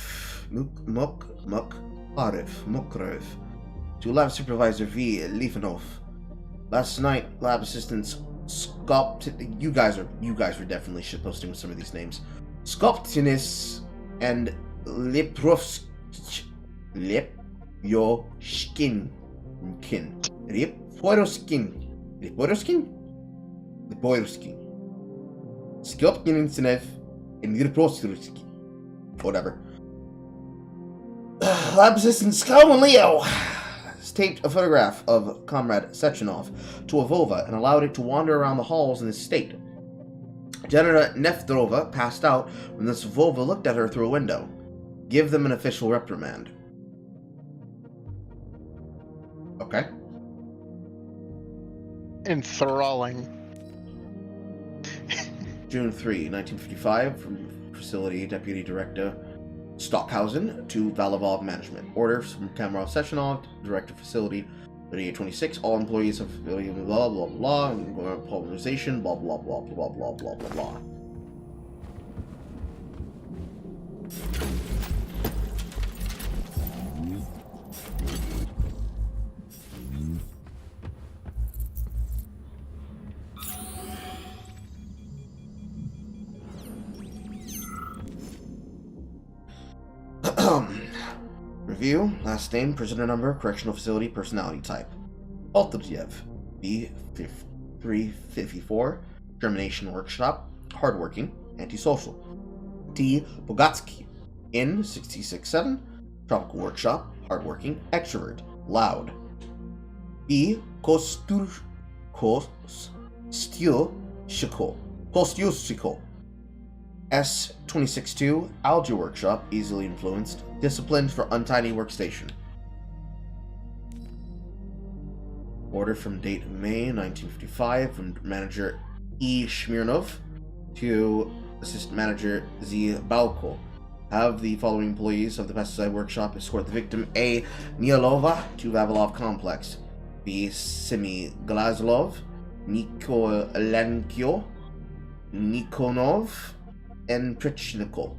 to Lab Supervisor V. Lifanov. Last night, lab assistants you guys were definitely shitposting with some of these names. Skoptinis and Leprovskin. Skoptininsenev and Leprovskin. Whatever. Lab assistant Scout Leo taped a photograph of Comrade Sechenov to a Volva and allowed it to wander around the halls in this state. Janitor Nefdorova passed out when this Volva looked at her through a window. Give them an official reprimand. Okay. Enthralling. June 3, 1955, from Facility Deputy Director Stockhausen to Valovov Management. Orders from Kamarov Sechenov, Director Facility 3826. All employees of blah blah blah blah, polarization, blah blah blah blah blah blah blah blah. Review, last name, prisoner number, correctional facility, personality type. Altaviev, B354, Germination Workshop, hardworking, antisocial. D. Bogatsky, in 667, Tropical Workshop, hardworking, extrovert, loud. B. Kostyushiko, S262, Algae Workshop, easily influenced, disciplined for untidy workstation. Order from date May 1955 from Manager E. Smirnov to Assistant Manager Z. Balko. Have the following employees of the pesticide workshop escort the victim A. Nielova to Vavilov Complex. B. Simi Glazlov, Nikolankyo, Nikonov, and Prichnikov.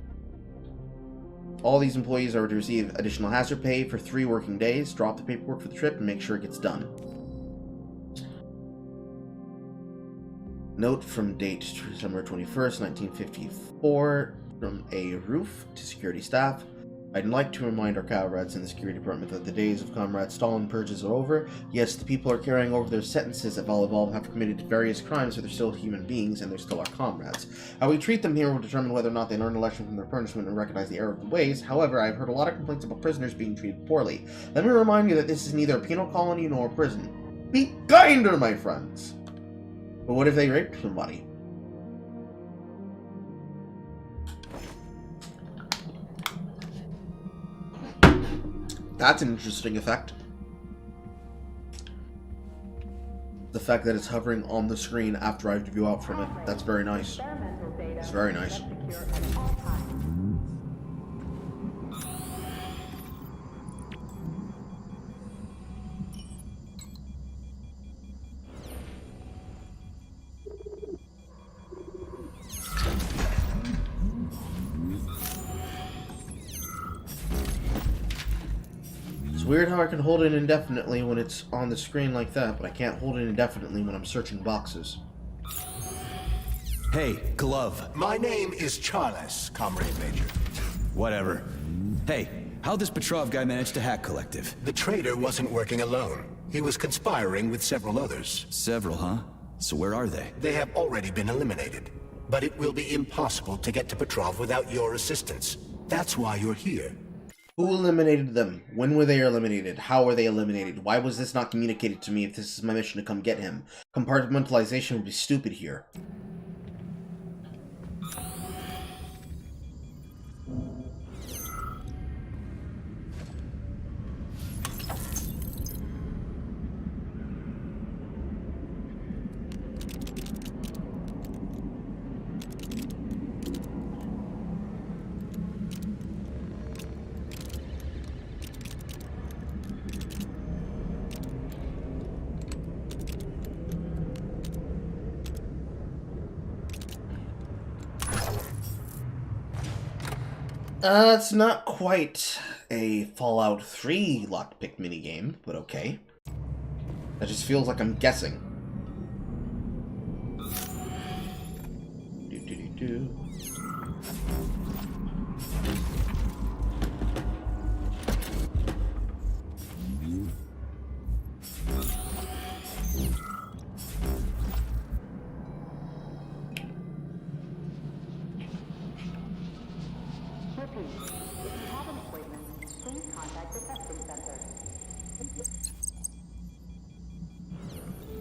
All these employees are to receive additional hazard pay for 3 working days. Drop the paperwork for the trip and make sure it gets done. Note from date December 21st, 1954, from A. Roof to security staff. I'd like to remind our comrades in the security department that the days of Comrade Stalin purges are over. Yes, the people are carrying over their sentences at Volleyball have committed various crimes, but they're still human beings and they're still our comrades. How we treat them here will determine whether or not they learn a lesson from their punishment and recognize the error of the ways. However, I've heard a lot of complaints about prisoners being treated poorly. Let me remind you that this is neither a penal colony nor a prison. Be kinder, my friends! But what if they rape somebody? That's an interesting effect. The fact that it's hovering on the screen after I view out from it. That's very nice. It's very nice. It's weird how I can hold it indefinitely when it's on the screen like that, but I can't hold it indefinitely when I'm searching boxes. Hey, Glove. My name is Charles, Comrade Major. Whatever. Hey, how'd this Petrov guy manage to hack Collective? The traitor wasn't working alone. He was conspiring with several others. Several, huh? So where are they? They have already been eliminated. But it will be impossible to get to Petrov without your assistance. That's why you're here. Who eliminated them? When were they eliminated? How were they eliminated? Why was this not communicated to me if this is my mission to come get him? Compartmentalization would be stupid here. It's not quite a Fallout 3 lockpick minigame, but okay. That just feels like I'm guessing. Do-do-do-do.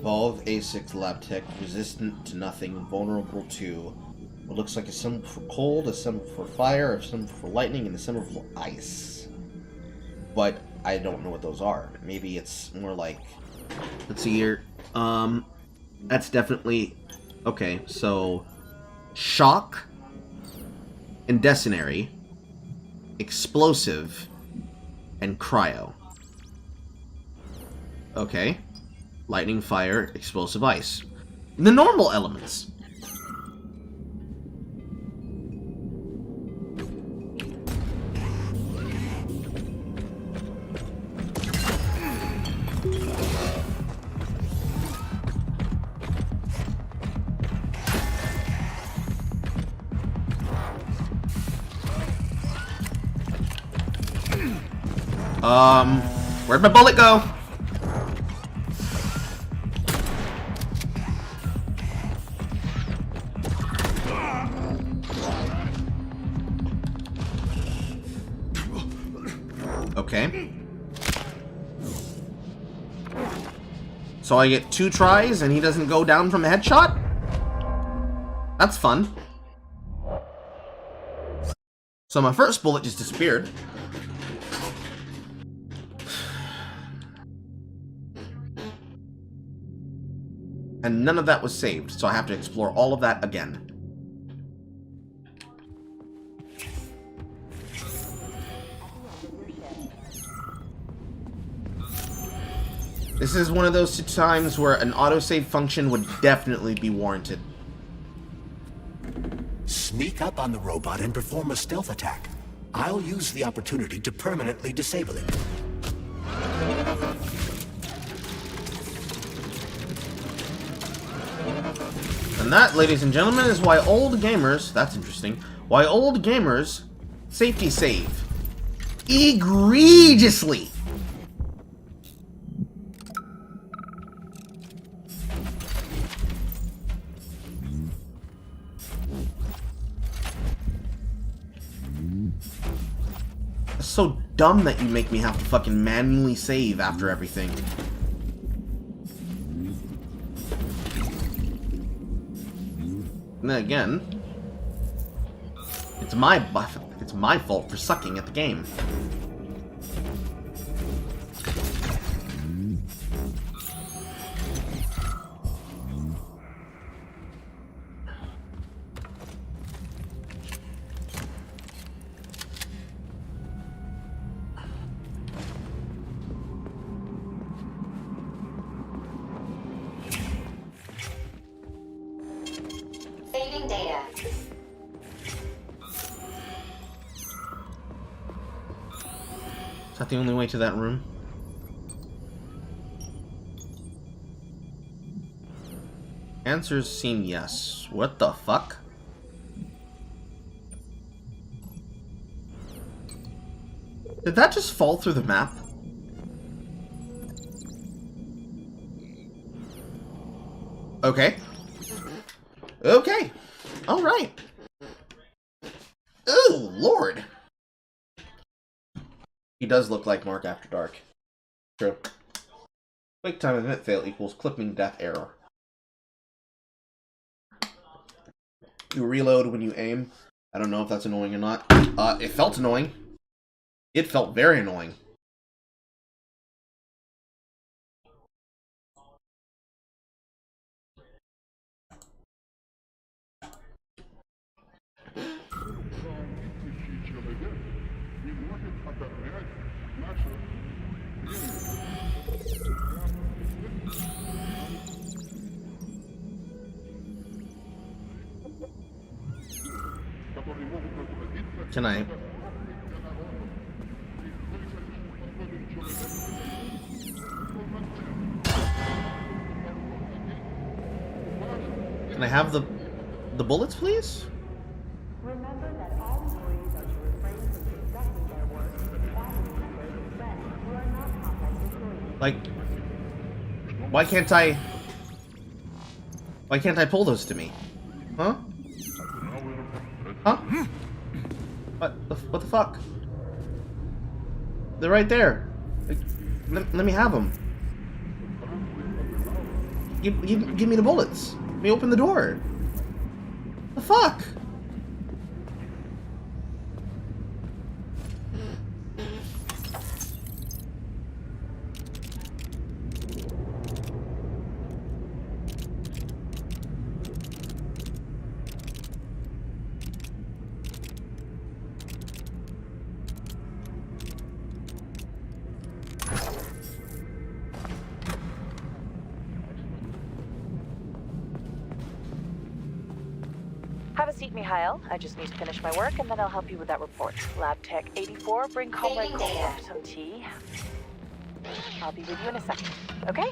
Evolve A6 lab tech, resistant to nothing, vulnerable to what looks like a symbol for cold, a symbol for fire, a symbol for lightning, and a symbol for ice. But I don't know what those are. Maybe it's more like, let's see here. That's definitely okay. So shock, indecenary, explosive, and cryo. Okay. Lightning, fire, explosive, ice. The normal elements. Where'd my bullet go? Okay. So I get 2 tries and he doesn't go down from a headshot? That's fun. So my first bullet just disappeared. And none of that was saved, so I have to explore all of that again. This is one of those times where an autosave function would definitely be warranted. Sneak up on the robot and perform a stealth attack. I'll use the opportunity to permanently disable it. And that, ladies and gentlemen, is why old gamers, that's interesting, why old gamers safety save egregiously. It's so dumb that you make me have to fucking manually save after everything. And then again, it's my fault for sucking at the game. Saving data. Is that the only way to that room? Answers seem yes. What the fuck? Did that just fall through the map? Okay. Okay. All right. Oh, Lord. He does look like Mark After Dark. True. Quick time event fail equals clipping death error. You reload when you aim. I don't know if that's annoying or not. It felt annoying. It felt very annoying. Can I? Can I have the bullets, please? Remember that all employees are to refrain from discussing their work with family members and friends who are not complex employees. Like, why can't I pull those to me? Huh? Huh? What the fuck? They're right there. Like, let me have them. Give me the bullets. Let me open the door. The fuck? Have a seat, Mikhail. I just need to finish my work, and then I'll help you with that report. Lab Tech 84, bring Comrade Cole up some tea. I'll be with you in a second, okay?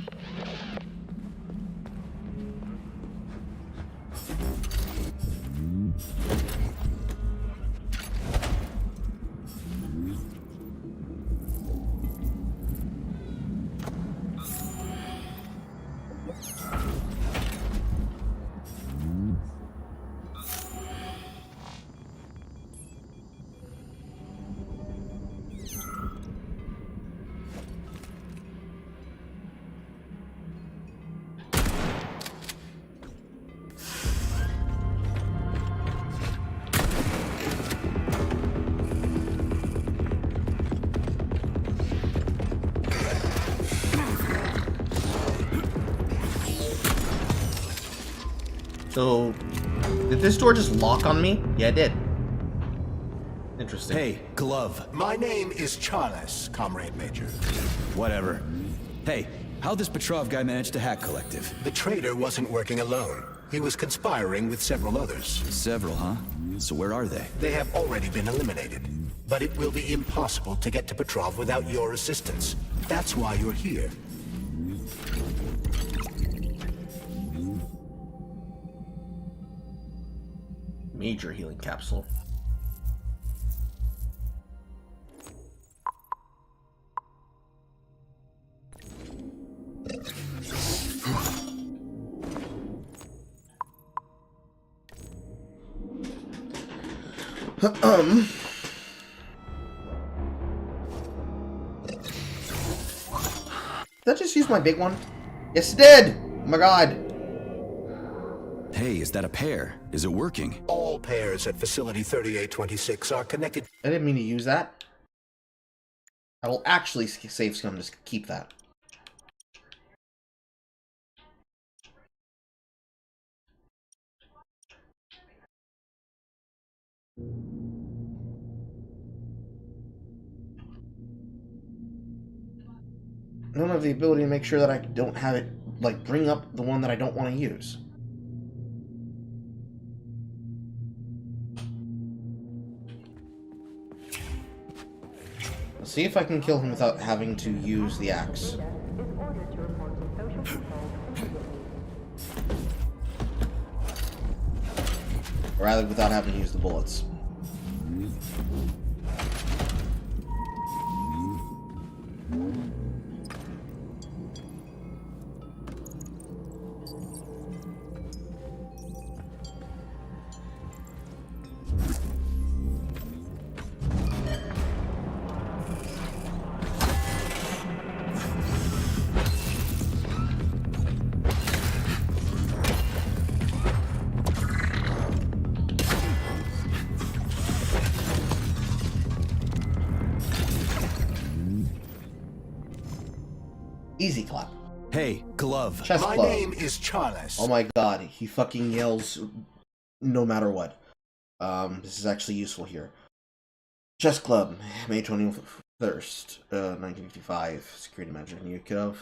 So, did this door just lock on me? Yeah, it did. Interesting. Hey, glove. My name is Charles, Comrade Major. Whatever. Hey, how'd this Petrov guy manage to hack Collective? The traitor wasn't working alone. He was conspiring with several others. Several, huh? So where are they? They have already been eliminated. But it will be impossible to get to Petrov without your assistance. That's why you're here. Major healing capsule. Did I just use my big one? Yes, it did! Oh my god. Hey, is that a pair? Is it working? All pairs at Facility 3826 are connected. I didn't mean to use that. I will actually save scum to keep that. I don't have the ability to make sure that I don't have it, like, bring up the one that I don't want to use. Let's see if I can kill him without having to use the axe. Or rather, without having to use the bullets. Easy clap. Hey, glove. Chest My club. name is Charles. Oh my god, he fucking yells no matter what. This is actually useful here. Chess Club, May 21st, 1955. Security manager Nikov.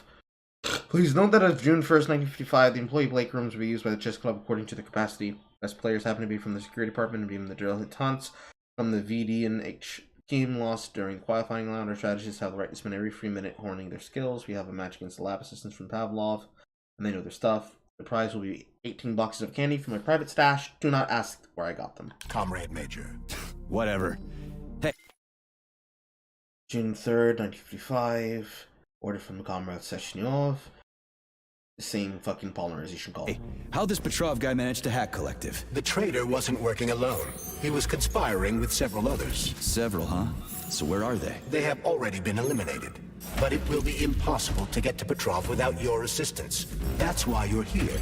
Please note that as of June 1st, 1955, the employee break rooms will be used by the chess club according to the capacity. Best players happen to be from the security department and being the drill hitants from the VD and H team lost during qualifying round. Our strategists have the right to spend every free minute honing their skills. We have a match against the lab assistants from Pavlov, and they know their stuff. The prize will be 18 boxes of candy from my private stash. Do not ask where I got them. Comrade Major. Whatever. Hey. June 3rd, 1955. Order from Comrade Sechenov. The same fucking polymerization call. Hey, how'd this Petrov guy manage to hack Collective? The traitor wasn't working alone. He was conspiring with several others. Several, huh? So where are they? They have already been eliminated. But it will be impossible to get to Petrov without your assistance. That's why you're here.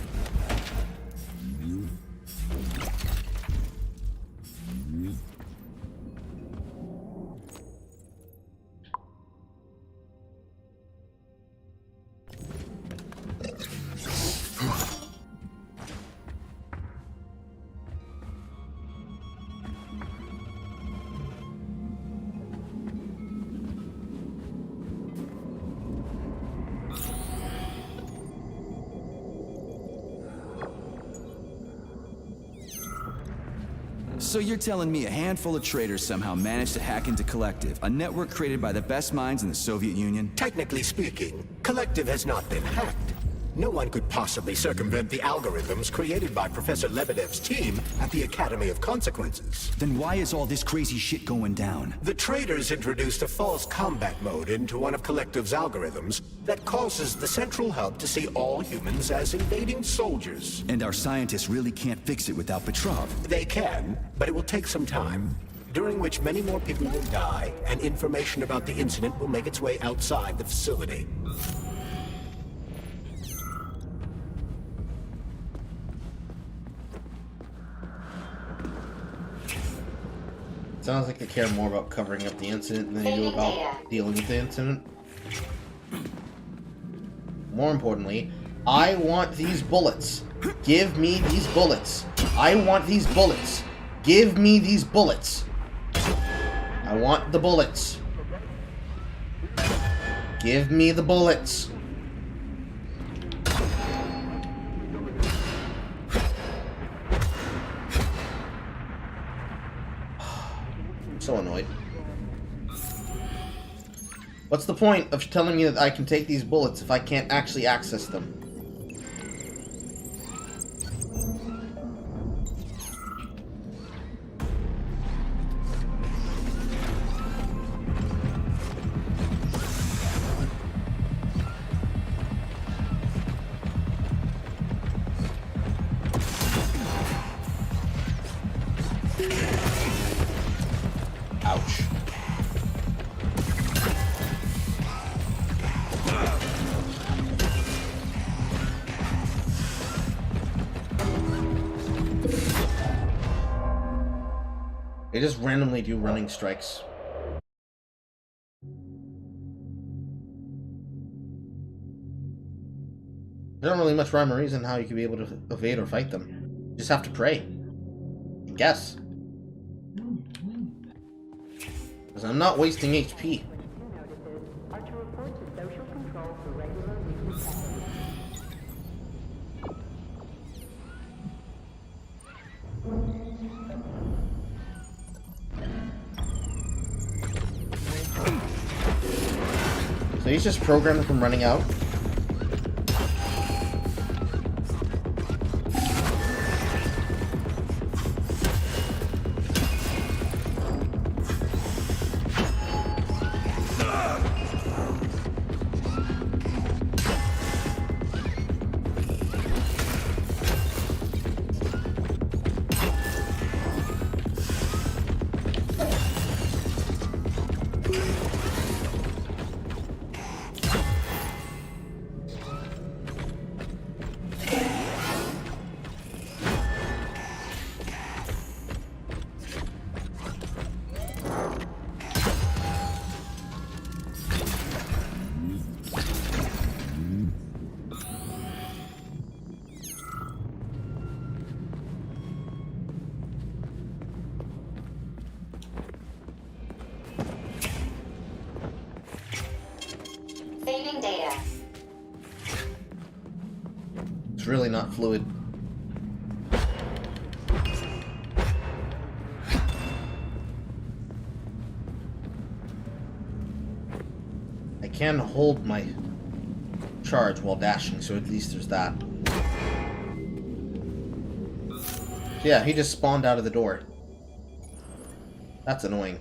So you're telling me a handful of traitors somehow managed to hack into Collective, a network created by the best minds in the Soviet Union? Technically speaking, Collective has not been hacked. No one could possibly circumvent the algorithms created by Professor Lebedev's team at the Academy of Consequences. Then why is all this crazy shit going down? The traitors introduced a false combat mode into one of Collective's algorithms that causes the central hub to see all humans as invading soldiers. And our scientists really can't fix it without Petrov. They can, but it will take some time, during which many more people will die, and information about the incident will make its way outside the facility. Sounds like they care more about covering up the incident than they do about dealing with the incident. More importantly, I want these bullets. Give me these bullets. I want these bullets. Give me these bullets. I want the bullets. Give me the bullets. So annoyed. What's the point of telling me that I can take these bullets if I can't actually access them? Ouch. They just randomly do running strikes. There's not really much rhyme or reason how you could be able to evade or fight them. You just have to pray. I guess. Because I'm not wasting HP. So he's just programmed from running out. It's really not fluid. I can hold my charge while dashing, so at least there's that. Yeah, he just spawned out of the door. That's annoying.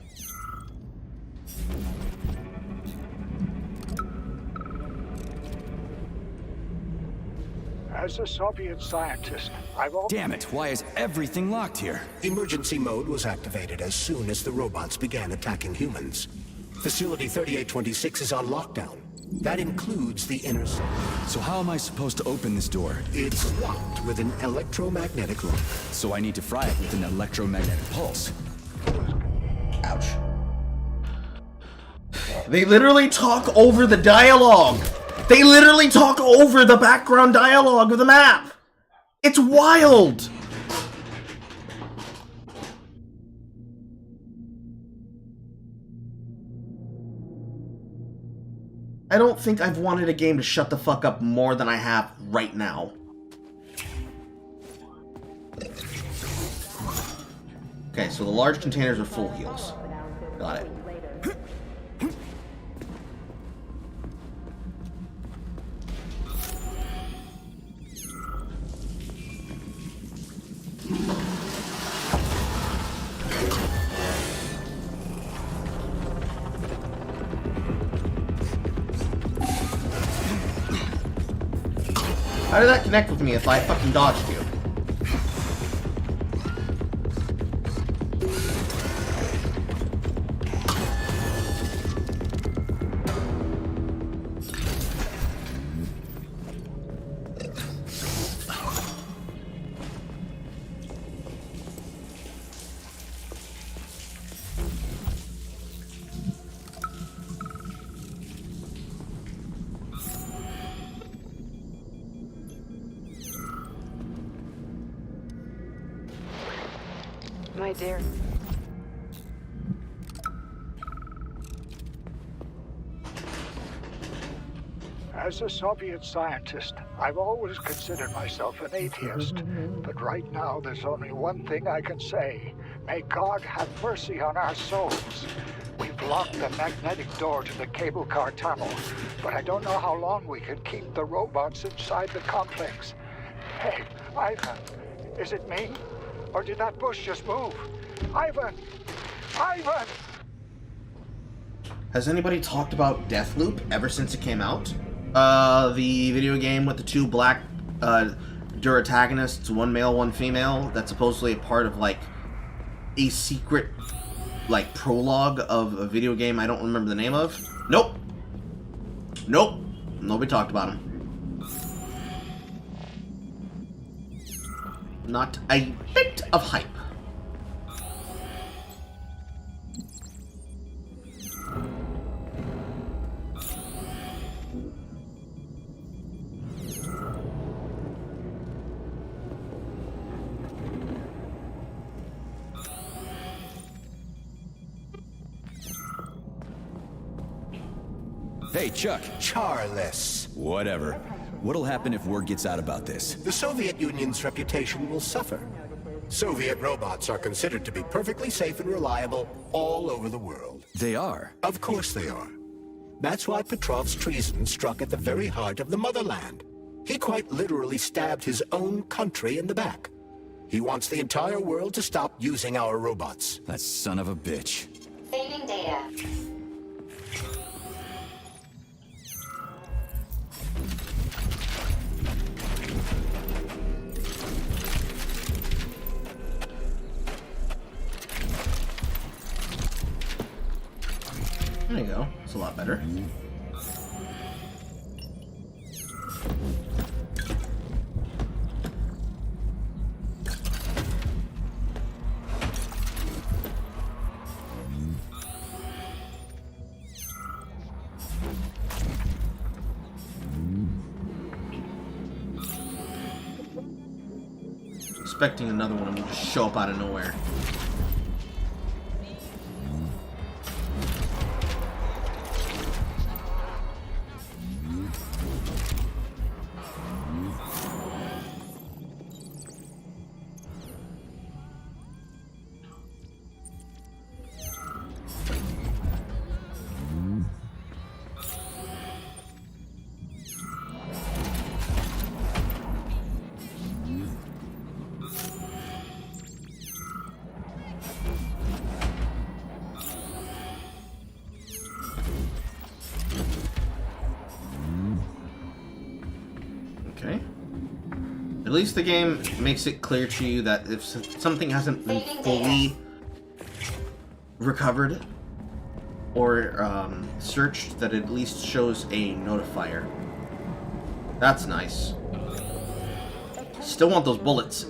As a Soviet scientist, I've always... Damn it, why is everything locked here? Emergency mode was activated as soon as the robots began attacking humans. Facility 3826 is on lockdown. That includes the inner... So how am I supposed to open this door? It's locked with an electromagnetic lock. So I need to fry it with an electromagnetic pulse. Ouch. They literally talk over the dialogue! They literally talk over the background dialogue of the map! It's wild! I don't think I've wanted a game to shut the fuck up more than I have right now. Okay, so the large containers are full heals. Got it. How did that connect with me if I fucking dodged you? My dear. As a Soviet scientist, I've always considered myself an atheist. But right now, there's only one thing I can say. May God have mercy on our souls. We've locked the magnetic door to the cable car tunnel, but I don't know how long we can keep the robots inside the complex. Hey, Ivan, is it me? Or did that bush just move? Ivan! Ivan! Has anybody talked about Deathloop ever since it came out? The video game with the two black durantagonists, one male, one female, that's supposedly a part of, like, a secret, like, prologue of a video game I don't remember the name of? Nope! Nope! Nobody talked about him. Not a bit of hype. Hey, Chuck. Charles. Whatever. What'll happen if word gets out about this? The Soviet Union's reputation will suffer. Soviet robots are considered to be perfectly safe and reliable all over the world. They are? Of course they are. That's why Petrov's treason struck at the very heart of the motherland. He quite literally stabbed his own country in the back. He wants the entire world to stop using our robots. That son of a bitch. Saving data. There you go. It's a lot better. Expecting another one to just show up out of nowhere. At least the game makes it clear to you that if something hasn't been fully recovered or searched, that it at least shows a notifier. That's nice. Still want those bullets.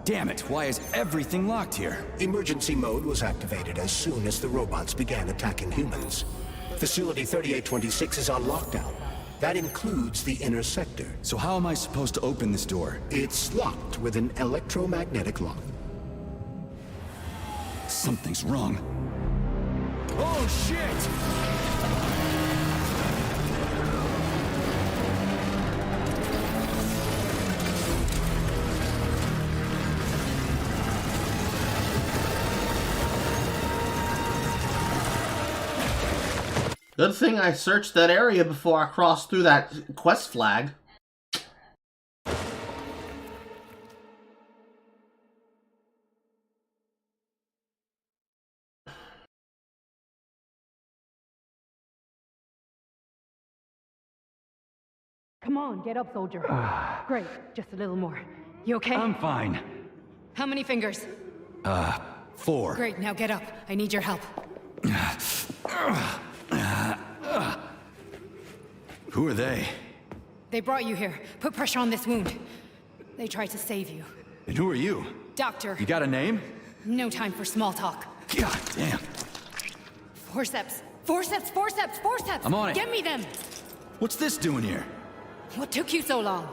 Damn it, why is everything locked here? Emergency mode was activated as soon as the robots began attacking humans. Facility 3826 is on lockdown. That includes the inner sector. So how am I supposed to open this door? It's locked with an electromagnetic lock. Something's wrong. Oh, shit! Good thing I searched that area before I crossed through that quest flag. Come on, get up, soldier. Great, just a little more. You okay? I'm fine. How many fingers? 4. Great, now get up. I need your help. Who are they? They brought you here. Put pressure on this wound. They tried to save you. And who are you? Doctor. You got a name? No time for small talk. God damn. Forceps. Forceps, forceps, forceps! I'm on it. Get me them! What's this doing here? What took you so long?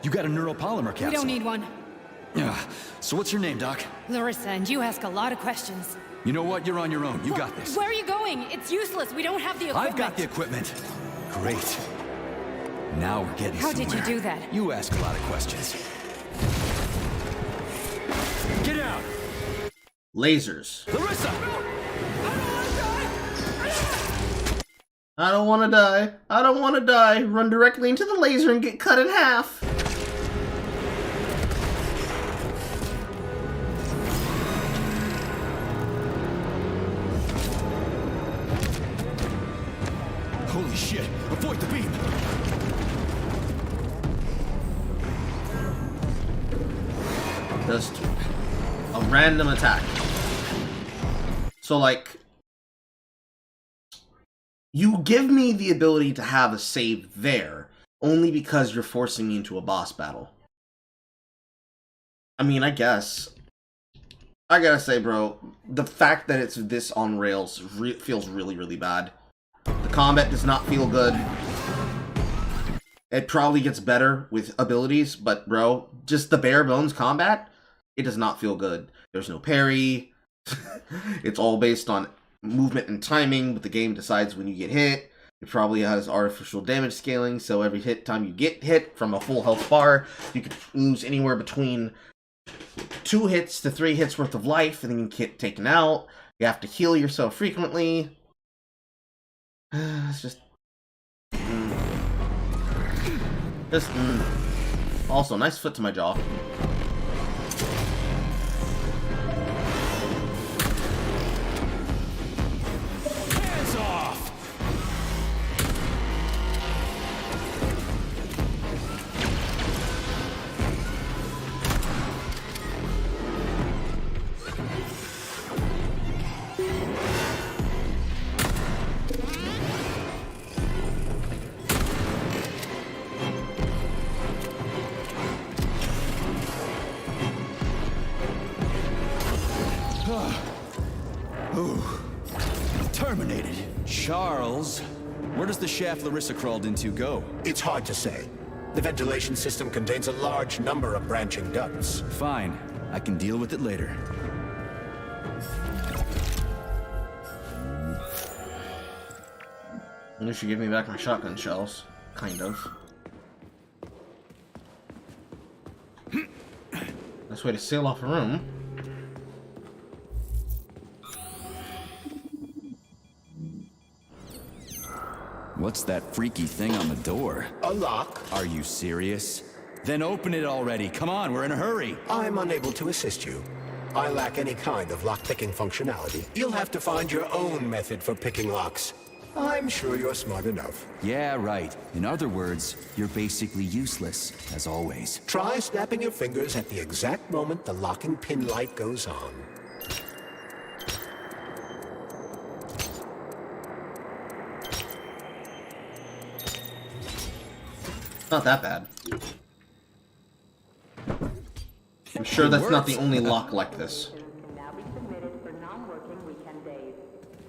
You got a neuropolymer capsule. We don't need one. So what's your name, Doc? Larissa, and you ask a lot of questions. You know what? You're on your own. You got this. Where are you going? It's useless. We don't have the equipment. I've got the equipment. Great. Now we're getting How somewhere. did you do that? You ask a lot of questions. Get out! Lasers. Larissa! I don't want to die. I don't want to die. Run directly into the laser and get cut in half. Holy shit! Avoid the beam! Just a random attack. So, like, you give me the ability to have a save there, only because you're forcing me into a boss battle. I mean, I guess. I gotta say, bro, the fact that it's this on rails feels really, really bad. The combat does not feel good. It probably gets better with abilities, but bro, just the bare bones combat, it does not feel good. There's no parry. It's all based on movement and timing, but the game decides when you get hit. It probably has artificial damage scaling, so every hit time you get hit from a full health bar, you could lose anywhere between 2 hits to 3 hits worth of life, and then you get taken out. You have to heal yourself frequently. It's just... Also, nice foot to my jaw. Hands off! Ooh. Terminated. Charles, where does the shaft Larissa crawled into go? It's hard to say. The ventilation system contains a large number of branching ducts. Fine. I can deal with it later. You should give me back my shotgun shells. Kind of. Best way to seal off a room. What's that freaky thing on the door? A lock. Are you serious? Then open it already. Come on, we're in a hurry. I'm unable to assist you. I lack any kind of lock-picking functionality. You'll have to find your own method for picking locks. I'm sure you're smart enough. Yeah, right. In other words, you're basically useless, as always. Try snapping your fingers at the exact moment the locking pin light goes on. Not that bad. I'm sure that's not the only lock like this. Now be submitted for non-working weekend days.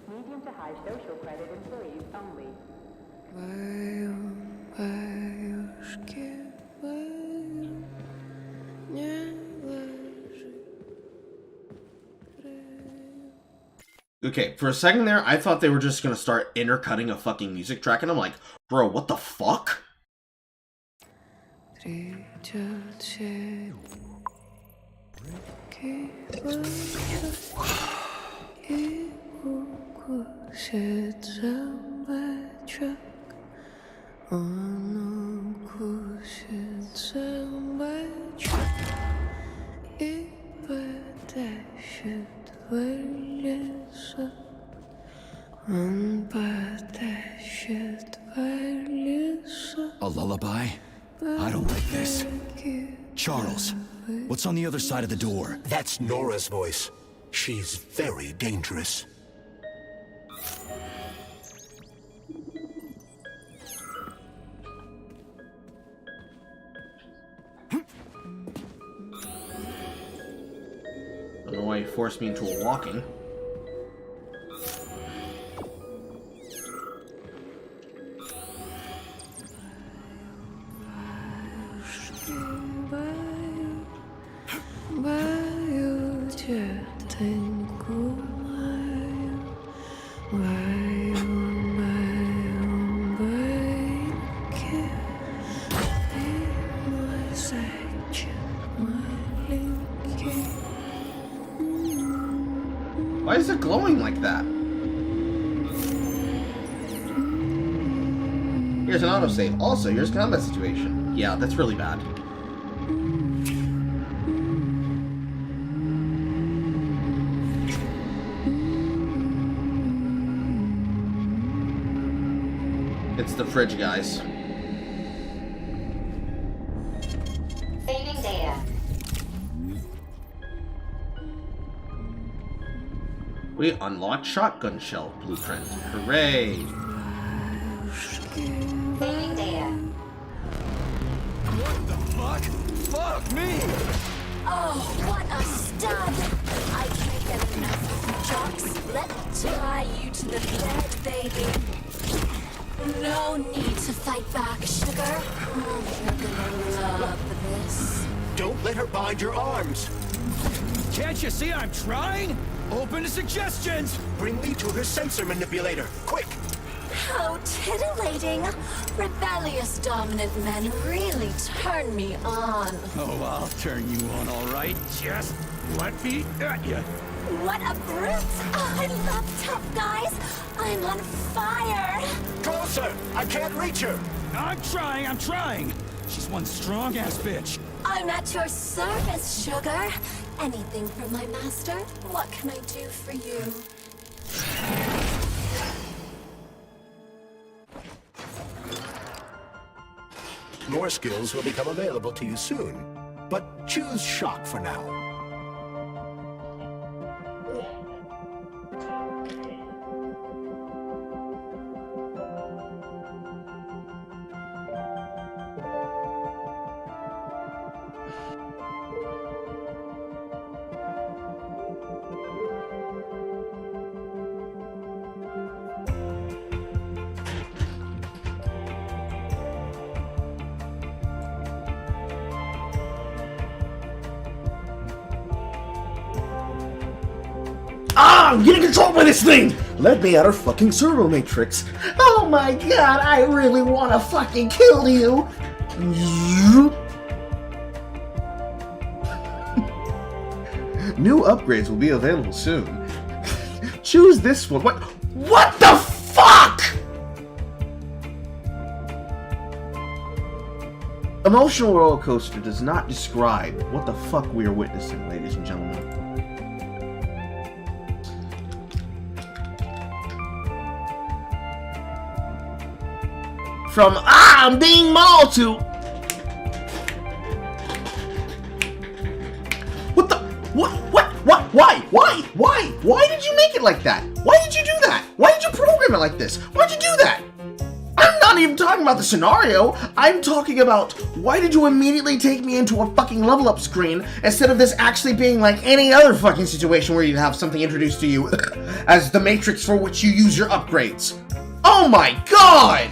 Medium to high social credit employees only. Okay, for a second there, I thought they were just gonna start intercutting a fucking music track, and I'm like, bro, what the fuck? A lullaby? I don't like this. Charles, what's on the other side of the door? That's Nora's voice. She's very dangerous. I don't know why you forced me into a walking. Why is it glowing like that? Here's an autosave. Also, here's combat situation. Yeah, that's really bad. It's the fridge, guys. Saving data. We unlocked shotgun shell blueprint. Hooray! Saving data. What the fuck? Fuck me! Oh, what a stud! I can't get enough of you jocks. Let me tie you to the bed, baby. No need to fight back, sugar. Oh, you're gonna love this. Don't let her bind your arms. Can't you see I'm trying? Open to suggestions! Bring me to her sensor manipulator, quick! How titillating! Rebellious dominant men really turn me on. Oh, I'll turn you on, all right. Just let me at you. What a brute! Oh, I love tough guys. I'm on fire. Closer! I can't reach her! I'm trying. She's one strong-ass bitch. I'm at your service, sugar. Anything for my master? What can I do for you? More skills will become available to you soon, but choose shock for now. Ah! I'm getting controlled by this thing! Let me out of fucking servo matrix. Oh my god, I really wanna fucking kill you! New upgrades will be available soon. Choose this one. What the fuck?! Emotional roller coaster does not describe what the fuck we are witnessing, ladies and gentlemen. from, I'm being mauled to, what the, why did you make it like that? Why did you do that? Why did you program it like this? Why'd you do that? I'm not even talking about the scenario. I'm talking about why did you immediately take me into a fucking level up screen instead of this actually being like any other fucking situation where you'd have something introduced to you as the matrix for which you use your upgrades. Oh my god!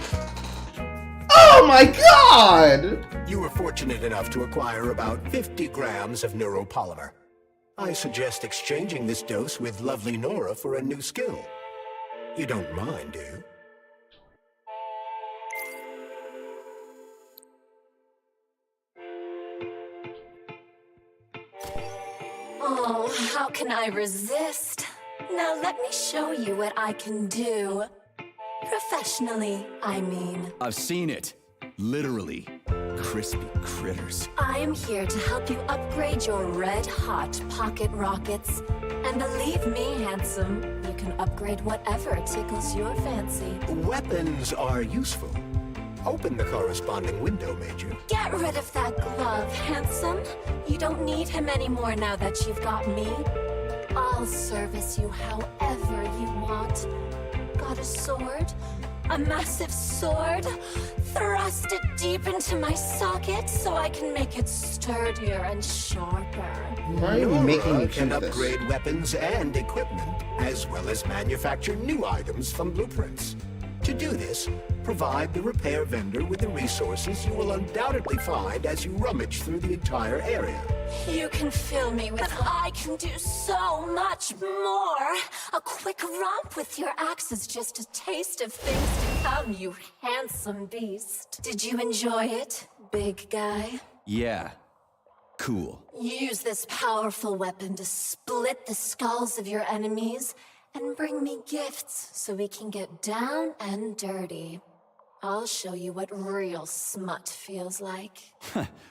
Oh my god! You were fortunate enough to acquire about 50 grams of neuropolymer. I suggest exchanging this dose with lovely Nora for a new skill. You don't mind, do you? Oh, how can I resist? Now let me show you what I can do. Professionally, I mean. I've seen it. Literally. Crispy critters. I am here to help you upgrade your red-hot pocket rockets. And believe me, handsome, you can upgrade whatever tickles your fancy. Weapons are useful. Open the corresponding window, Major. Get rid of that glove, handsome. You don't need him anymore now that you've got me. I'll service you however you want. Got a sword? A massive sword? Thrust it deep into my socket so I can make it sturdier and sharper. Why are you making me can think this? upgrade weapons and equipment, as well as manufacture new items from blueprints. To do this, provide the repair vendor with the resources you will undoubtedly find as you rummage through the entire area. You can fill me with, but I can do so much more. A quick romp with your axe is just a taste of things to come, you handsome beast. Did you enjoy it, big guy? Yeah. Cool. Use this powerful weapon to split the skulls of your enemies and bring me gifts so we can get down and dirty. I'll show you what real smut feels like.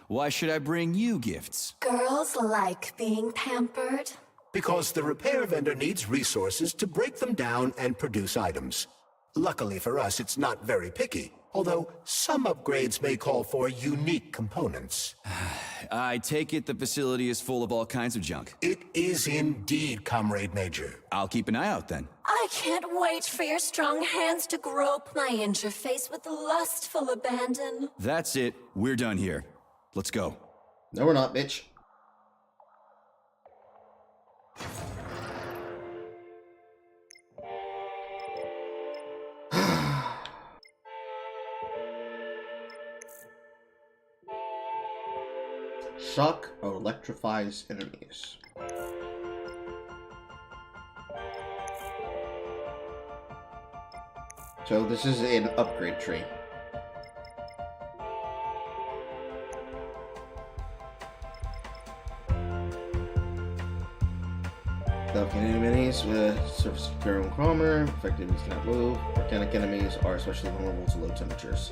Why should I bring you gifts? Girls like being pampered. Because the repair vendor needs resources to break them down and produce items. Luckily for us, it's not very picky, although some upgrades may call for unique components. I take it the facility is full of all kinds of junk. It is indeed, Comrade Major. I'll keep an eye out then. I can't wait for your strong hands to grope my interface with lustful abandon. That's it. We're done here. Let's go. No, we're not, bitch. Shock or electrifies enemies. So this is an upgrade tree. Enemies with surface secure and calmer. Effective enemies cannot move. Organic enemies are especially vulnerable to low temperatures.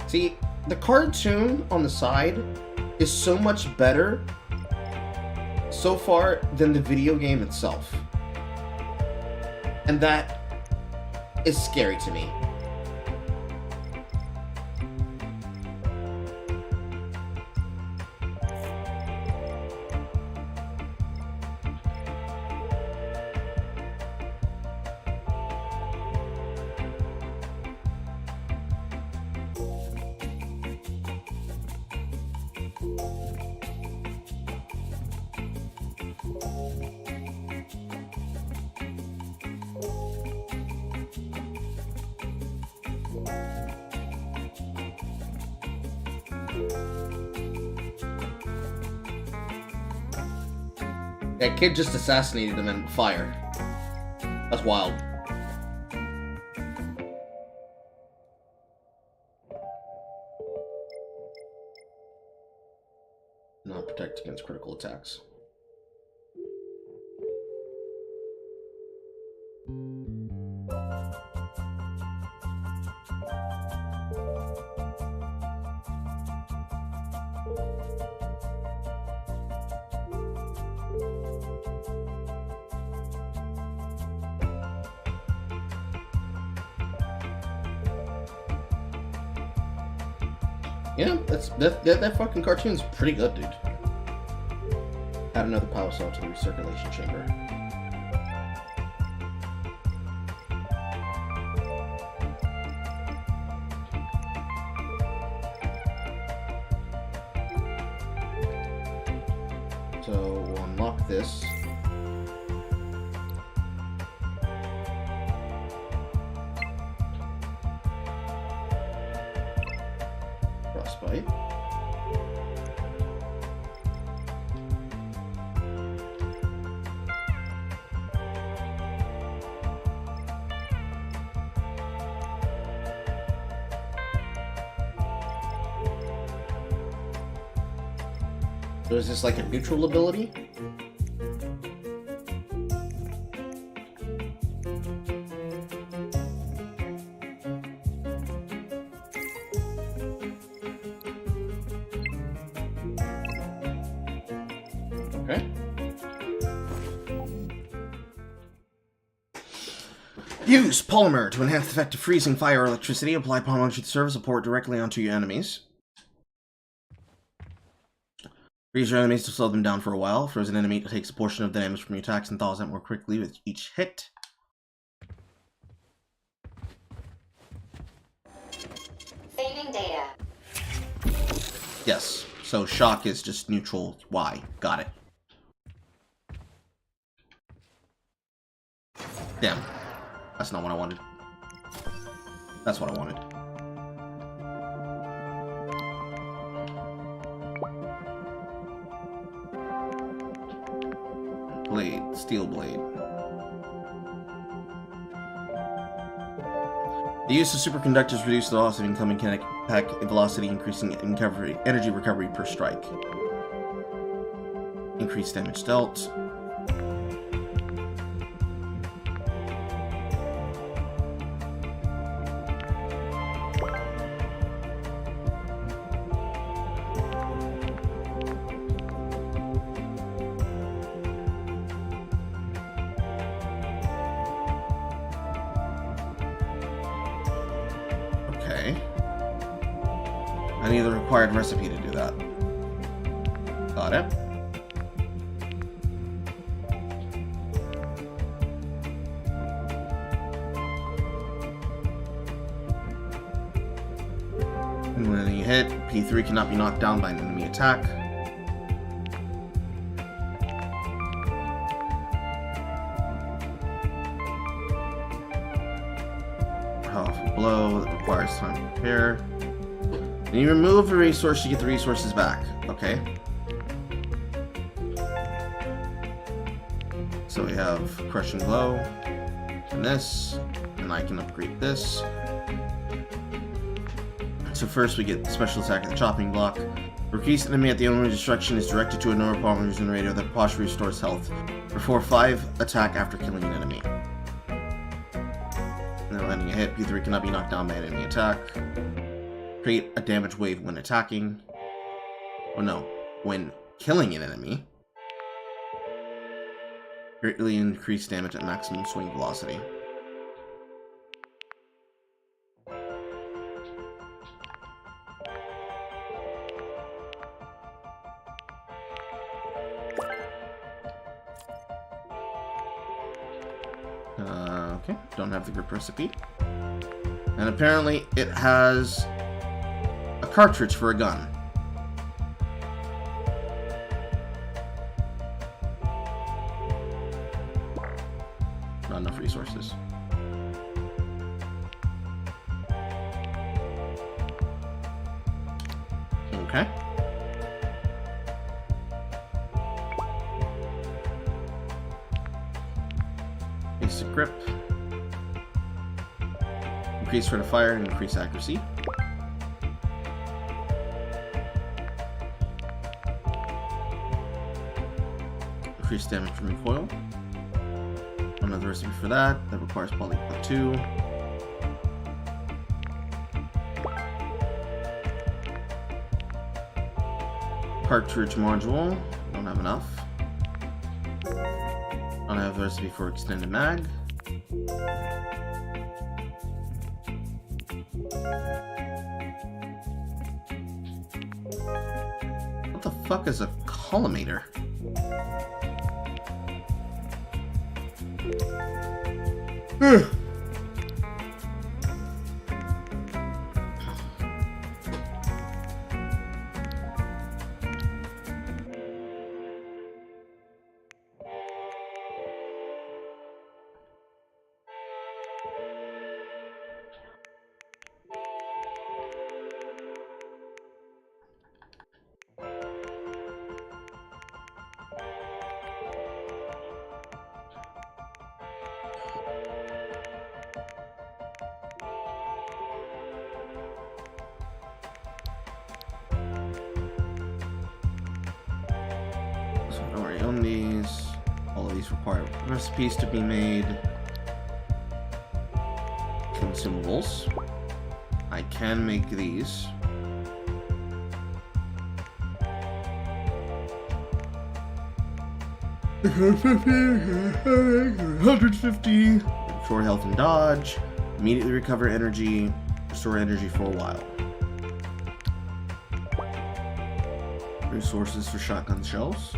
See, the cartoon on the side is so much better so far than the video game itself. And that is scary to me. That kid just assassinated him and fire. That's wild. Not protect against critical attacks. Yeah, that fucking cartoon's pretty good, dude. Add another power cell to the recirculation chamber. So we'll unlock this. Frostbite. So is this like a neutral ability? Okay. Use polymer to enhance the effect of freezing, fire, or electricity. Apply polymer to the surface or pour it directly onto your enemies. Freeze your enemies to slow them down for a while. Frozen enemy takes a portion of the damage from your attacks and thaws out more quickly with each hit. Saving data. Yes, so shock is just neutral Y. Got it. Damn. That's not what I wanted. That's what I wanted. Blade, steel blade. The use of superconductors reduces the loss of incoming kinetic pack velocity, increasing energy recovery per strike. Increased damage dealt. I need the required recipe to do that. Got it. And when you hit, P3 cannot be knocked down by an enemy attack. Powerful blow that requires time to prepare. And you remove a resource to get the resources back. Okay. So we have Crushing Blow, and this, and I can upgrade this. So first we get Special Attack at the Chopping Block. Increase enemy at the enemy destruction is directed to a number of polymers in radio that partially restores health. Perform 5 attack after killing an enemy. Now landing a hit, P3 cannot be knocked down by an enemy attack. Create a damage wave when attacking. Oh no, when killing an enemy. Greatly increase damage at maximum swing velocity. Okay, don't have the grip recipe. And apparently it has a cartridge for a gun. Not enough resources. Okay. Basic grip. Increase rate of fire and increase accuracy. Increase damage from recoil. Another recipe for that. That requires poly 2. Cartridge module. Don't have enough. Don't have the recipe for extended mag. fuck is a collimator? So don't worry, own these. All of these require recipes to be made. Consumables. I can make these. $150. Restore health and dodge. Immediately recover energy. Restore energy for a while. Resources for shotgun shells.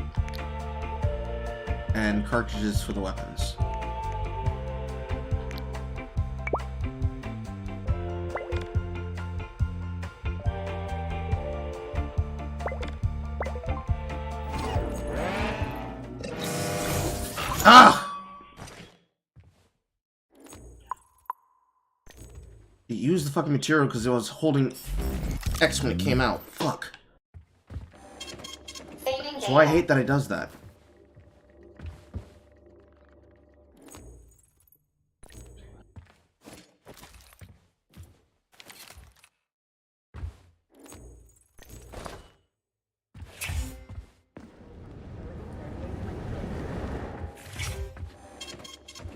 And cartridges for the weapons. Ah! It used the fucking material because it was holding X when it came out. Fuck. So I hate that it does that.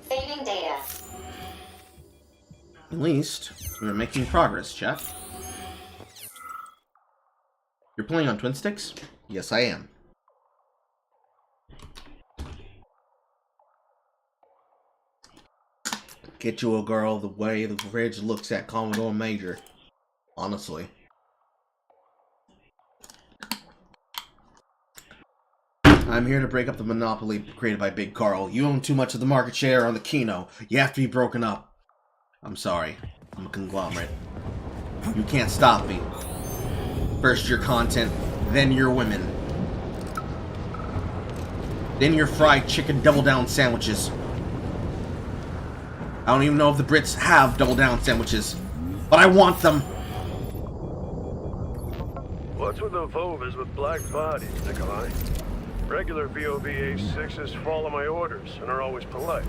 Saving data. At least, we're making progress, chat. You're playing on twin sticks? Yes, I am. Get you a girl the way the bridge looks at Commodore Major. Honestly. I'm here to break up the monopoly created by Big Carl. You own too much of the market share on the Kino. You have to be broken up. I'm sorry. I'm a conglomerate. You can't stop me. First your content, then your women. Then your fried chicken double down sandwiches. I don't even know if the Brits have double down sandwiches, but I want them. What's with the Vovas with black bodies, Nikolai? Regular VOV-A6s follow my orders and are always polite.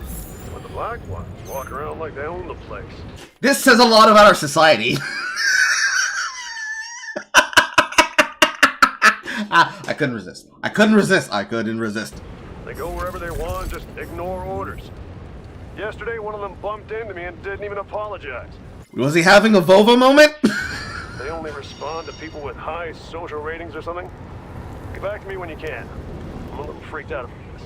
But the black ones walk around like they own the place. This says a lot about our society. I couldn't resist. I couldn't resist. I couldn't resist. They go wherever they want, just ignore orders. Yesterday, one of them bumped into me and didn't even apologize. Was he having a Vova moment? They only respond to people with high social ratings or something. Get back to me when you can. I'm a little freaked out about this.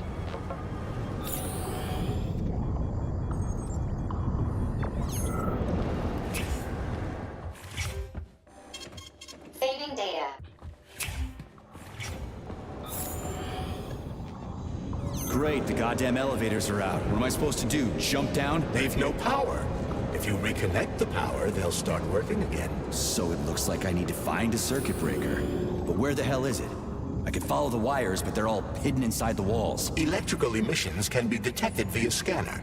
Saving data. Great, the goddamn elevators are out. What am I supposed to do? Jump down? They've no power. If you reconnect the power, they'll start working again. So it looks like I need to find a circuit breaker. But where the hell is it? I can follow the wires, but they're all hidden inside the walls. Electrical emissions can be detected via scanner.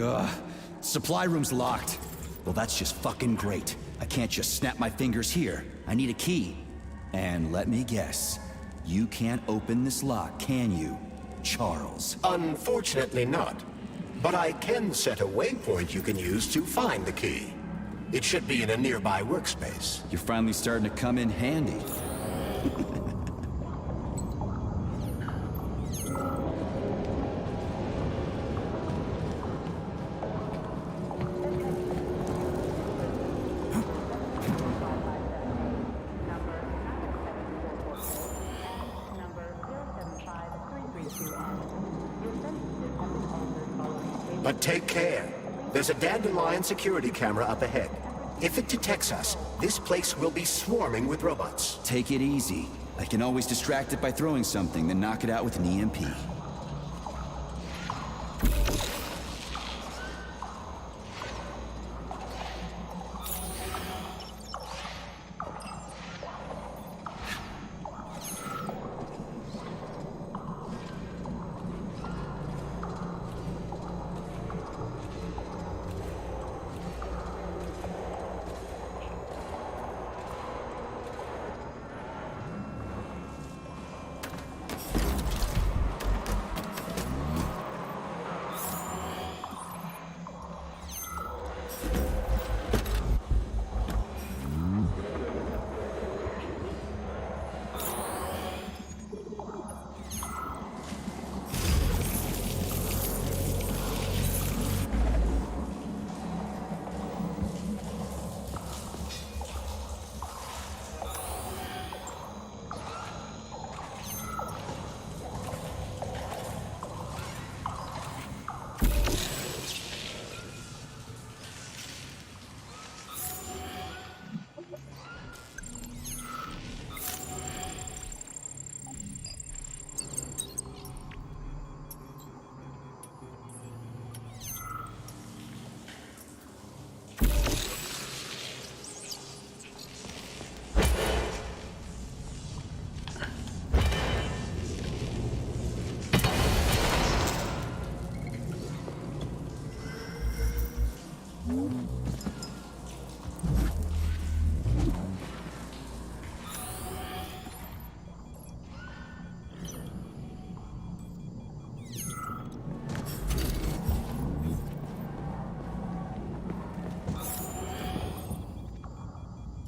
Ugh. Supply room's locked. Well, that's just fucking great. can't just snap my fingers here. I need a key. And let me guess, you can't open this lock, can you, Charles? Unfortunately not. But I can set a waypoint you can use to find the key. It should be in a nearby workspace. You're finally starting to come in handy. But take care. There's a dandelion security camera up ahead. If it detects us, this place will be swarming with robots. Take it easy. I can always distract it by throwing something, then knock it out with an EMP.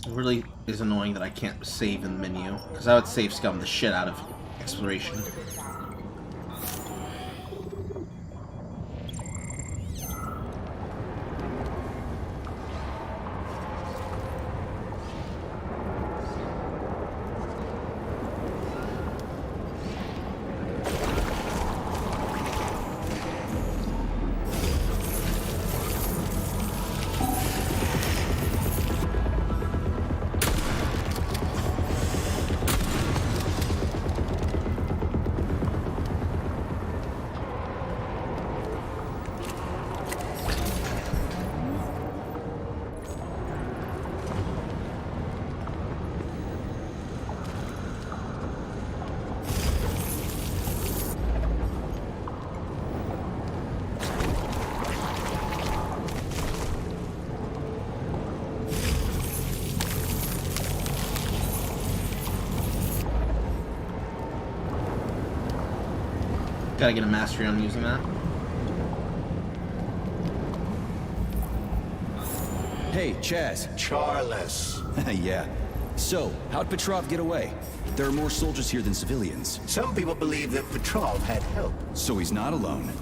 It really is annoying that I can't save in the menu, because I would save scum the shit out of exploration. Gotta get a mastery on using that. Hey, Chaz. Charles. Yeah. So, how'd Petrov get away? There are more soldiers here than civilians. Some people believe that Petrov had help. So he's not alone.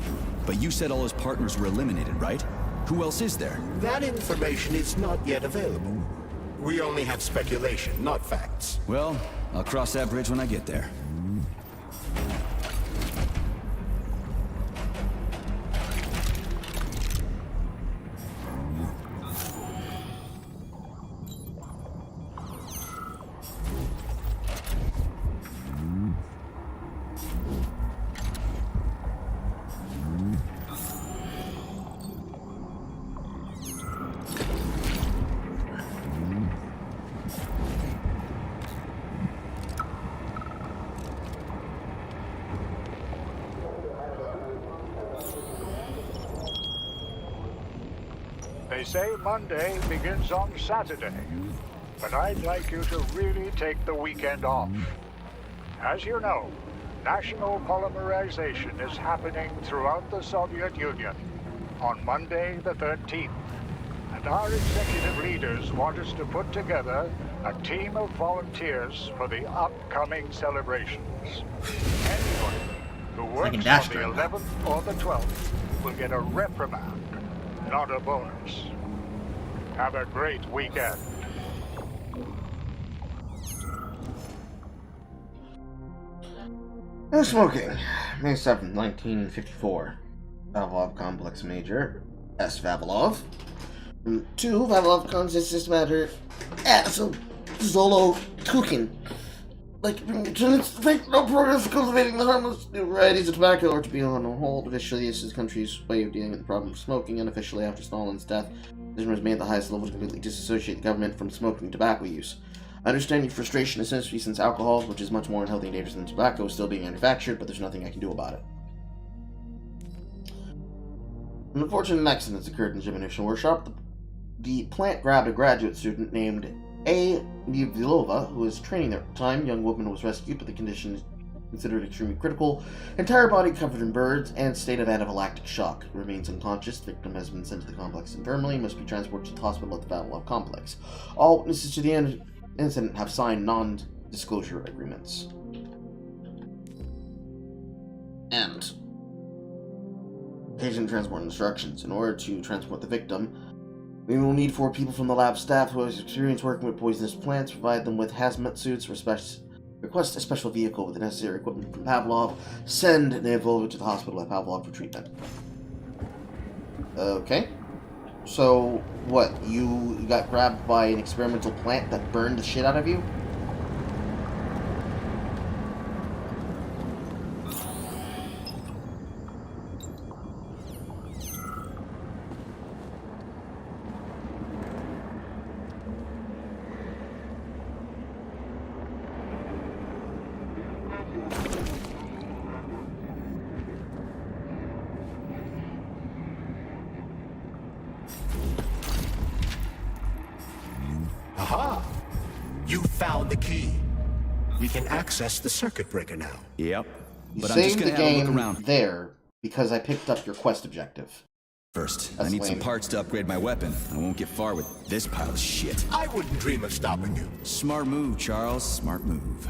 But you said all his partners were eliminated, right? Who else is there? That information is not yet available. We only have speculation, not facts. Well, I'll cross that bridge when I get there. They say Monday begins on Saturday, but I'd like you to really take the weekend off. As you know, national polymerization is happening throughout the Soviet Union on Monday the 13th. And our executive leaders want us to put together a team of volunteers for the upcoming celebrations. Anybody who works on the 11th or the 12th will get a reprimand, not a bonus. Have a great weekend. No smoking. May 7th, 1954. Vavilov Complex Major. S. Vavilov. 2. Vavilov consists systematic Zolo cooking. Like, make no progress cultivating the harmless new varieties of tobacco or to be on hold. Officially, this is the country's way of dealing with the problem of smoking. Unofficially, after Stalin's death, the decision was made at the highest level to completely disassociate the government from smoking tobacco use. I understand your frustration, essentially, since alcohol, which is much more unhealthy and dangerous than tobacco, is still being manufactured, but there's nothing I can do about it. An unfortunate accident occurred in the Geminition workshop. The plant grabbed a graduate student named A. Nivilova, who was training there at the time. Young woman was rescued, but the condition is considered extremely critical. Entire body covered in burns and state of anaphylactic shock. Remains unconscious. Victim has been sent to the complex infirmary. Must be transported to the hospital at the Vavilov complex. All witnesses to the incident have signed non-disclosure agreements. And patient transport instructions. In order to transport the victim, we will need 4 people from the lab staff who has experience working with poisonous plants. Provide them with hazmat suits. Request a special vehicle with the necessary equipment from Pavlov. Send Nivolova to the hospital at Pavlov for treatment. Okay. So, what? You got grabbed by an experimental plant that burned the shit out of you? Aha! You found the key. We can access the circuit breaker now. Yep. You But I'm just saved gonna the have a look game around there because I picked up your quest objective. first. That's I need some lame. parts to upgrade my weapon. I won't get far with this pile of shit. I wouldn't dream of stopping you. Smart move, Charles. Smart move.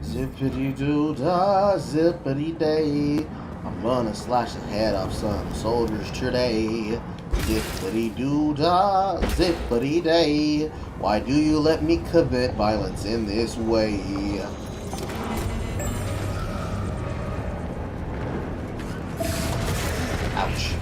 Zippity doo dah, zippity day. I'm gonna slash the head off some soldiers today. Zippity doo dah, zippity day. Why do you let me commit violence in this way? Ouch.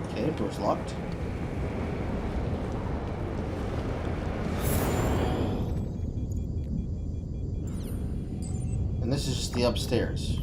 Okay, door's locked. And this is just the upstairs.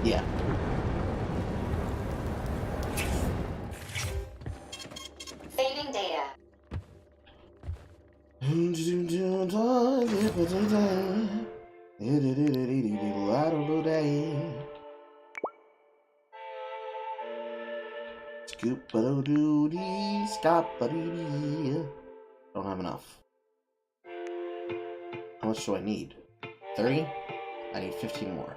Yeah. Saving data. Scoop-a-doo-doo-dee, scop-a-doo-dee. Don't have enough. How much do I need? 30? I need 15 more.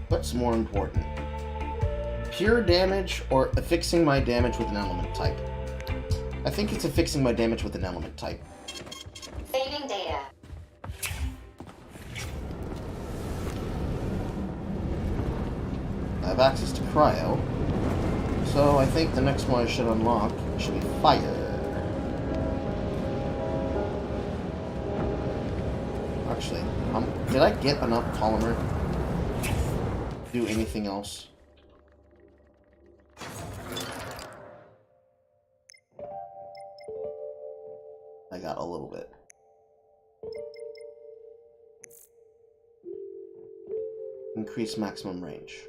What's more important? Pure damage or affixing my damage with an element type? I think it's affixing my damage with an element type. Saving data. I have access to cryo, so I think the next one I should unlock should be fire. Actually, did I get enough polymer to do anything else? I got a little bit. Increase maximum range.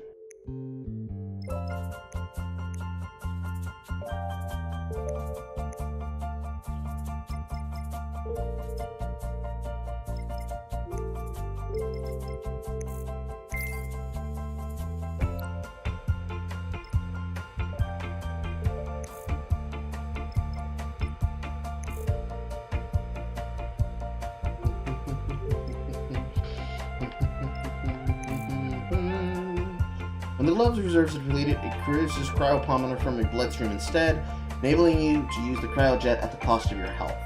When the glove's reserves are depleted, it produces cryopometer from your bloodstream instead, enabling you to use the cryojet at the cost of your health.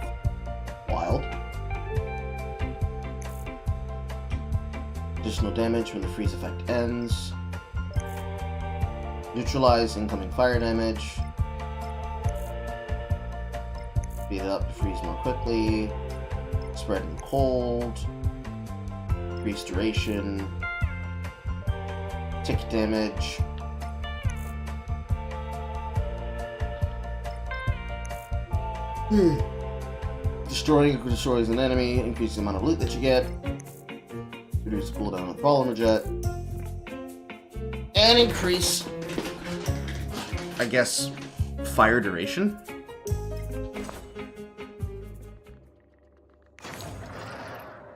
Wild. Additional damage when the freeze effect ends. Neutralize incoming fire damage. Speed it up to freeze more quickly. Spread in cold. Increase duration. Tick damage. Destroys an enemy, increases the amount of loot that you get. Reduce the cooldown of the polymer jet. And increase, I guess, fire duration.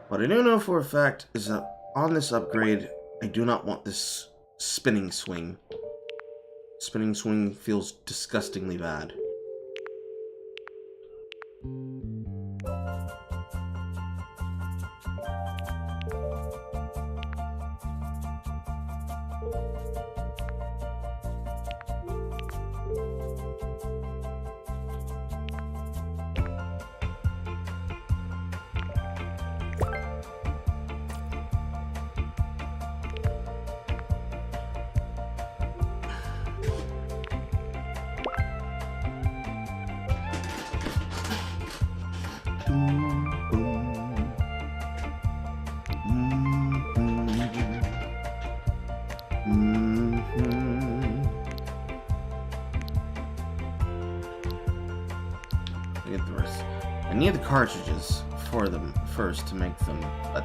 What I do know for a fact is that on this upgrade, I do not want this spinning swing. Spinning swing feels disgustingly bad. I need the cartridges for them first to make them, but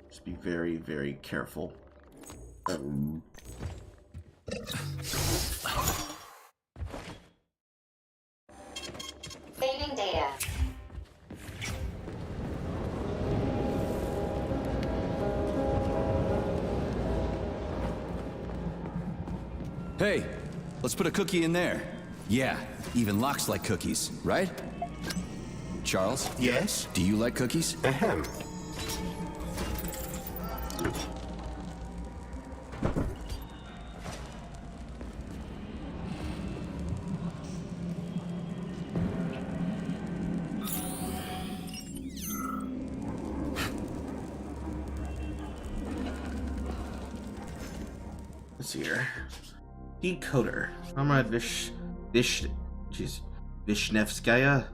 just be very, very careful. Saving data. Hey, let's put a cookie in there. Yeah, even Locke's like cookies, right? Charles? Yes? Do you like cookies? Ahem. Let's see here. Decoder. Comrade Vishnevskaya.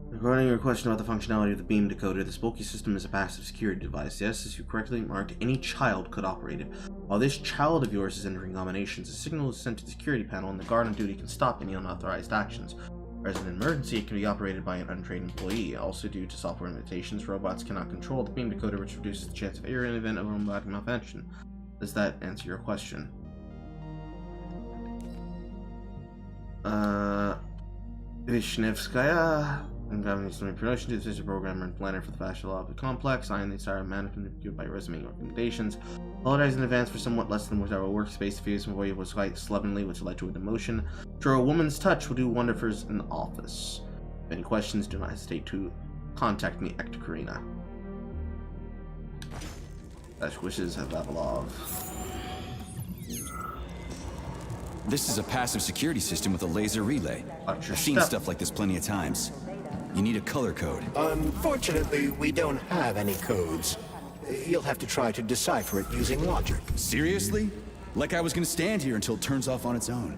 Regarding your question about the functionality of the beam decoder, this bulky system is a passive security device. Yes, as you correctly marked, any child could operate it. While this child of yours is entering combinations, a signal is sent to the security panel and the guard on duty can stop any unauthorized actions. Whereas in an emergency, it can be operated by an untrained employee. Also, due to software limitations, robots cannot control the beam decoder, which reduces the chance of error in the event of a robotic malfunction. Does that answer your question? Vishnevskaya. I'm governing some promotion to the programmer and planner for the Fascia Law of the Complex. I am the entire management reviewed by resume recommendations. Apologize in advance for somewhat less than our workspace views. My voice was quite slovenly, which led to a demotion. Sure, a woman's touch will do wonders in the office. If any questions, do not hesitate to contact me, Ektakarina. Best wishes, Vavilov. This is a passive security system with a laser relay. I've seen stuff like this plenty of times. You need a color code. Unfortunately, we don't have any codes. You'll have to try to decipher it using logic. Seriously? Like I was gonna stand here until it turns off on its own.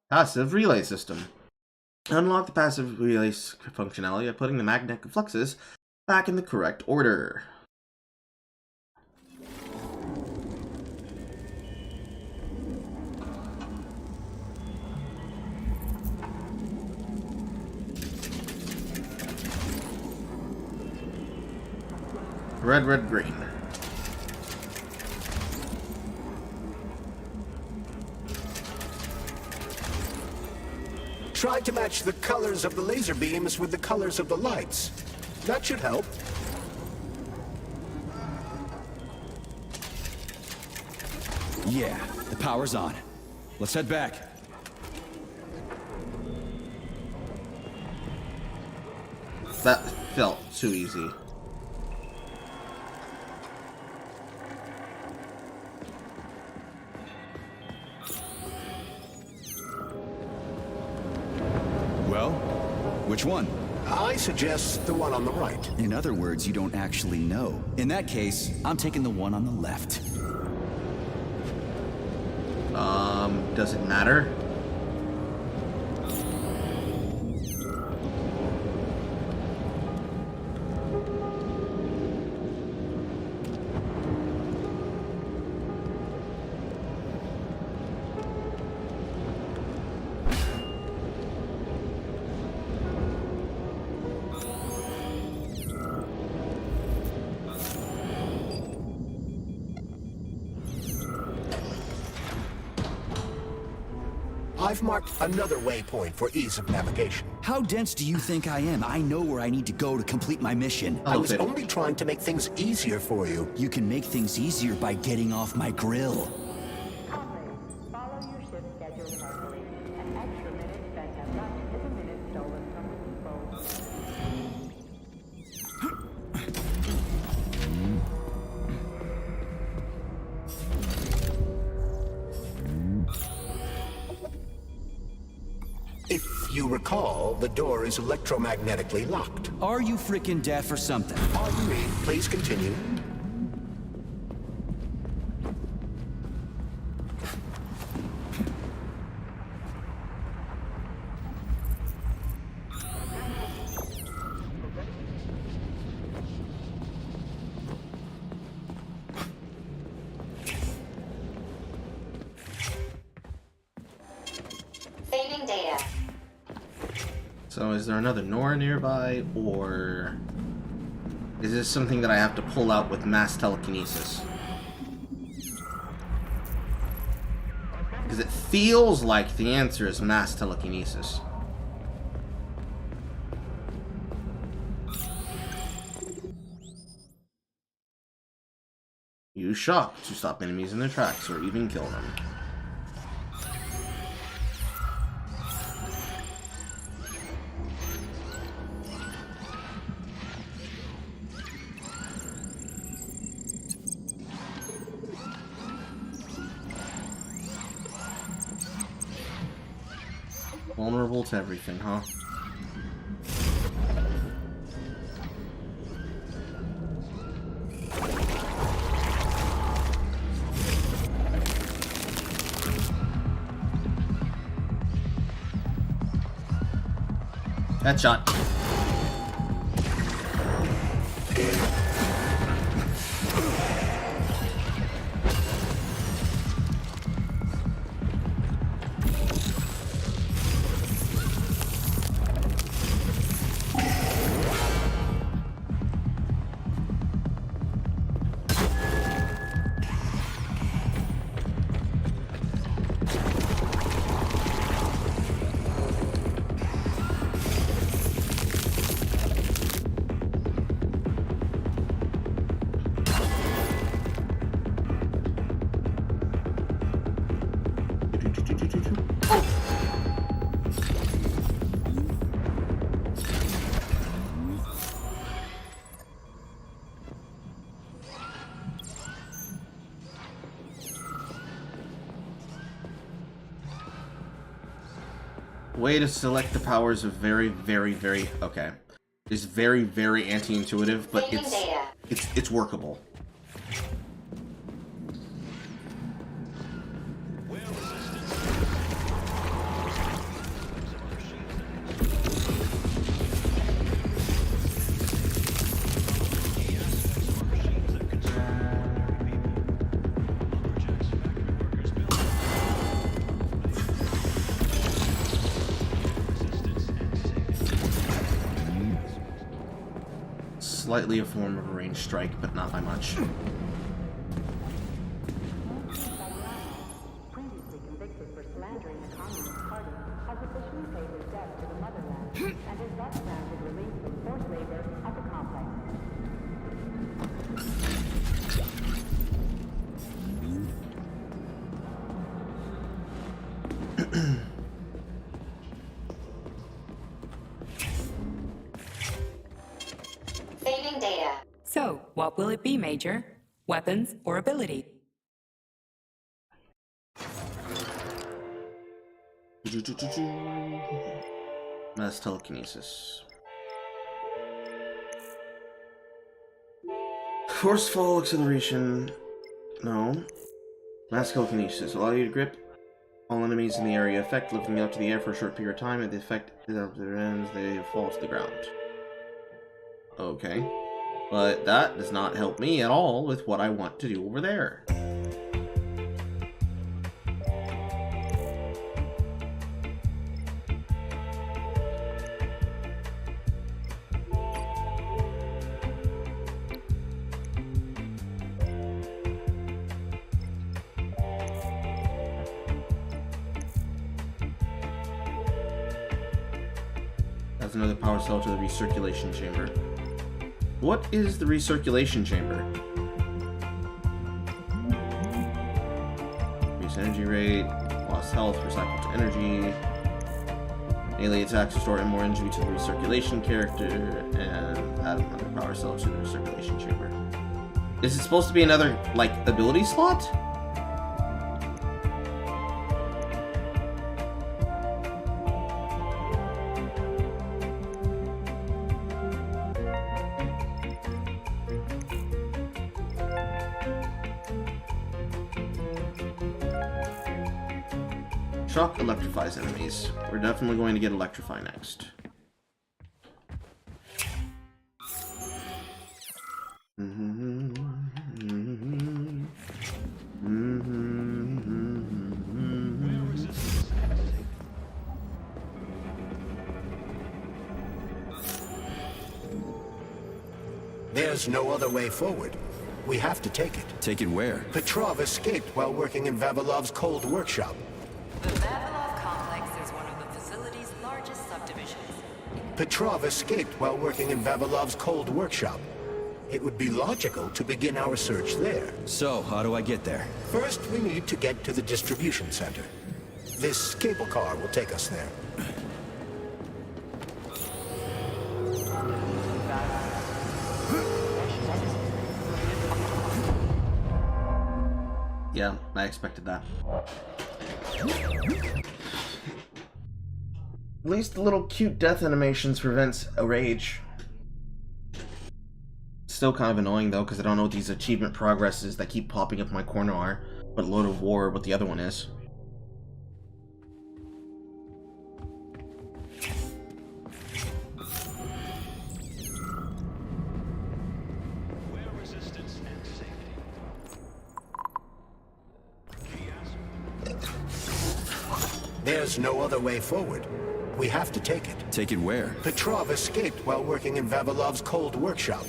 Passive relay system. Unlock the passive relay functionality by putting the magnetic fluxes back in the correct order. Red, red, green. Try to match the colors of the laser beams with the colors of the lights. That should help. Yeah, the power's on. Let's head back. That felt too easy. Well, which one? I suggest the one on the right. In other words, you don't actually know. In that case, I'm taking the one on the left. Does it matter? I've marked another waypoint for ease of navigation. How dense do you think I am? I know where I need to go to complete my mission. I was only trying to make things easier for you. You can make things easier by getting off my grill. Follow your ship schedule carefully. An extra minute spent at lunch is a minute stolen from the depot. If you recall, the door is electromagnetically locked. Are you frickin' deaf or something? Pardon me. Please continue. Saving data. So is there another Nora nearby, or is this something that I have to pull out with mass telekinesis? Because it feels like the answer is mass telekinesis. Use shock to stop enemies in their tracks or even kill them. Vulnerable to everything, huh? Headshot. Way to select the powers of very, okay. It's very, very anti-intuitive, but it's workable. Slightly a form of a ranged strike, but not by much. Previously convicted for slandering the Communist Party, has officially paid his debt to the motherland, and is thus granted release from forced labor at the complex. Saving data. So, what will it be, Major? Weapons or ability? Mass telekinesis. Forceful acceleration. No. Mass telekinesis. Allow you to grip all enemies in the area effect, lifting up to the air for a short period of time. At the effect ends, they fall to the ground. Okay. But that does not help me at all with what I want to do over there. That's another power cell to the recirculation chamber. What is the recirculation chamber? Increase energy rate, lost health, recycle to energy. Melee attacks restore more energy to the recirculation character, and add another power cell to the recirculation chamber. Is it supposed to be another, like, ability slot? Shock electrifies enemies. We're definitely going to get Electrify next. There's no other way forward. We have to take it. Take it where? Petrov escaped while working in Vavilov's cold workshop. The Vavilov complex is one of the facility's largest subdivisions. Petrov escaped while working in Vavilov's cold workshop. It would be logical to begin our search there. So, how do I get there? First, we need to get to the distribution center. This cable car will take us there. Yeah, I expected that. At least the little cute death animations prevents a rage. Still kind of annoying though, because I don't know what these achievement progresses that keep popping up in my corner are, but Lord of War, what the other one is. There's no other way forward. We have to take it. Take it where? Petrov escaped while working in Vavilov's cold workshop.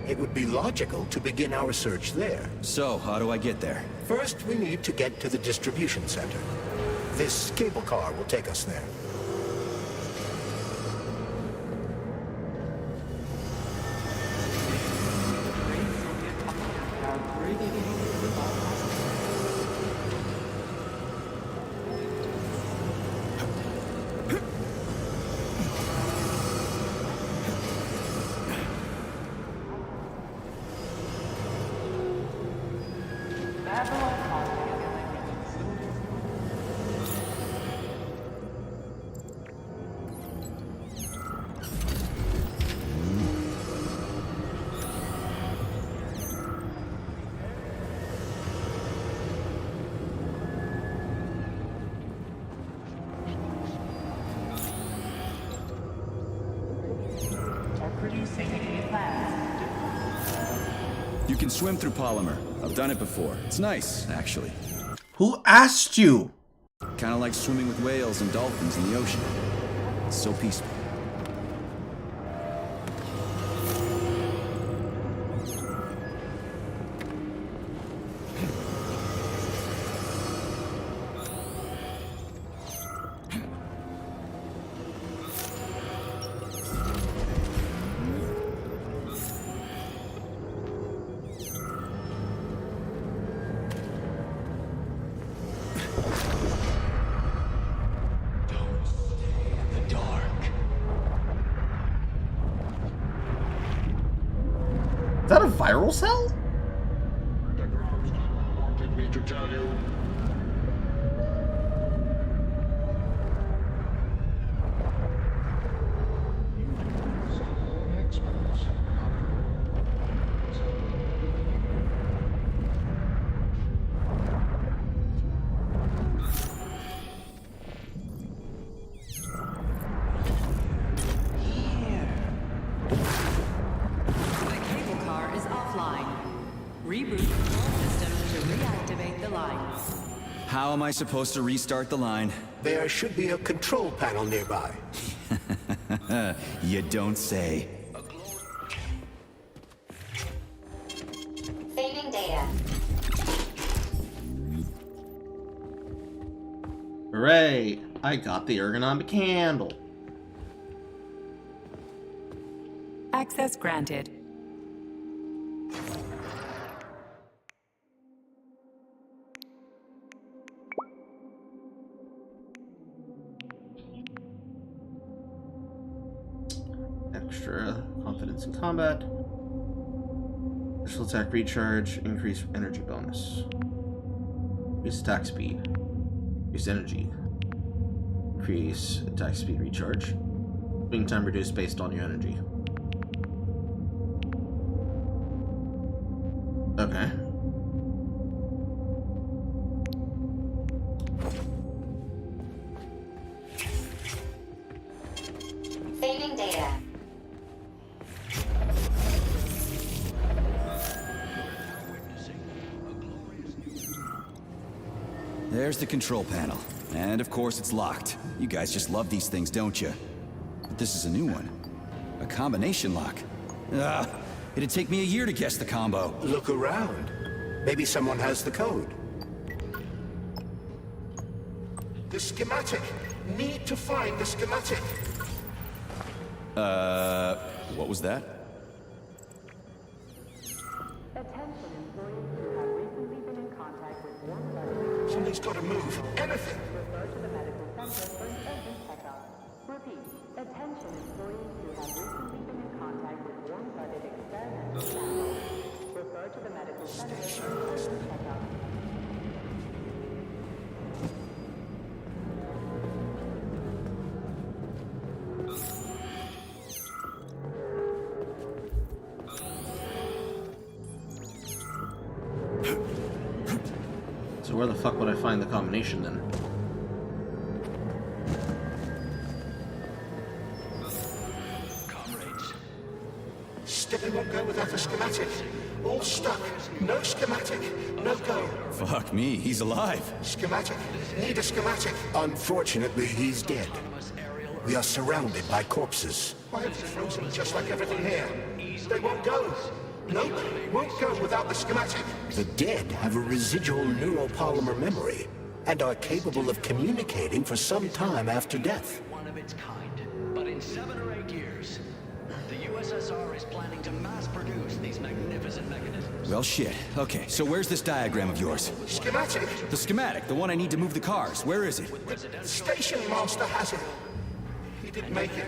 It would be logical to begin our search there. So, how do I get there? First, we need to get to the distribution center. This cable car will take us there. You can swim through polymer. I've done it before. It's nice, actually. Who asked you? Kind of like swimming with whales and dolphins in the ocean. It's so peaceful. Is that a viral cell? Wanted me to tell you. How am I supposed to restart the line? There should be a control panel nearby. You don't say. Saving data. Hooray! I got the ergonomic candle. Access granted. Extra confidence in combat. Special attack recharge. Increase energy bonus. Increase attack speed. Increase energy. Increase attack speed recharge. Swing time reduced based on your energy. Okay. Saving data. There's the control panel. And of course it's locked. You guys just love these things, don't you? But this is a new one. A combination lock. It'd take me a year to guess the combo. Look around. Maybe someone has the code. The schematic. Need to find the schematic. What was that? everything. Refer to the medical center for an urgent checkup. Repeat, attention employees who have recently been in contact with warm-blooded experimental samples. Refer to the medical center for an urgent checkup. So where the fuck would I find the combination then? Comrades. Still won't go without a schematic. All stuck. No schematic. No go. Fuck me, he's alive. Schematic. Need a schematic. Unfortunately, he's dead. We are surrounded by corpses. Why is it frozen just like everything here? They won't go. Nope, won't go without the schematic. The dead have a residual neuropolymer memory and are capable of communicating for some time after death. One of its kind. But in 7 or 8 years, the USSR is planning to mass produce these magnificent mechanisms. Well, shit. Okay, so where's this diagram of yours? Schematic? The schematic, the one I need to move the cars. Where is it? The station master has it. He didn't make it.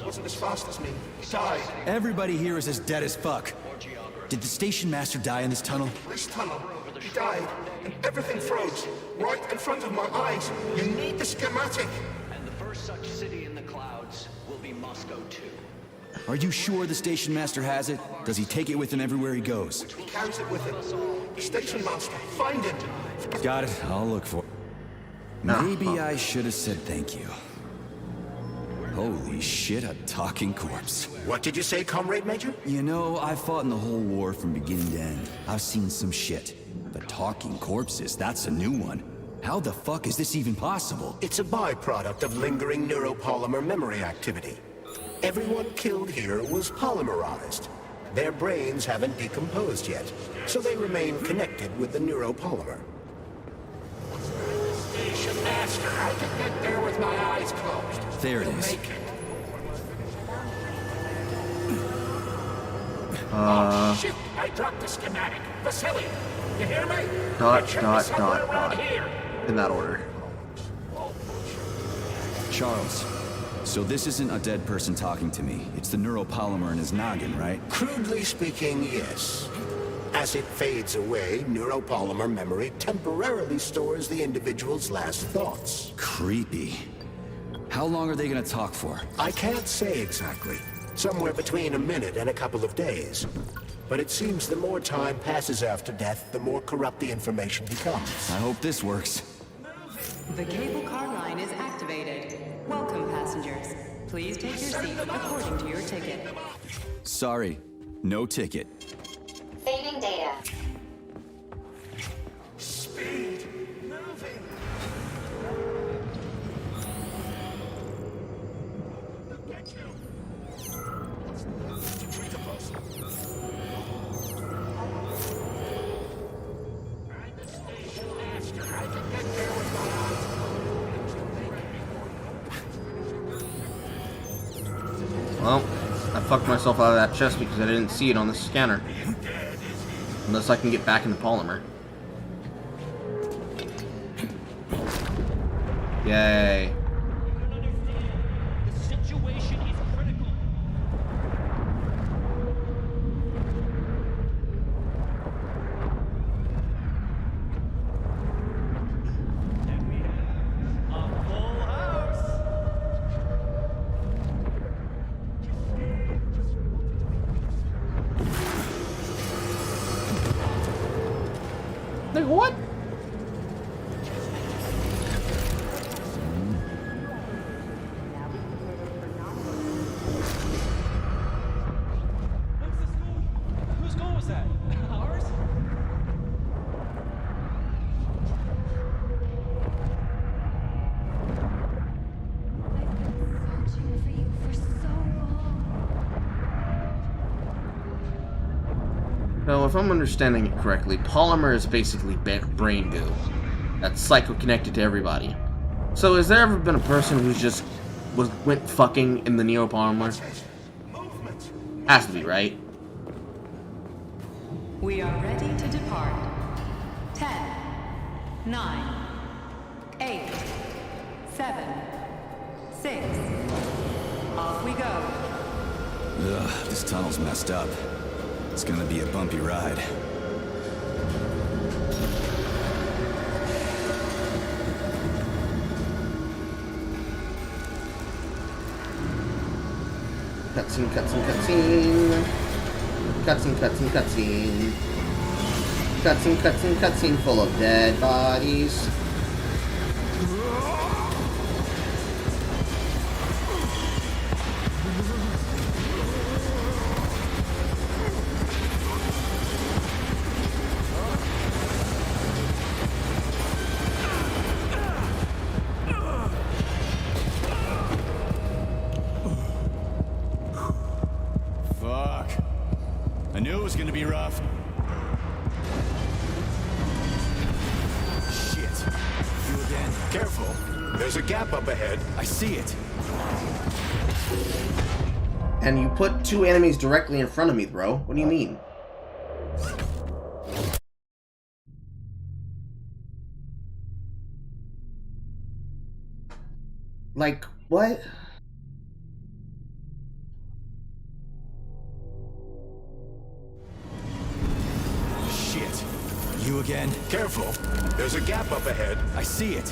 Wasn't as fast as me. He died. Everybody here is as dead as fuck. Did the station master die in this tunnel? This tunnel. He died. And everything froze. Right in front of my eyes. You need the schematic. And the first such city in the clouds will be Moscow too. Are you sure the station master has it? Does he take it with him everywhere he goes? He carries it with him. Station master. Find it. Got it. I'll look for it. Maybe I should have said thank you. Holy shit, a talking corpse. What did you say, Comrade Major? You know, I've fought in the whole war from beginning to end. I've seen some shit. But talking corpses, that's a new one. How the fuck is this even possible? It's a byproduct of lingering neuropolymer memory activity. Everyone killed here was polymerized. Their brains haven't decomposed yet, so they remain connected with the neuropolymer. Station master, I can get there with my eyes closed. There it is. Oh shit! I dropped the schematic. Vasily, you hear me? Dot. In that order. Charles, so this isn't a dead person talking to me. It's the neuropolymer in his noggin, right? Crudely speaking, yes. As it fades away, neuropolymer memory temporarily stores the individual's last thoughts. Creepy. How long are they gonna talk for? I can't say exactly. Somewhere between a minute and a couple of days. But it seems the more time passes after death, the more corrupt the information becomes. I hope this works. The cable car line is activated. Welcome, passengers. Please take your seat according to your ticket. Sorry, no ticket. Saving data. Speed. Moving. Get you. I'm the station master. I can get there with my eyes. Well, I fucked myself out of that chest because I didn't see it on the scanner. Unless I can get back in the polymer. Yay. The situation is critical. And we have a full house. Like what? Whose goal was that? Ours? Searching for you for so long. Now, if I'm understanding it correctly, polymer is basically brain goo. That's psycho-connected to everybody. So has there ever been a person who's just went fucking in the neuropolymer? Has to be, right? We are ready to depart. 10, 9, 8, 7, 6. Off we go. Ugh, this tunnel's messed up. It's gonna be a bumpy ride. Cutscene, cutscene, cutscene. Cutscene, cutscene, cutscene. Cutscene, cutscene, cutscene full of dead bodies. Fuck. I knew it was gonna be rough. Shit. You again. Careful. There's a gap up ahead. I see it. And you put 2 enemies directly in front of me, bro. What do you mean? Like, what? Shit. You again. Careful. There's a gap up ahead. I see it.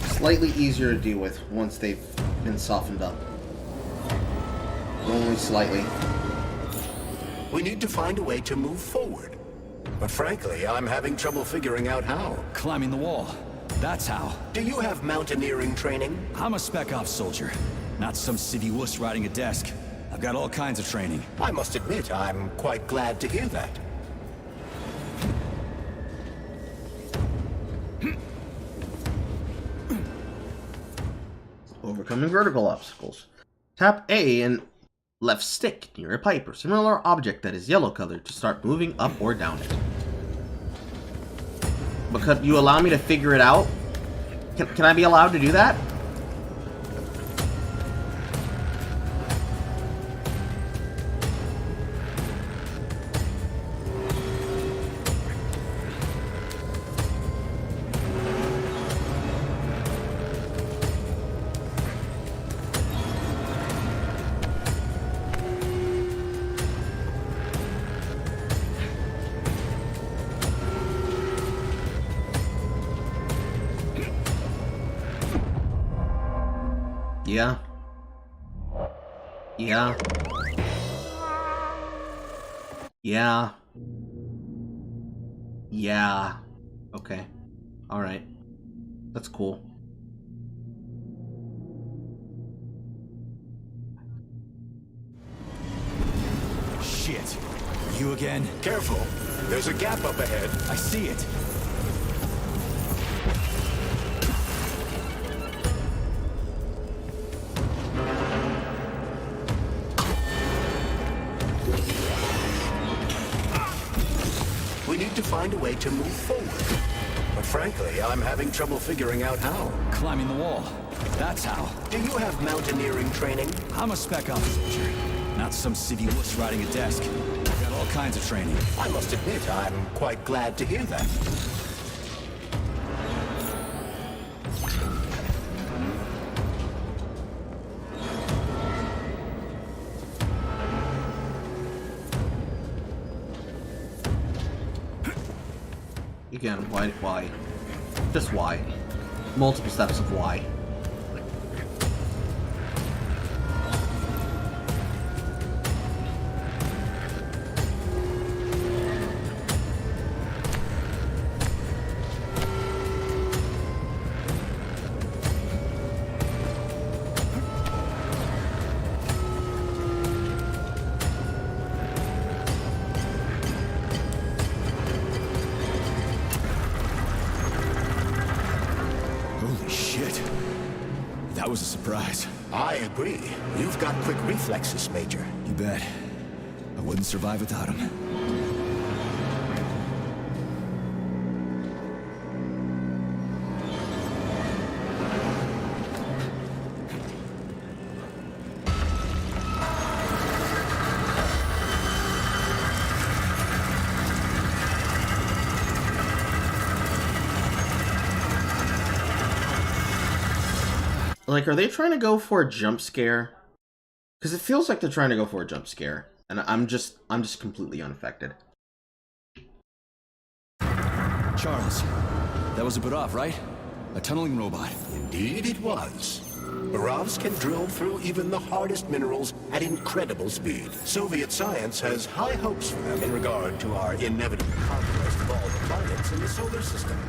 Slightly easier to deal with once they've been softened up. Only slightly. We need to find a way to move forward. But frankly, I'm having trouble figuring out how. Climbing the wall. That's how. Do you have mountaineering training? I'm a spec ops soldier, not some civvy wuss riding a desk. I've got all kinds of training. I must admit, I'm quite glad to hear that. Overcoming vertical obstacles. Tap A and left stick near a pipe or similar object that is yellow colored to start moving up or down it. But could you allow me to figure it out? Can I be allowed to do that? Yeah. Yeah. Yeah. Yeah. Okay. Alright. That's cool. Shit. You again? Careful. There's a gap up ahead. I see it. We need to find a way to move forward. But frankly, I'm having trouble figuring out how. Climbing the wall. That's how. Do you have mountaineering training? I'm a spec ops soldier, not some civvy wuss riding a desk. I've got all kinds of training. I must admit, I'm quite glad to hear that. Again, why? Just why? Multiple steps of why. Holy shit. surprise. I agree. You've got quick reflexes, Major. You bet. I wouldn't survive without him. Like, are they trying to go for a jump scare? Because it feels like they're trying to go for a jump scare, and I'm just completely unaffected. Charles, that was a Barov, right? A tunneling robot. Indeed it was. Barovs can drill through even the hardest minerals at incredible speed. Soviet science has high hopes for them in regard to our inevitable conquest of all the planets in the solar system.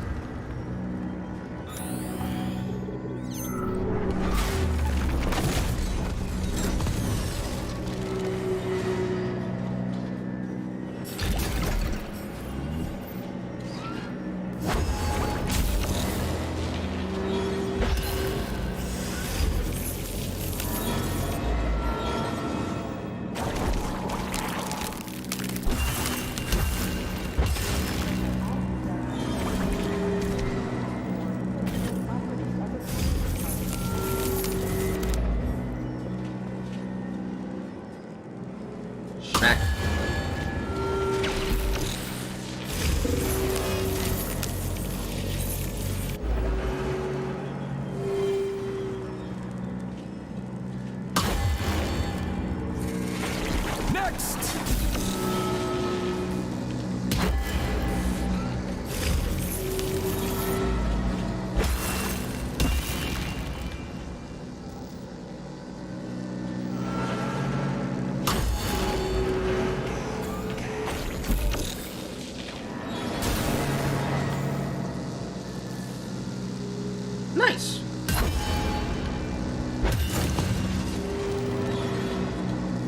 Nice.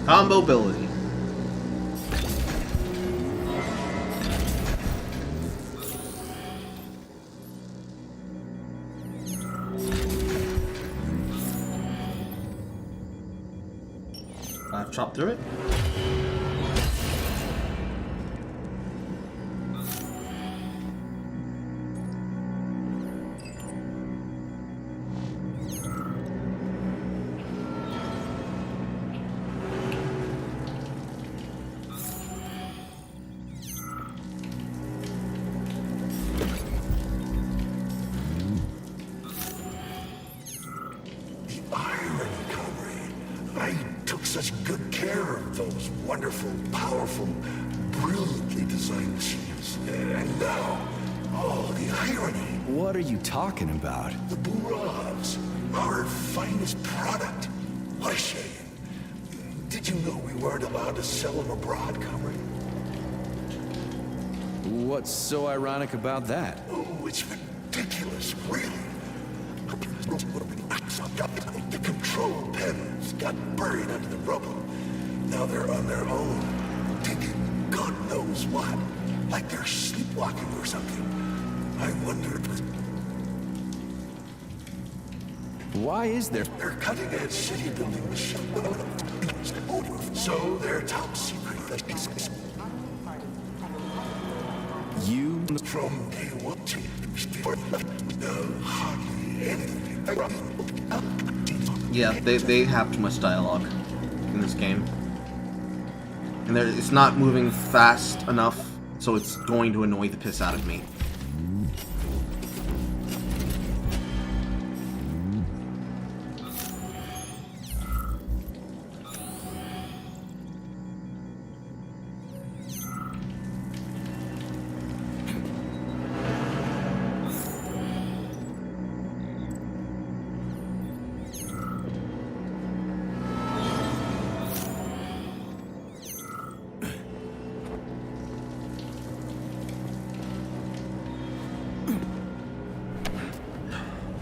Combo ability. I've chopped through it. Such good care of those wonderful, powerful, brilliantly designed machines. And now, oh, the irony. What are you talking about? The Barovs, our finest product. Why, Shane, did you know we weren't allowed to sell them abroad, comrade? What's so ironic about that? Oh, it's ridiculous, really. The control panels got buried under the rubble. Now they're on their own, thinking God knows what, like they're sleepwalking or something. I wonder if... Why is there... They're cutting-edge city-building machines. So they're top secret. You... From day one to... No, hardly anything. Yeah, they have too much dialogue in this game. And it's not moving fast enough, so it's going to annoy the piss out of me.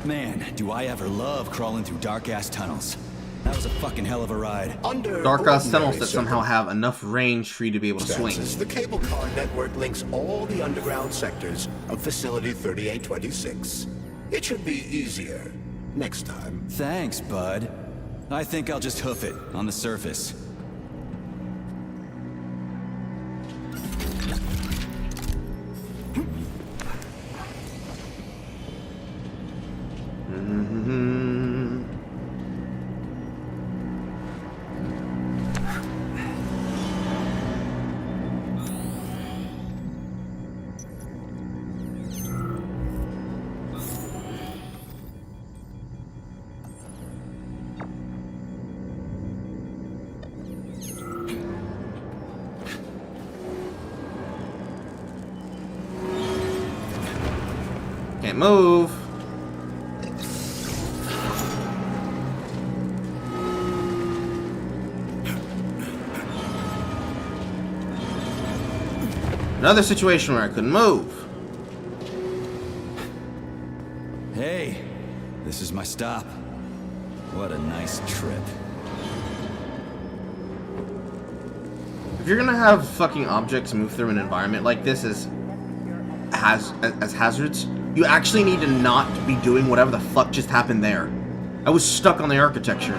Man, do I ever love crawling through dark-ass tunnels. That was a fucking hell of a ride. Dark-ass tunnels that somehow have enough range for you to be able to swing. The cable car network links all the underground sectors of Facility 3826. It should be easier, next time. Thanks, bud. I think I'll just hoof it on the surface. Can't move. Another situation where I couldn't move. Hey, this is my stop. What a nice trip. If you're gonna have fucking objects move through an environment like this as hazards, you actually need to not be doing whatever the fuck just happened there. I was stuck on the architecture.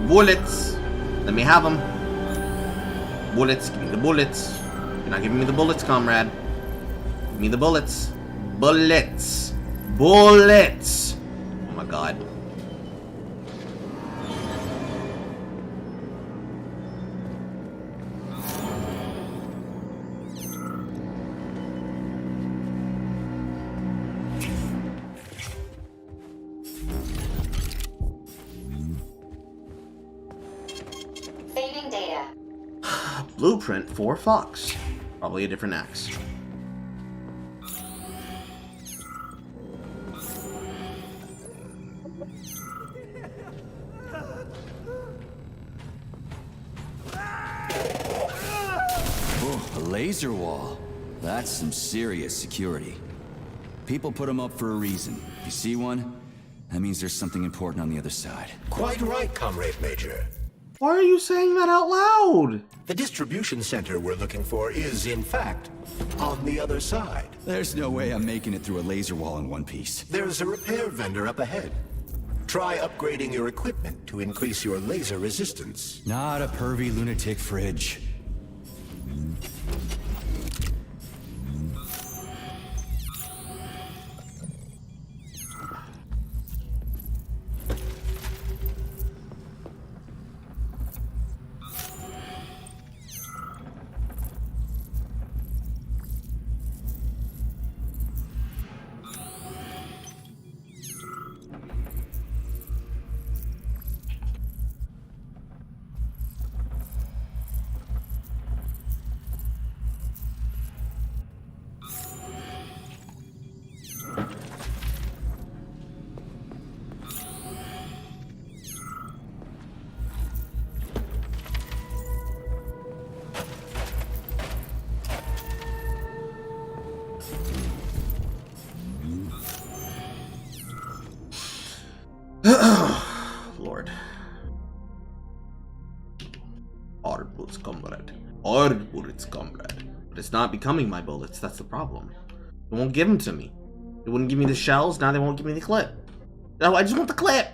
Bullets! Let me have them. Bullets, give me the bullets. You're not giving me the bullets, comrade. Give me the bullets. Bullets! Bullets! Oh my god. Saving data. Blueprint for Fox. Probably a different axe. Oh, a laser wall. That's some serious security. People put them up for a reason. If you see one, that means there's something important on the other side. Quite right, Comrade Major. Why are you saying that out loud? The distribution center we're looking for is, in fact, on the other side. There's no way I'm making it through a laser wall in one piece. There's a repair vendor up ahead. Try upgrading your equipment to increase your laser resistance. Not a pervy lunatic fridge. Lord. Hard bullets, comrade. Hard bullets, comrade. But it's not becoming my bullets, that's the problem. They won't give them to me. They wouldn't give me the shells, now they won't give me the clip. No, I just want the clip!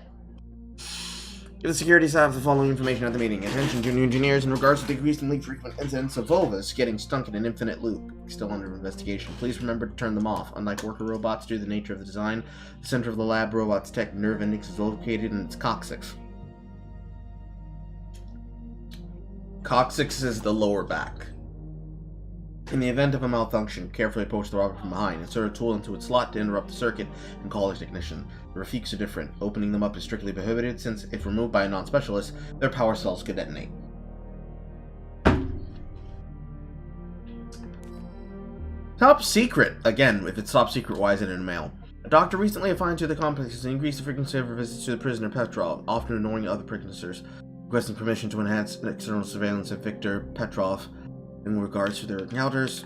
Give the security staff the following information at the meeting. Attention, junior engineers, in regards to the increasingly frequent incidents of Volvas getting stunk in an infinite loop, still under investigation. Please remember to turn them off. Unlike worker robots, due to the nature of the design, the center of the lab robot's tech nerve index is located in its coccyx. Coccyx is the lower back. In the event of a malfunction, carefully approach the robot from behind, insert a tool into its slot to interrupt the circuit, and call a technician. The Rafiks are different. Opening them up is strictly prohibited, since if removed by a non-specialist, their power cells could detonate. Top secret! Again, if it's top secret, why is it in mail? A doctor recently assigned to the complex has increased the frequency of visits to the prisoner Petrov, often ignoring other prisoners, requesting permission to enhance external surveillance of Victor Petrov. In regards to their encounters,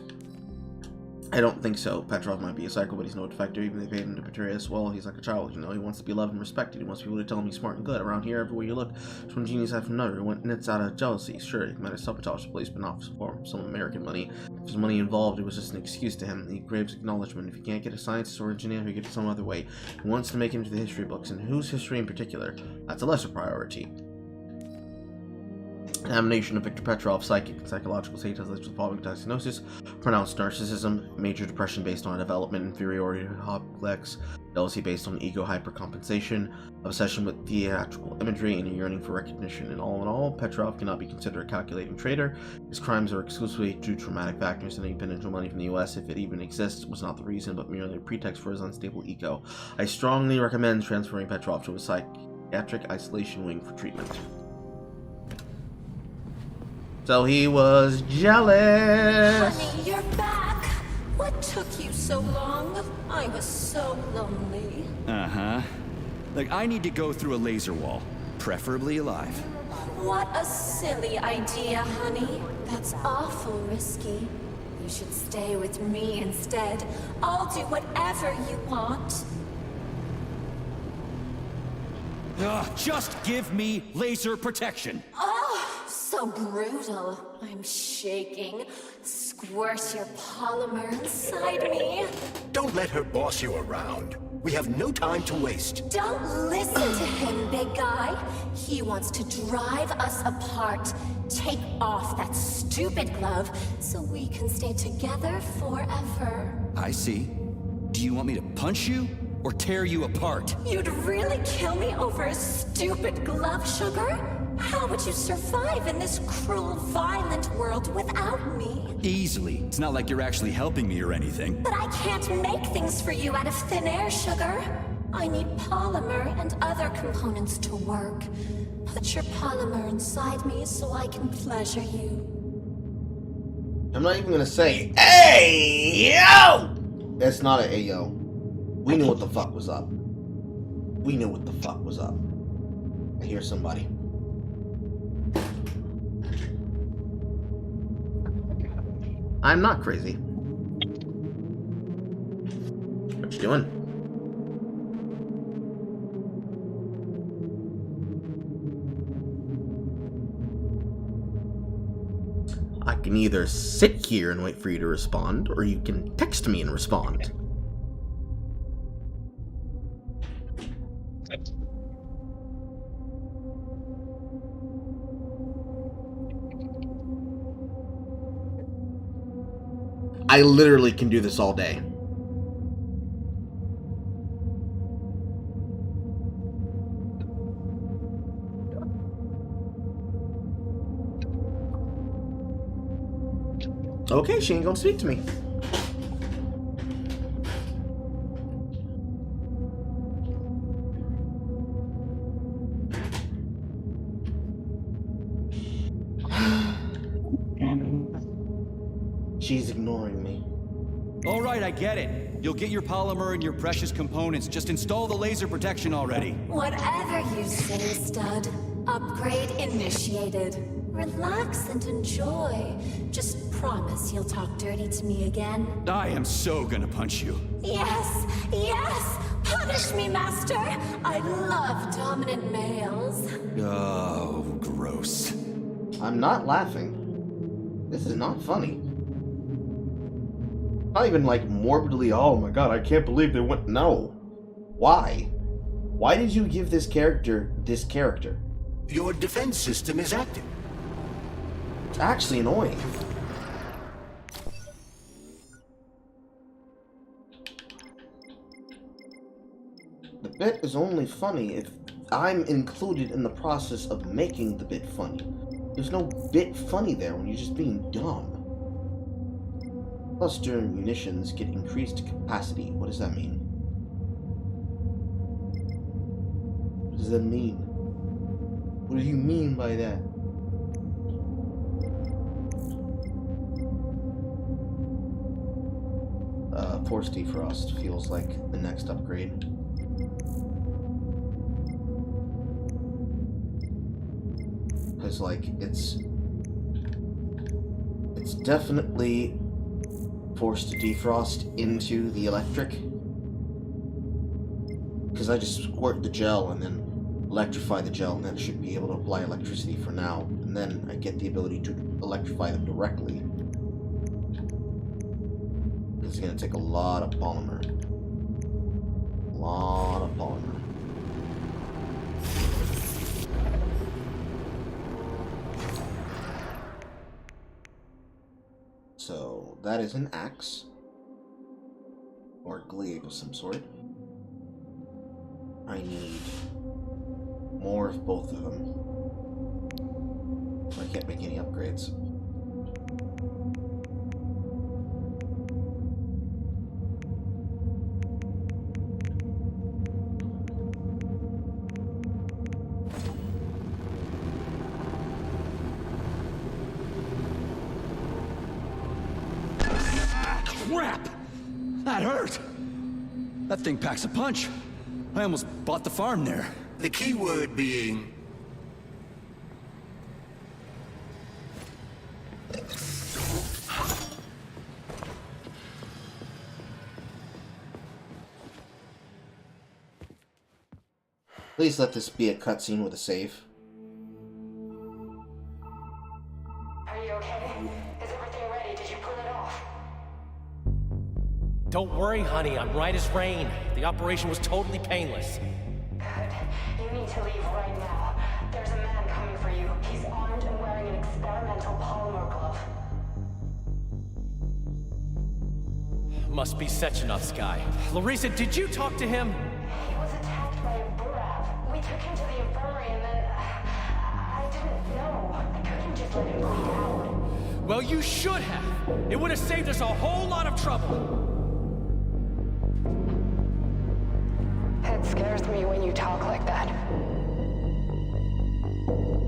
I don't think so. Petrov might be a psycho, but he's no defector. Even if they paid him to portray us well, he's like a child, you know. He wants to be loved and respected. He wants people to tell him he's smart and good. Around here, everywhere you look, it's one genius after another. And it's out of jealousy. Sure, he might have sabotaged the police, but not for some American money. If there's money involved, it was just an excuse to him. He craves acknowledgement. If he can't get a scientist or engineer, he'll get it some other way. He wants to make it into the history books, and whose history in particular? That's a lesser priority. Examination of Victor Petrov's psychic and psychological state has led to the following diagnosis: pronounced narcissism, major depression based on development inferiority complex, jealousy based on ego hypercompensation, obsession with theatrical imagery, and a yearning for recognition. And all in all, Petrov cannot be considered a calculating traitor. His crimes are exclusively due to traumatic factors, and any potential money from the US, if it even exists, was not the reason, but merely a pretext for his unstable ego. I strongly recommend transferring Petrov to a psychiatric isolation wing for treatment. So he was jealous. Honey, you're back. What took you so long? I was so lonely. Uh-huh. Like, I need to go through a laser wall, preferably alive. What a silly idea, honey. That's awful risky. You should stay with me instead. I'll do whatever you want. Just give me laser protection. Oh, so brutal. I'm shaking. Squirt your polymer inside me. Don't let her boss you around. We have no time to waste. Don't listen to him, big guy. He wants to drive us apart. Take off that stupid glove so we can stay together forever. I see. Do you want me to punch you or tear you apart? You'd really kill me over a stupid glove, sugar? How would you survive in this cruel, violent world without me? Easily. It's not like you're actually helping me or anything. But I can't make things for you out of thin air, sugar. I need polymer and other components to work. Put your polymer inside me so I can pleasure you. I'm not even gonna say, hey, yo! That's not an ayo. We knew what the fuck was up. We knew what the fuck was up. I hear somebody. I'm not crazy. What you doing? I can either sit here and wait for you to respond, or you can text me and respond. I literally can do this all day. Okay, she ain't gonna speak to me. She's ignoring me. All right, I get it. You'll get your polymer and your precious components. Just install the laser protection already. Whatever you say, stud. Upgrade initiated. Relax and enjoy. Just promise you'll talk dirty to me again. I am so gonna punch you. Yes, yes! Punish me, master! I love dominant males. Oh, gross. I'm not laughing. This is not funny. Not even like morbidly, oh my god, I can't believe they went. No. Why? Why did you give this character this character? Your defense system is active. It's actually annoying. The bit is only funny if I'm included in the process of making the bit funny. There's no bit funny there when you're just being dumb. Cluster munitions get increased capacity. What does that mean? What does that mean? What do you mean by that? Force defrost feels like the next upgrade. Because like it's It's definitely forced to defrost into the electric. Because I just squirt the gel and then electrify the gel, and then it should be able to apply electricity for now. And then I get the ability to electrify them directly. It's going to take a lot of polymer. A lot of polymer. So that is an axe. Or a glaive of some sort. I need more of both of them. I can't make any upgrades. Crap! That hurt! That thing packs a punch. I almost bought the farm there. The key word being... Please let this be a cutscene with a save. Are you okay? Is everything ready? Did you pull it off? Don't worry, honey. I'm right as rain. The operation was totally painless. Good. You need to leave right now. There's a man coming for you. He's armed and wearing an experimental polymer glove. Must be Sechenov's guy. Larissa, did you talk to him? He was attacked by a Burav. We took him to the infirmary and then... I didn't know. I couldn't just let him bleed out. Well, you should have. It would have saved us a whole lot of trouble. It scares me when you talk like that.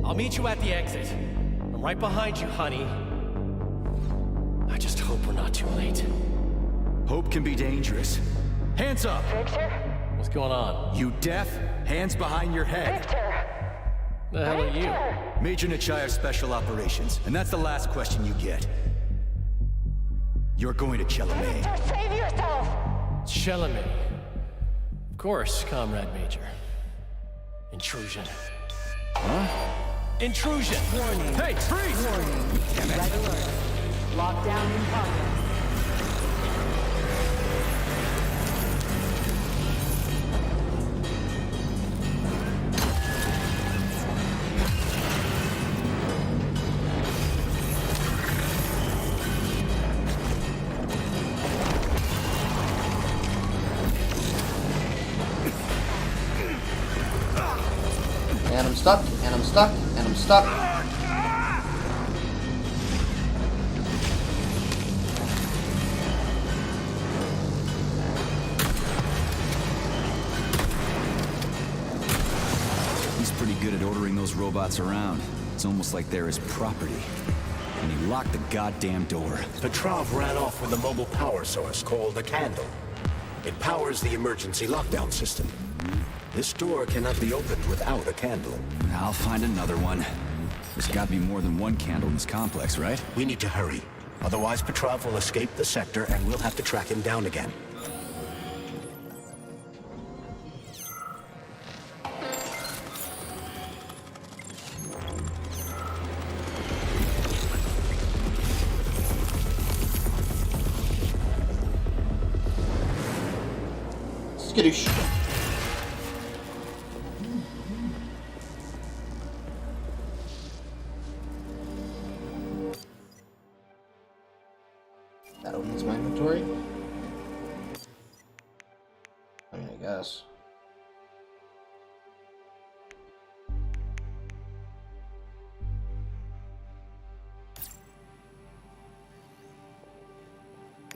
I'll meet you at the exit. I'm right behind you, honey. I just hope we're not too late. Hope can be dangerous. Hands up! Victor? What's going on? You deaf? Hands behind your head. Victor! The hell are you? Major Nechayev Special Operations, and that's the last question you get. You're going to Chalamet. Victor, save yourself! Chalamet. Of course, Comrade Major. Intrusion. Huh? Intrusion! Warning. Hey, freeze! Warning. Red alert. Lockdown in progress. And I'm stuck, and I'm stuck, and I'm stuck. He's pretty good at ordering those robots around. It's almost like they're his property. And he locked the goddamn door. Petrov ran off with a mobile power source called a candle. It powers the emergency lockdown system. This door cannot be opened without a candle. I'll find another one. There's gotta be more than one candle in this complex, right? We need to hurry. Otherwise, Petrov will escape the sector and we'll have to track him down again. Skittish. That opens my inventory. I mean, I guess.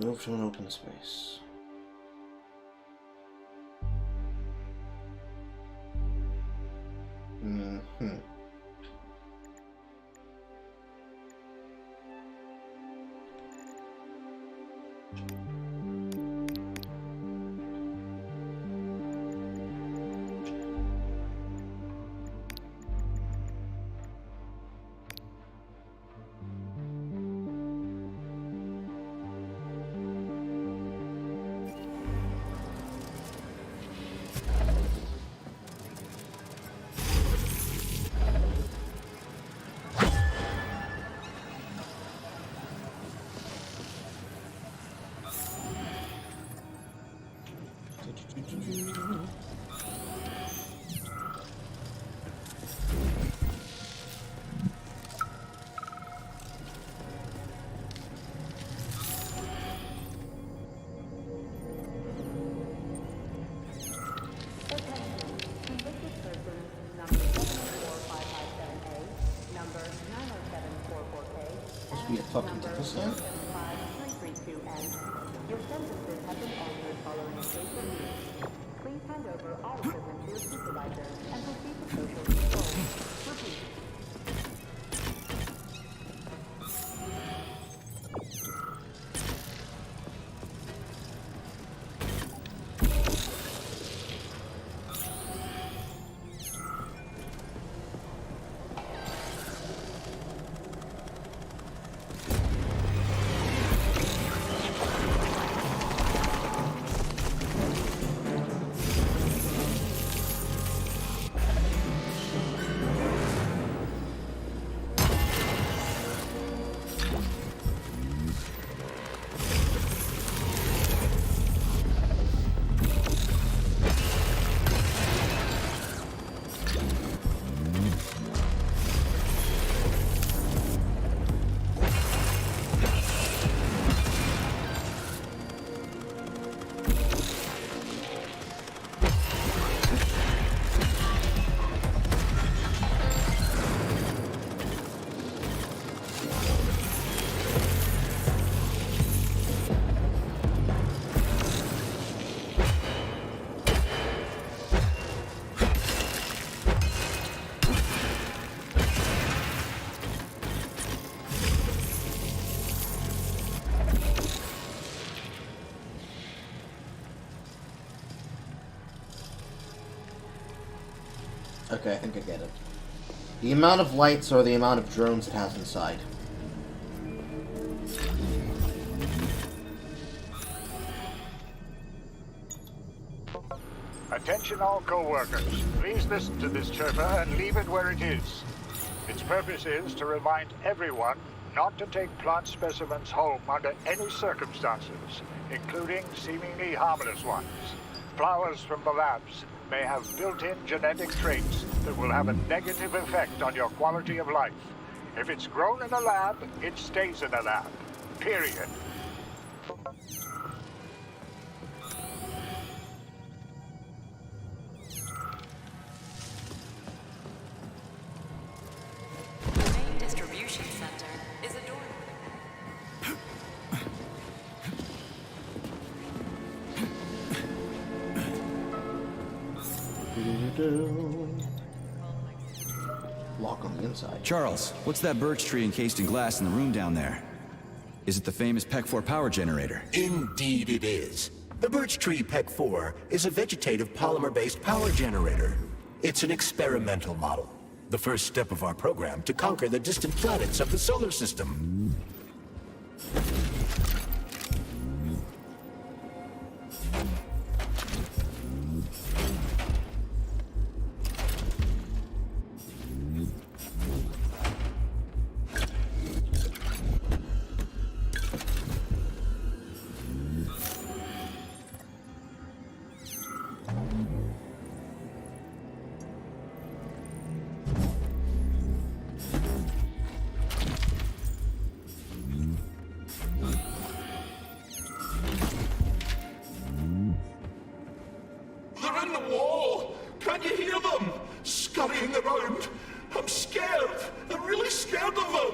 Move to an open space. Mm-hmm. Must be a fucking percent. Your sentences have been altered following a case review. Please hand over all equipment to your supervisor and proceed to social control. Repeat. Okay, I think I get it. The amount of lights or the amount of drones it has inside. Attention all co-workers. Please listen to this chirper and leave it where it is. Its purpose is to remind everyone not to take plant specimens home under any circumstances, including seemingly harmless ones. Flowers from the labs may have built-in genetic traits that will have a negative effect on your quality of life. If it's grown in a lab, it stays in a lab. Period. The main distribution center is a door. Lock on the inside. Charles, what's that birch tree encased in glass in the room down there? Is it the famous PEC 4 power generator? Indeed it is. The birch tree PEC 4 is a vegetative polymer-based power generator. It's an experimental model. The first step of our program to conquer the distant planets of the solar system. They're in the wall! Can you hear them? Scurrying around. I'm scared. I'm really scared of them.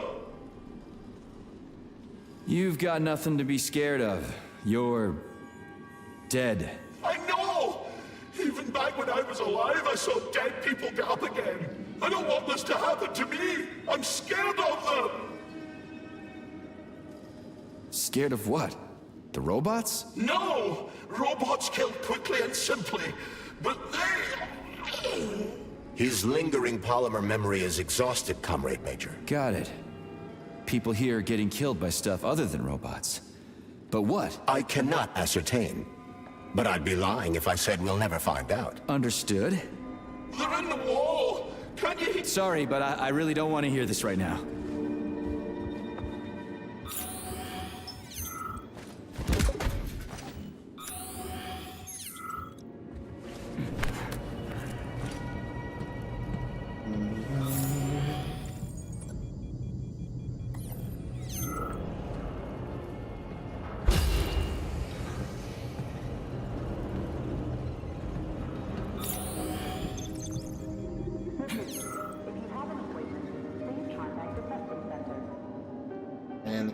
You've got nothing to be scared of. You're dead. I know! Even back when I was alive, I saw dead people get up again. I don't want this to happen to me. I'm scared of them. Scared of what? The robots? No! Robots kill quickly and simply, but they... His lingering polymer memory is exhausted, Comrade Major. Got it. People here are getting killed by stuff other than robots. But what? I cannot ascertain. But I'd be lying if I said we'll never find out. Understood. They're in the wall! Can you... Sorry, but I really don't want to hear this right now.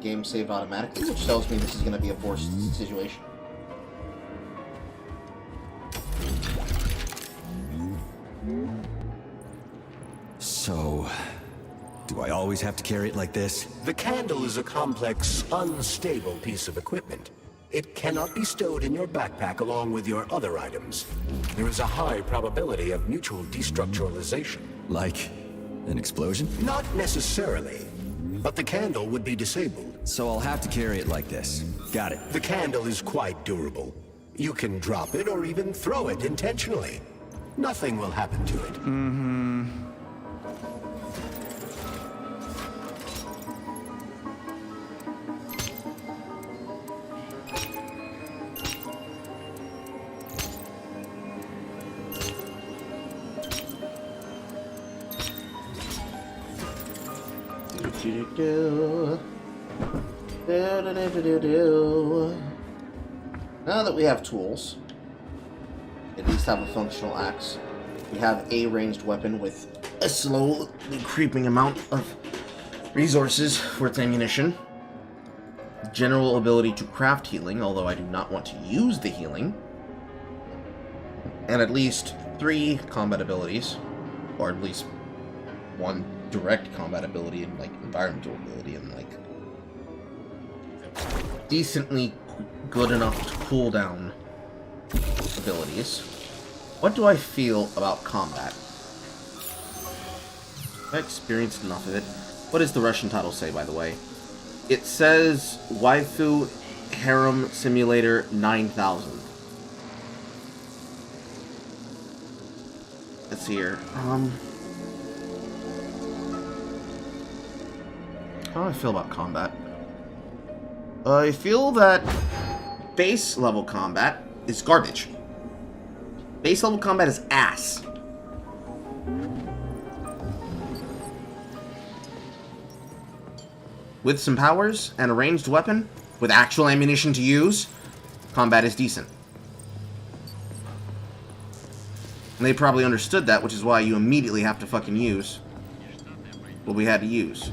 game saved automatically, which tells me this is going to be a forced situation. So, do I always have to carry it like this? The candle is a complex, unstable piece of equipment. It cannot be stowed in your backpack along with your other items. There is a high probability of mutual destructuralization. Like an explosion? Not necessarily, but the candle would be disabled. So I'll have to carry it like this. Got it. The candle is quite durable. You can drop it or even throw it intentionally. Nothing will happen to it. Mm-hmm. Now that we have tools, at least have a functional axe, we have a ranged weapon with a slowly creeping amount of resources for its ammunition, general ability to craft healing, although I do not want to use the healing, and at least 3 combat abilities, or at least 1 direct combat ability and like environmental ability and like decently good enough to cool down abilities. What do I feel about combat? I experienced enough of it. What does the Russian title say, by the way? It says Waifu Harem Simulator 9000. Let's see here. How do I feel about combat? I feel that base level combat is garbage. Base level combat is ass. With some powers and a ranged weapon, with actual ammunition to use, combat is decent. And they probably understood that, which is why you immediately have to fucking use what we had to use.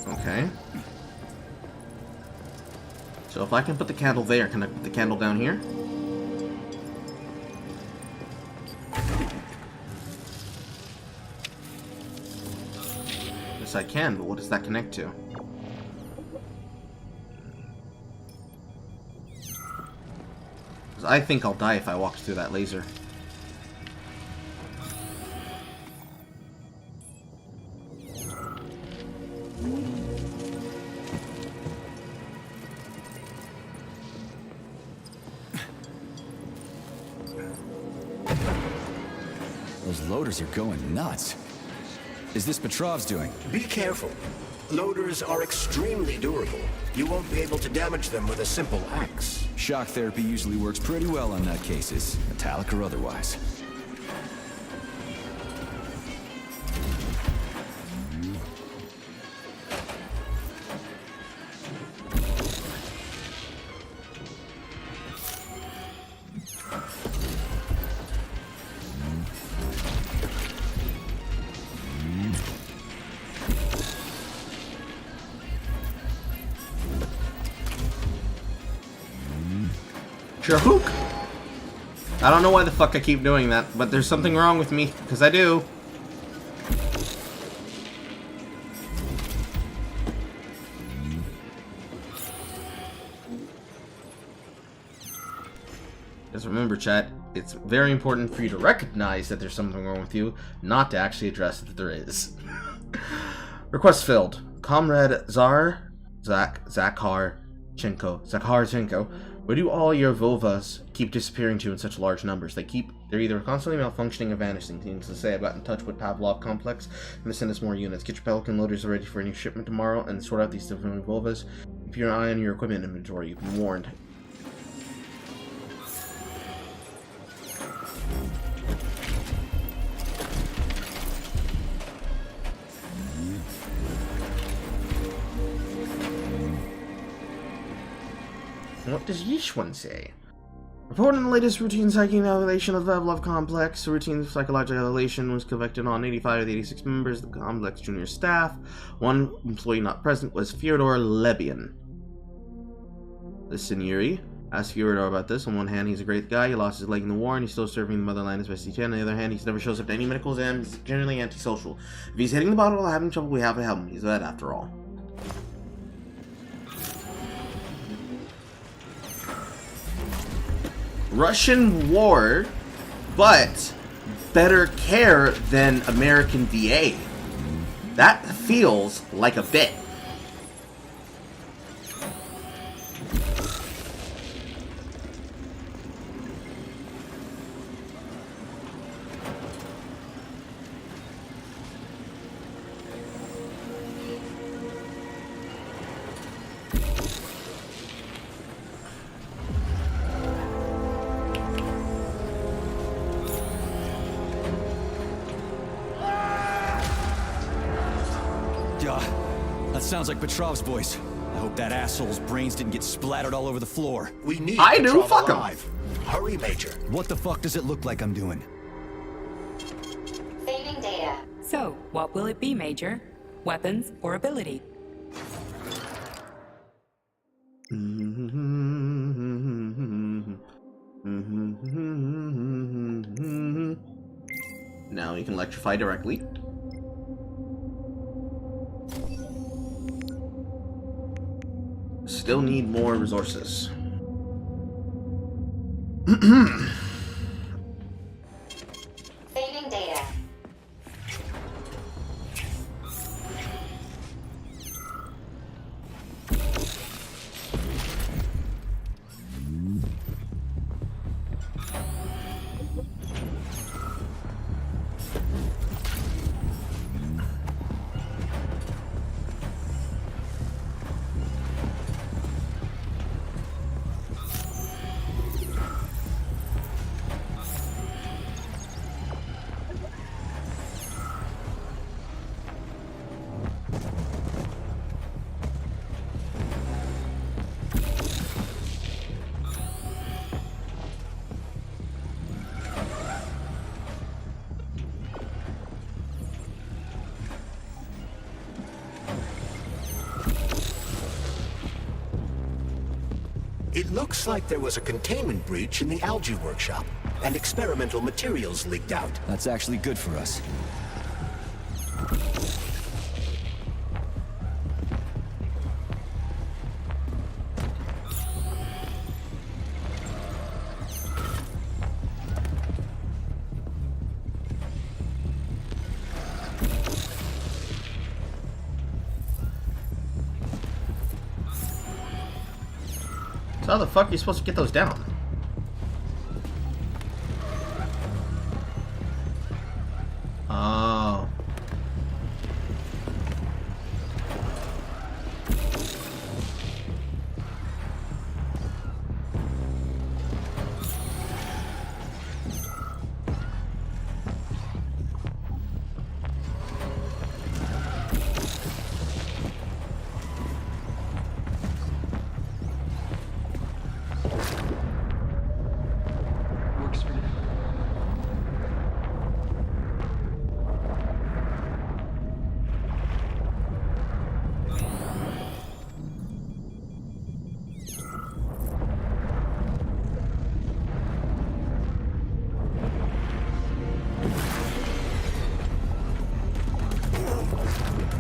Okay. So if I can put the candle there, can I put the candle down here? Yes, I can, but what does that connect to? Because I think I'll die if I walk through that laser. Those loaders are going nuts. Is this Petrov's doing? Be careful. Loaders are extremely durable. You won't be able to damage them with a simple axe. Shock therapy usually works pretty well on nutcases, metallic or otherwise. Hook. I don't know why the fuck I keep doing that, but there's something wrong with me, because I do. Just remember, chat, it's very important for you to recognize that there's something wrong with you, not to actually address that there is. Request filled. Comrade Zakharchenko. Where do all your Vovas keep disappearing to in such large numbers? They're either constantly malfunctioning or vanishing. Needless to say, I got in touch with Pavlov Complex and they send us more units. Get your Pelican loaders ready for any shipment tomorrow and sort out these different Vovas. Keep your eye on your equipment inventory. You've been warned. What does each one say? Reporting the latest routine psychic evaluation of the Pavlov complex. The routine psychological evaluation was conducted on 85 of the 86 members of the complex junior staff. One employee not present was Fyodor Lebyan. The Seigneury asked Fyodor about this. On one hand, he's a great guy. He lost his leg in the war, and he's still serving the motherland as best he can. On the other hand, he never shows up to any medical exam. He's generally antisocial. If he's hitting the bottle or having trouble, we have to help him. He's that after all. Russian war, but better care than American VA. That feels like a bit. That sounds like Petrov's voice. I hope that asshole's brains didn't get splattered all over the floor. We need I do. Petrov Fuck him. alive. Hurry, Major. What the fuck does it look like I'm doing? Saving data. So, what will it be, Major? Weapons or ability? Now you can electrify directly. Still need more resources. Saving data. It looks like there was a containment breach in the algae workshop, and experimental materials leaked out. That's actually good for us. So how the fuck are you supposed to get those down? Oh.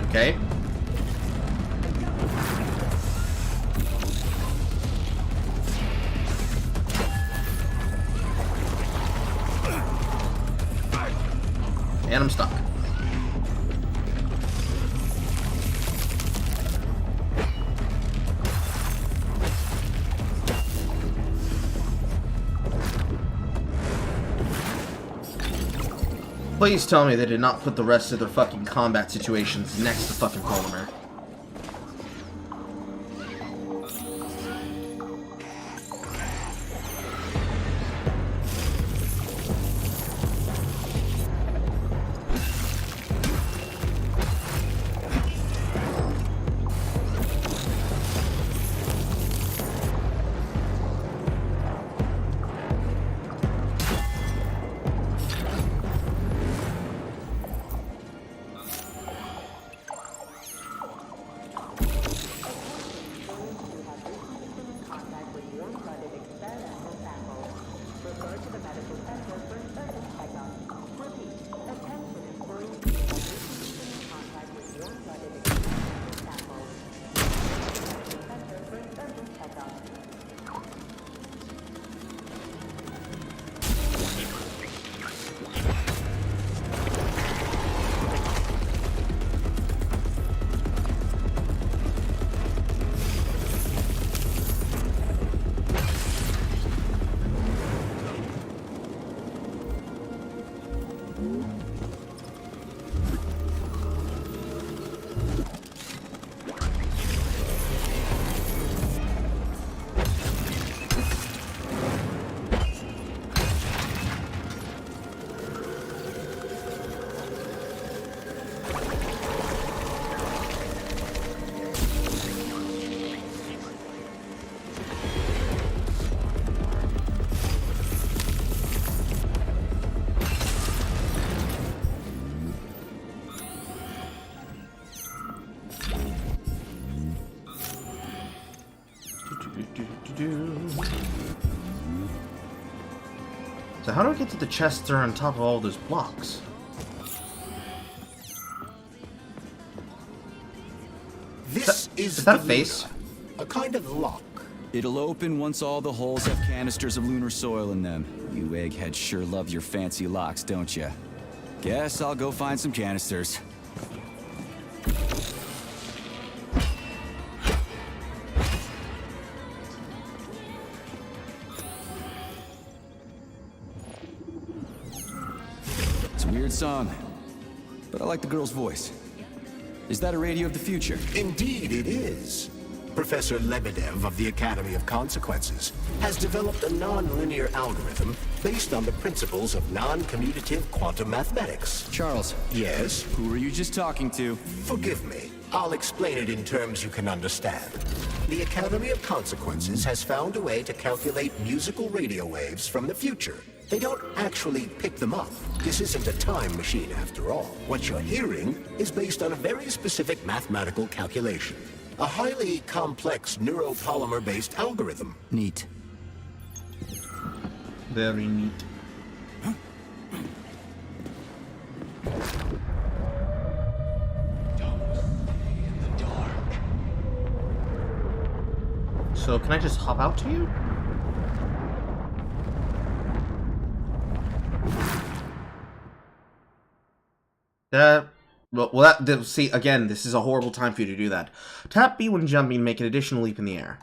Okay. And I'm stuck. Please tell me they did not put the rest of their fucking combat situations next to fucking polymer. So how do I get to the chests that are on top of all those blocks? This is that a the face? Luna, a kind of lock. It'll open once all the holes have canisters of lunar soil in them. You eggheads sure love your fancy locks, don't you? Guess I'll go find some canisters. It's a weird song, but I like the girl's voice. Is that a radio of the future? Indeed it is. Professor Lebedev of the Academy of Consequences has developed a non-linear algorithm based on the principles of non-commutative quantum mathematics. Charles. Yes? Who were you just talking to? Forgive me. I'll explain it in terms you can understand. The Academy of Consequences has found a way to calculate musical radio waves from the future. They don't actually pick them up. This isn't a time machine after all. What you're hearing is based on a very specific mathematical calculation. A highly complex neuropolymer-based algorithm. Neat. Very neat. So can I just hop out to you? See, again, this is a horrible time for you to do that. Tap B when jumping to make an additional leap in the air.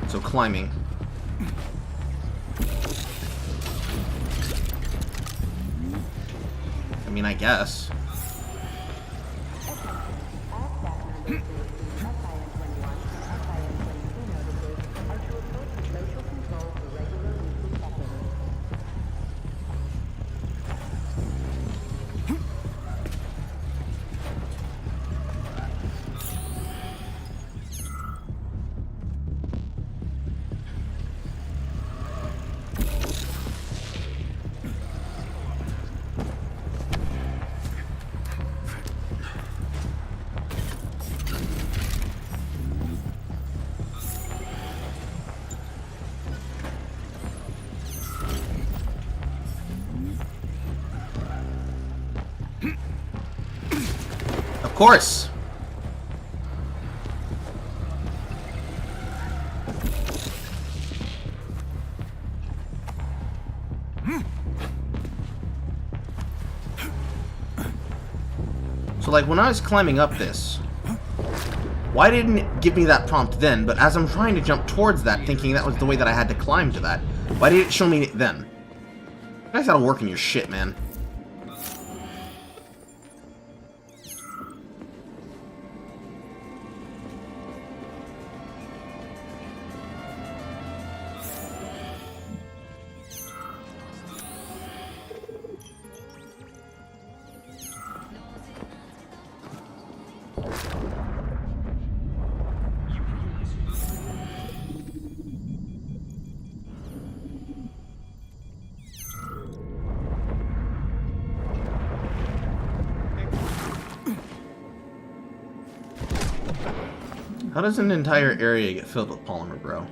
So climbing. I mean, I guess. Of course. So like when I was climbing up this, why didn't it give me that prompt then? But as I'm trying to jump towards that, thinking that was the way that I had to climb to that, why did it show me it then? You guys gotta work in your shit, man. How does an entire area get filled with polymer, bro?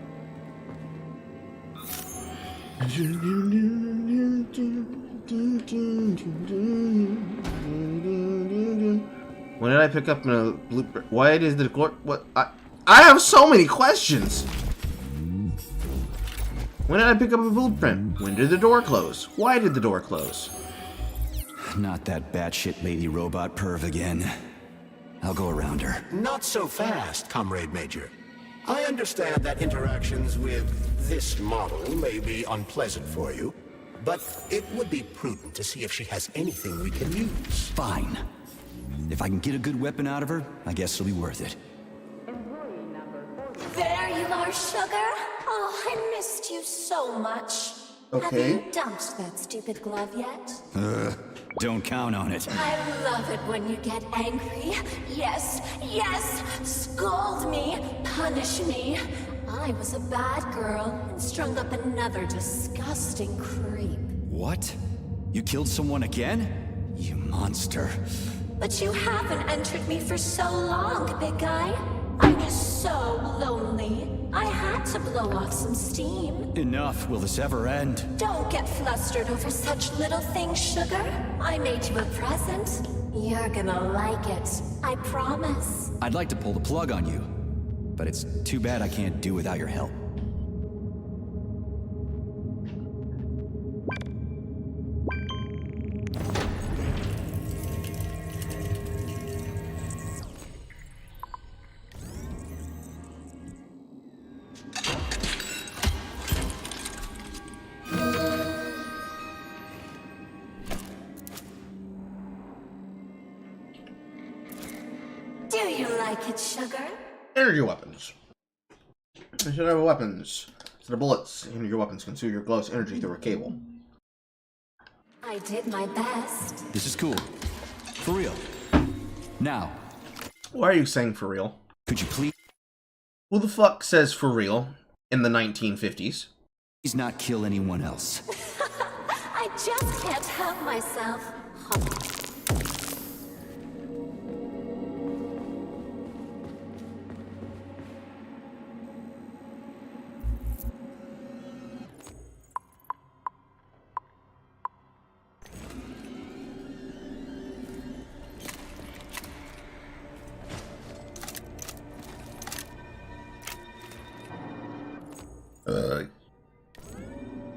When did I pick up a blueprint? Why is the door? What? I have so many questions. When did I pick up a blueprint? When did the door close? Why did the door close? Not that batshit lady robot perv again. I'll go around her. Not so fast, Comrade Major. I understand that interactions with this model may be unpleasant for you, but it would be prudent to see if she has anything we can use. Fine. If I can get a good weapon out of her, I guess it'll be worth it. There you are, Sugar. Oh, I missed you so much. Okay. Have you dumped that stupid glove yet? Don't count on it. I love it when you get angry. Yes, yes! Scold me, punish me. I was a bad girl and strung up another disgusting creep. What? You killed someone again? You monster. But you haven't entered me for so long, big guy. I was so lonely. I had to blow off some steam. Enough. Will this ever end? Don't get flustered over such little things, Sugar. I made you a present. You're gonna like it. I promise. I'd like to pull the plug on you, but it's too bad I can't do without your help. Do you like it, Sugar? Energy weapons. I should have weapons. So the bullets in your weapons consume your glow's energy through a cable. I did my best. This is cool. For real. Now. Why are you saying for real? Could you please? Who the fuck says for real in the 1950s? Please not kill anyone else. I just can't help myself.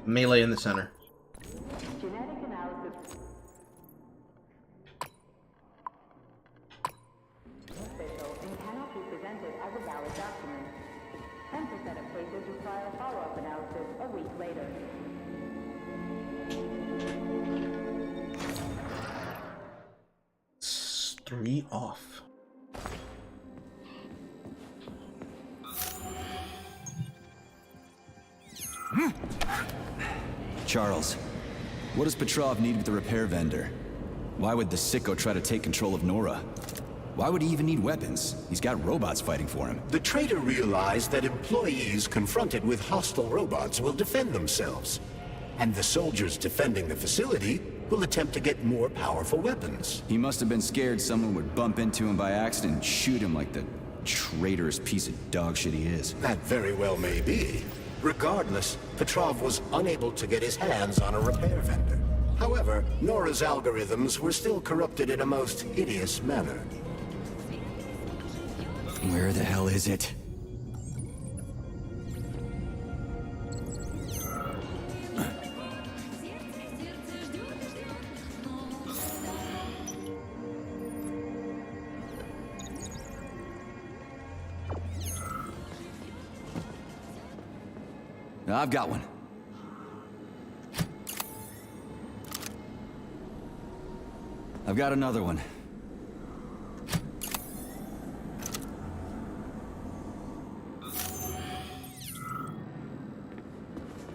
Melee in the center. Genetic analysis. Official and cannot be presented as a valid document. 10% of cases require follow-up analysis a week later. It's 3 off. Charles, what does Petrov need with the repair vendor? Why would the sicko try to take control of Nora? Why would he even need weapons? He's got robots fighting for him. The traitor realized that employees confronted with hostile robots will defend themselves. And the soldiers defending the facility will attempt to get more powerful weapons. He must have been scared someone would bump into him by accident and shoot him like the traitorous piece of dog shit he is. That very well may be. Regardless, Petrov was unable to get his hands on a repair vendor. However, Nora's algorithms were still corrupted in a most hideous manner. Where the hell is it? I've got one. I've got another one.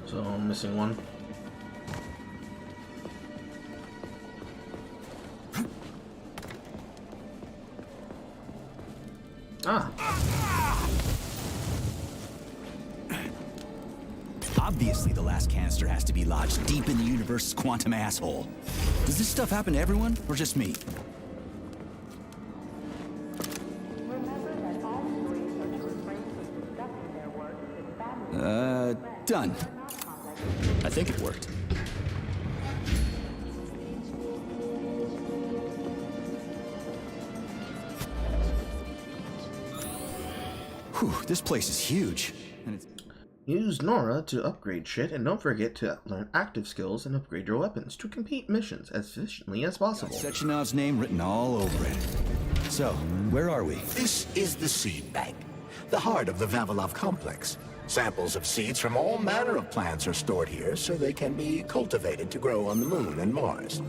So I'm missing one. Ah. Obviously, the last canister has to be lodged deep in the universe's quantum asshole. Does this stuff happen to everyone, or just me? Done. I think it worked. Whew, this place is huge. And it's... Use Nora to upgrade shit, and don't forget to learn active skills and upgrade your weapons to complete missions as efficiently as possible. Sechenov's name written all over it. So, where are we? This is the seed bank, the heart of the Vavilov complex. Samples of seeds from all manner of plants are stored here so they can be cultivated to grow on the Moon and Mars.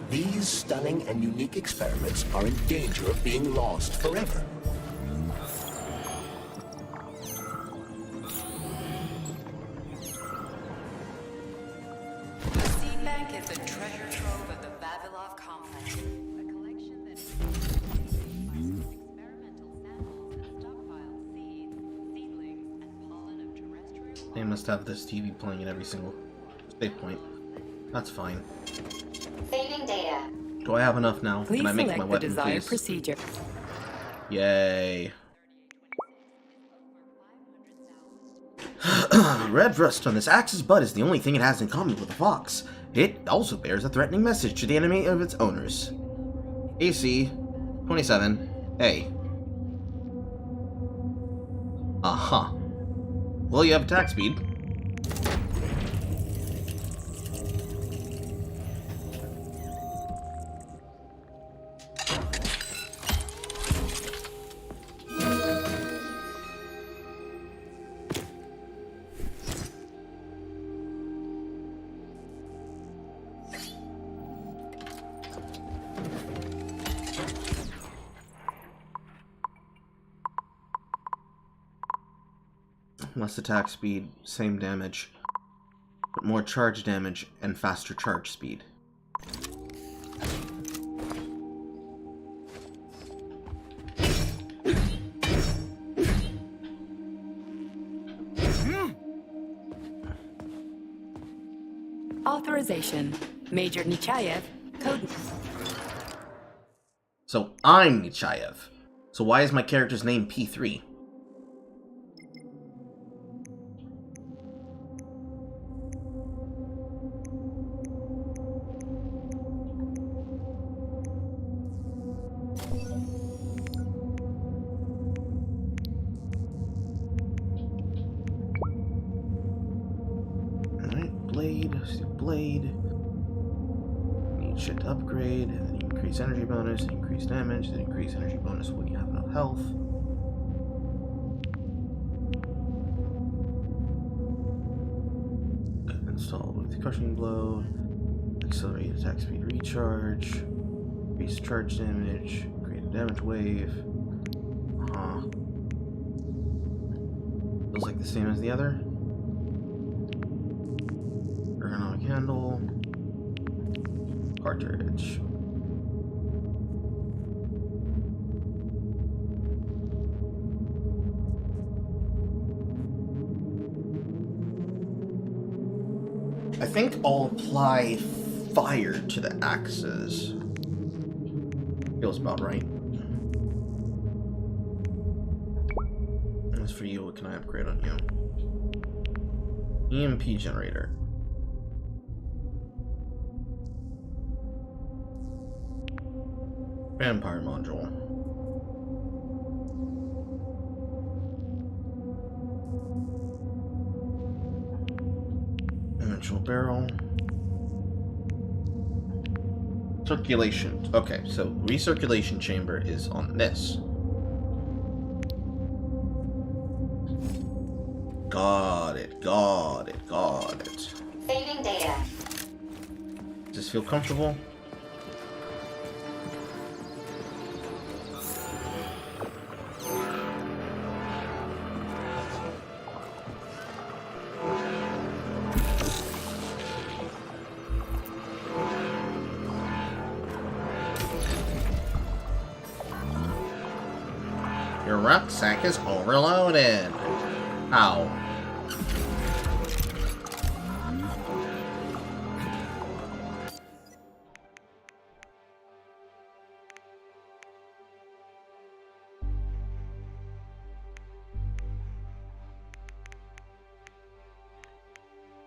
These stunning and unique experiments are in danger of being lost forever. The seed bank is the treasure trove of the Vavilov complex. A collection that They must have this TV playing at every single save point. That's fine. Saving data. Do I have enough now? Please Can I make select my the weapon, desired please? procedure. Yay. Red rust on this axe's butt is the only thing it has in common with a fox. It also bears a threatening message to the enemy of its owners. AC 27A. Uh-huh. Well, you have attack speed. Less attack speed, same damage, but more charge damage and faster charge speed. Authorization. Major Nechayev, code. So I'm Nechayev. So why is my character's name P3? Blade. Need shit to upgrade, and then increase energy bonus, increase damage, then increase energy bonus when you have enough health. Installed with the crushing blow, accelerate attack speed recharge, increase charge damage, create a damage wave. Feels like the same as the other. Ergonomic handle, cartridge. I think I'll apply fire to the axes. Feels about right. As for you, what can I upgrade on you? EMP generator. Vampire module. Dimensional barrel. Circulation. Okay, so recirculation chamber is on this. Got it. Saving data. Does this feel comfortable? Your rucksack is overloaded. Ow.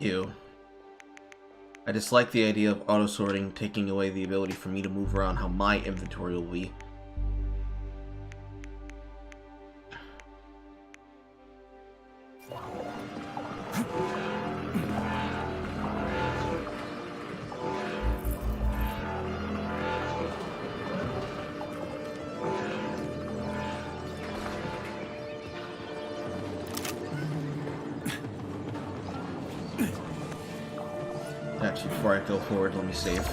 Ew. I dislike the idea of auto-sorting taking away the ability for me to move around how my inventory will be. Actually, before I go forward, let me save.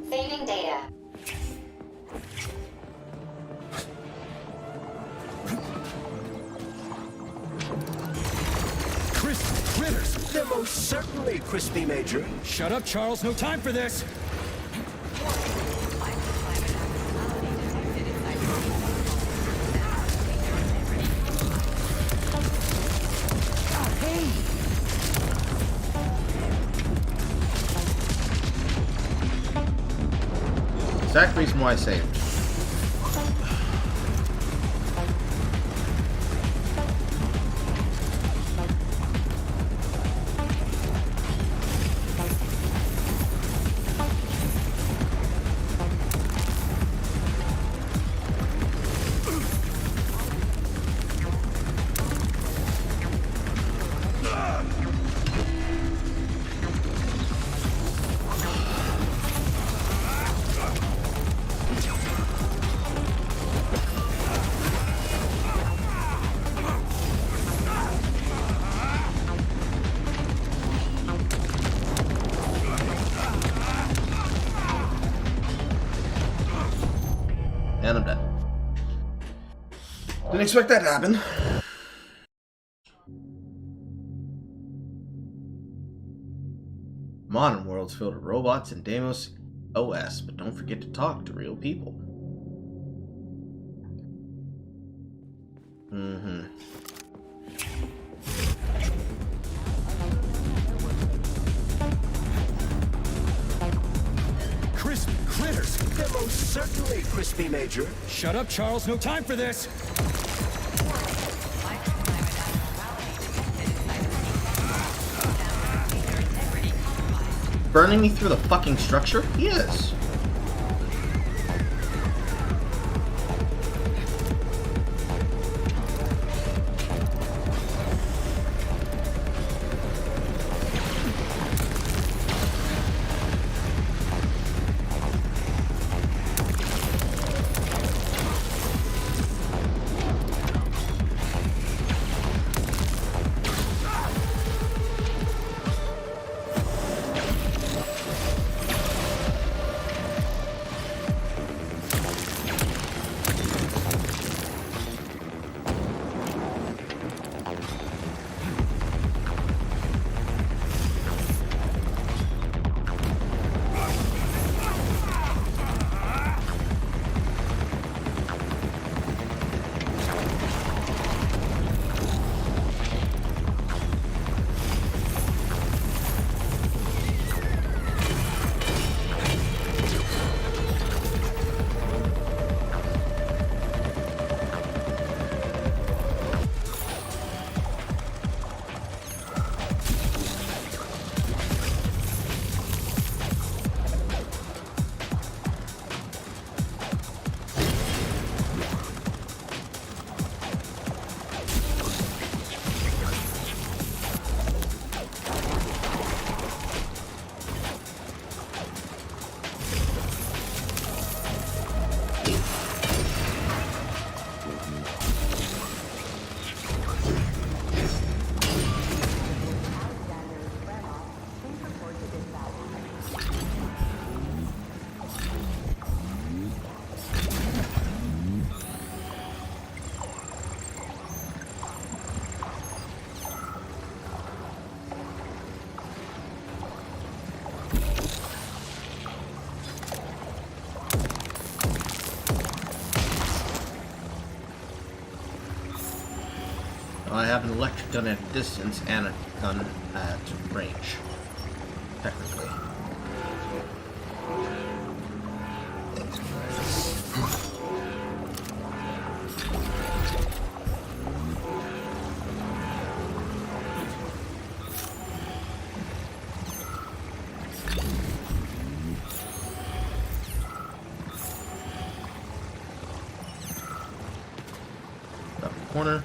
Saving data. Critters! They're most certainly crispy, Major. Shut up, Charles. No time for this. Exact reason why I saved. And I'm dead. Didn't expect that to happen. Modern world's filled with robots and Deimos OS, but don't forget to talk to real people. Crispy critters! They're most certainly crispy, Major. Shut up, Charles. No time for this. Burning me through the fucking structure? He is. have an electric gun at a distance and a gun at range, technically. Corner.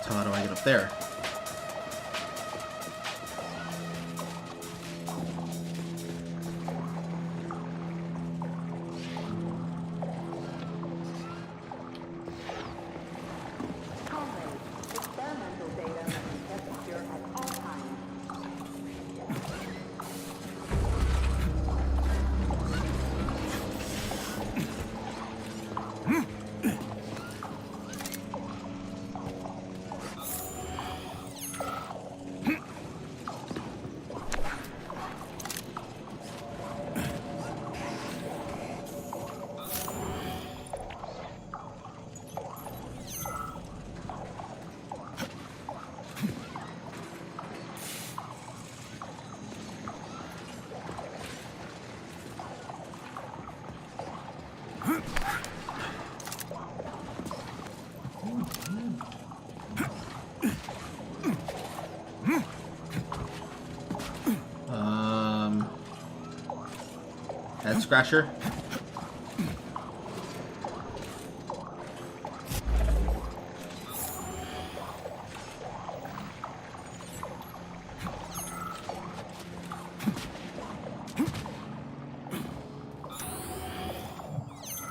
So how do I get up there? Head scratcher.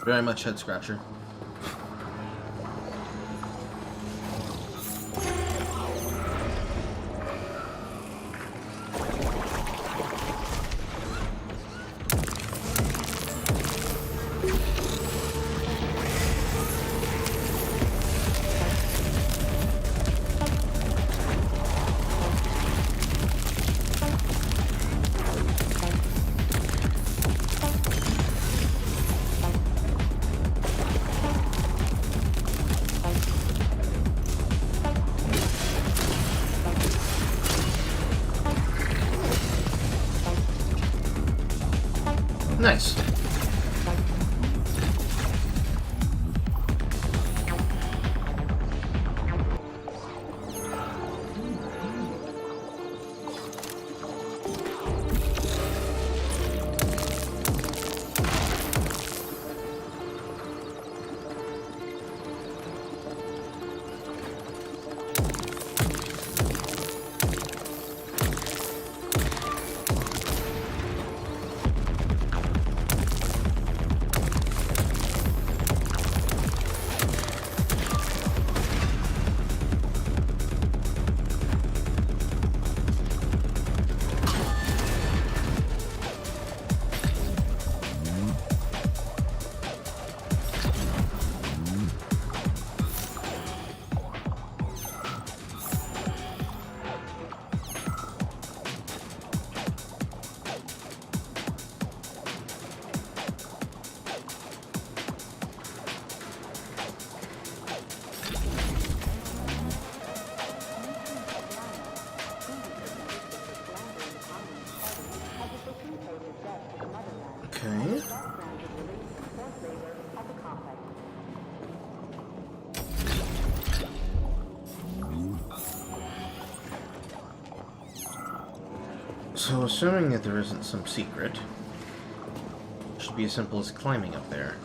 Very much head scratcher. Nice. So, assuming that there isn't some secret, it should be as simple as climbing up there.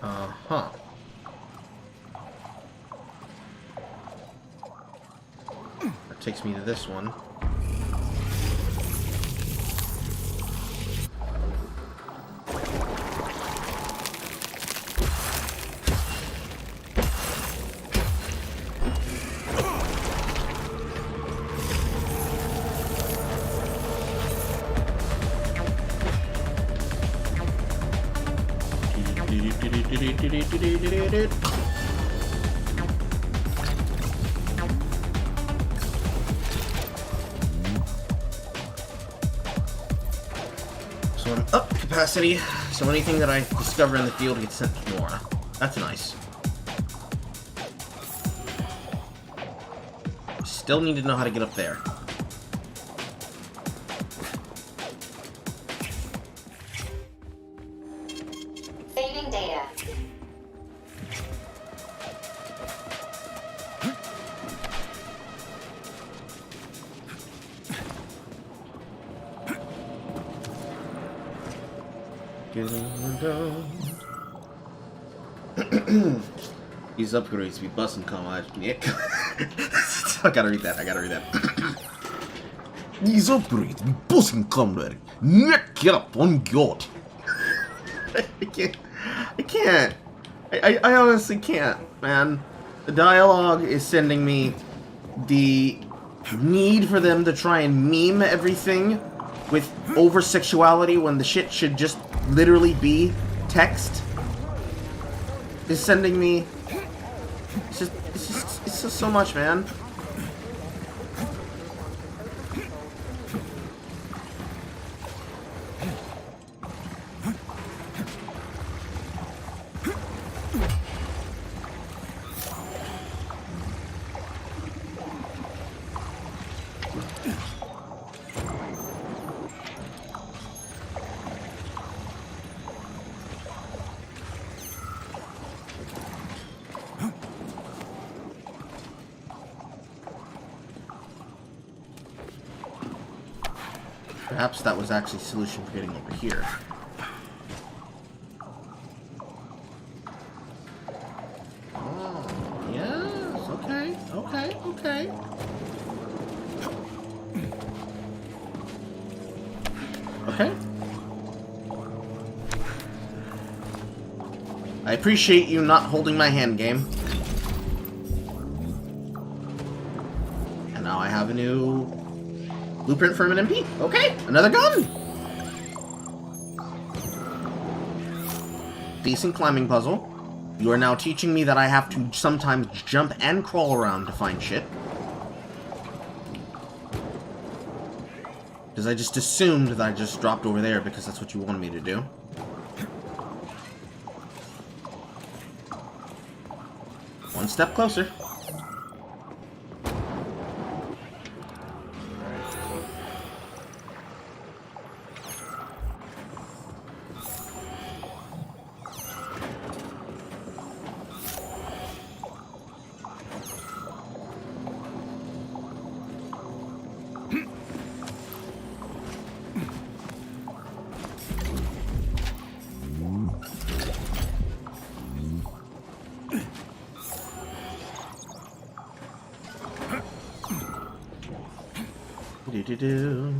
Uh-huh. That takes me to this one. So I'm up capacity, so anything that I discover in the field gets sent to Nora. That's nice. Still need to know how to get up there. Saving data. These upgrades be busting comrade. Yeah. I gotta read that. These upgrades be busting comrade. Neck up on God. I can't. I honestly can't, man. The dialogue is sending me the need for them to try and meme everything with over-sexuality when the shit should just literally be text is sending me. It's just so much, man. Perhaps that was actually a solution for getting over here. Oh, yes, okay. Okay. I appreciate you not holding my hand, game. And now I have a new blueprint for an MP. Okay, another gun! Decent climbing puzzle. You are now teaching me that I have to sometimes jump and crawl around to find shit. Because I just assumed that I just dropped over there because that's what you wanted me to do. One step closer. Do-do-do.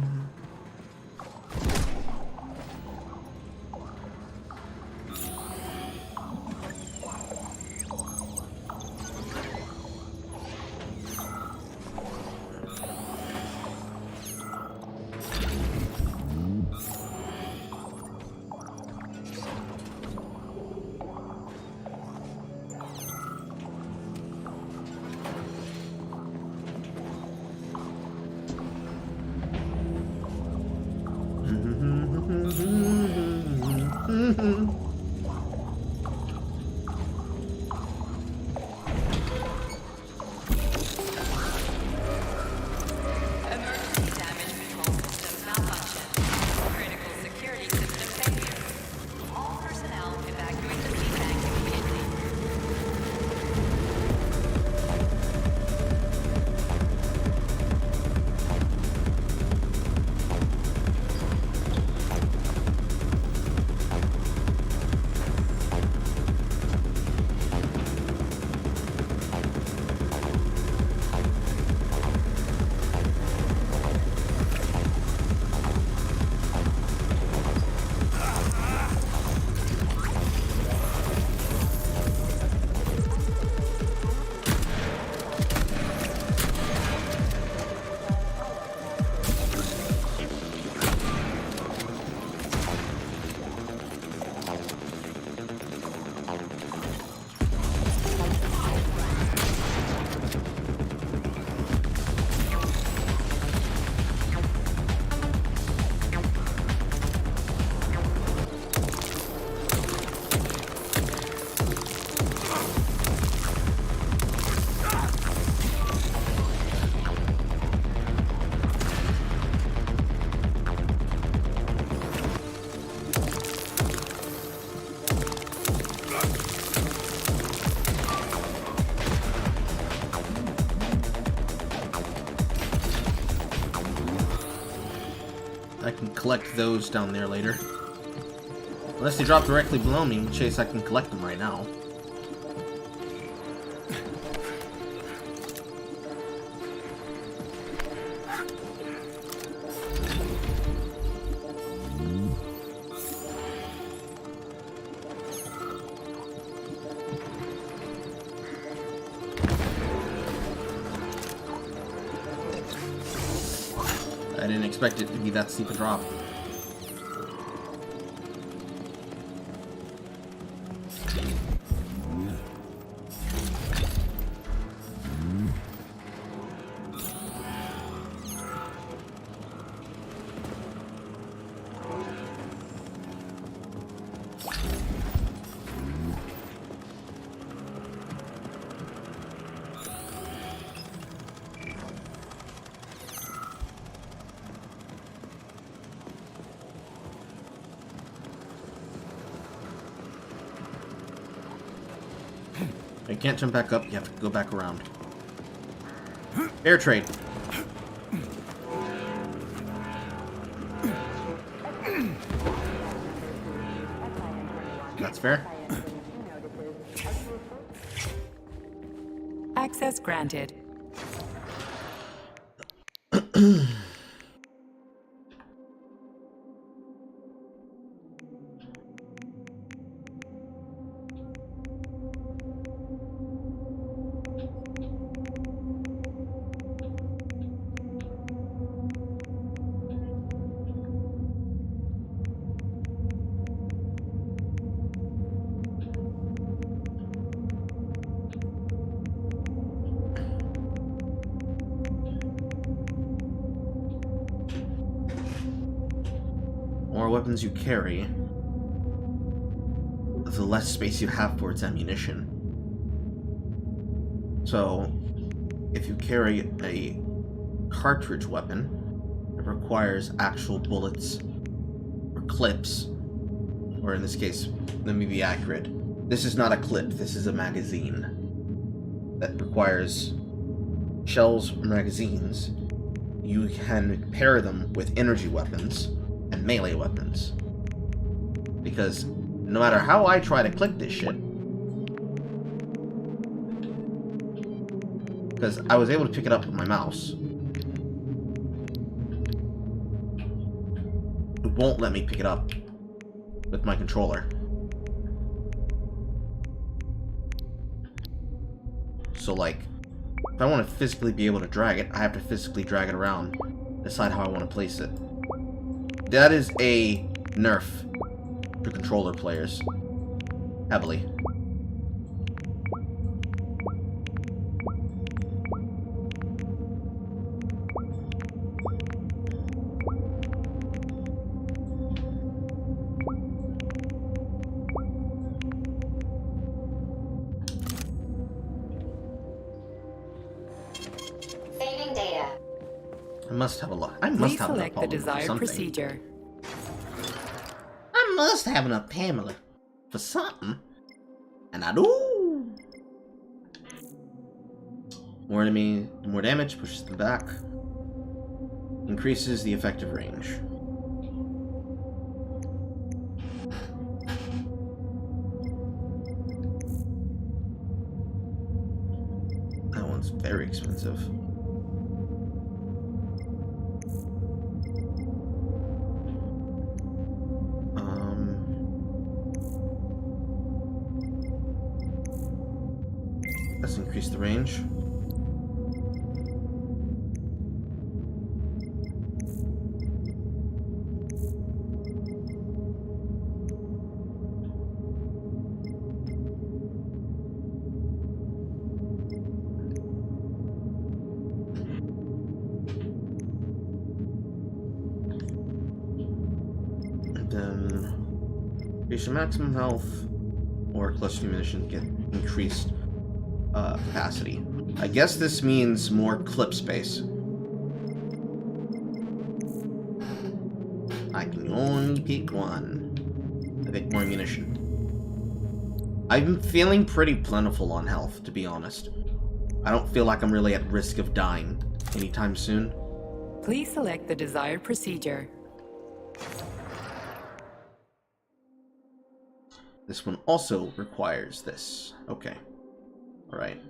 collect those down there later. Unless they drop directly below me, in which case I can collect them right now. I didn't expect it to be that steep a drop. You can't jump back up, you have to go back around. Air trade. That's fair. Access granted. More weapons you carry, the less space you have for its ammunition. So, if you carry a cartridge weapon, it requires actual bullets or clips, or in this case, let me be accurate. This is not a clip, this is a magazine that requires shells or magazines. You can pair them with energy weapons and melee weapons. Because no matter how I try to click this shit, because I was able to pick it up with my mouse, it won't let me pick it up with my controller. So like, if I want to physically be able to drag it, I have to physically drag it around, decide how I want to place it. That is a nerf to controller players. Heavily. Saving data. I must have a lot. I must have enough select the desired procedure. I must have enough Pamela for something. And I do. More enemy, more damage, pushes them back. Increases the effective range. That one's very expensive. Let's increase the range. And then increase your maximum health, or cluster munitions get increased capacity. I guess this means more clip space. I can only pick one. I pick more ammunition. I'm feeling pretty plentiful on health, to be honest. I don't feel like I'm really at risk of dying anytime soon. Please select the desired procedure. This one also requires this. Okay. Alright.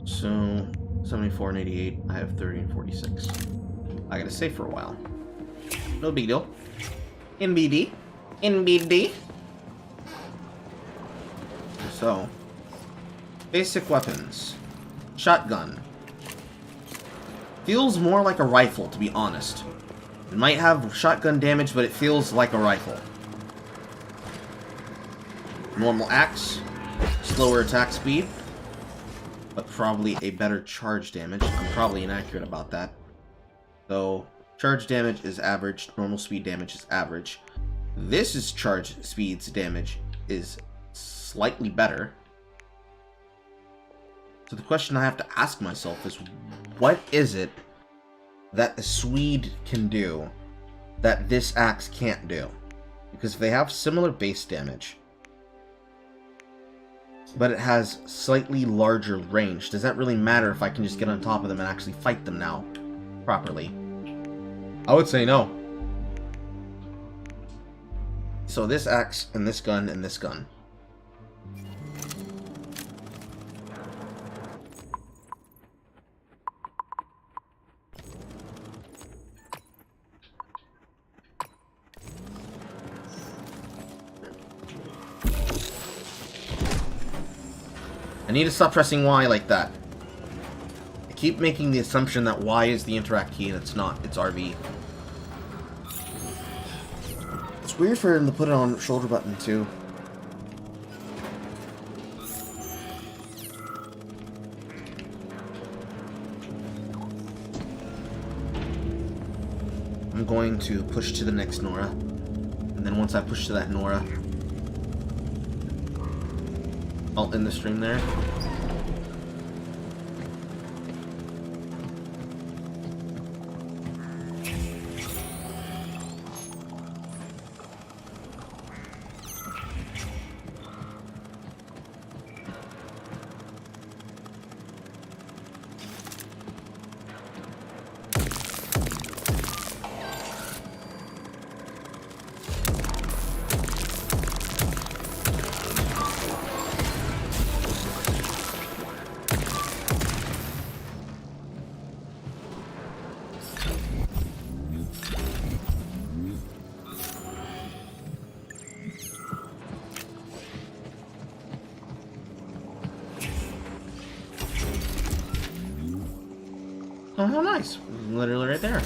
So, 74 and 88. I have 30 and 46. I gotta save for a while. No big deal. NBD. NBD. So, basic weapons. Shotgun. Feels more like a rifle, to be honest. It might have shotgun damage, but it feels like a rifle. Normal axe. Slower attack speed. But probably a better charge damage. I'm probably inaccurate about that. So, charge damage is average. Normal speed damage is average. This is charge speed's damage is slightly better. So the question I have to ask myself is, what is it that the Swede can do that this axe can't do? Because they have similar base damage, but it has slightly larger range. Does that really matter if I can just get on top of them and actually fight them now properly? I would say no. So this axe and this gun and this gun. I need to stop pressing Y like that. I keep making the assumption that Y is the interact key and it's not. It's RB. It's weird for him to put it on shoulder button too. I'm going to push to the next Nora. And then once I push to that Nora, I'll end the stream there. Oh, how nice. Literally right there.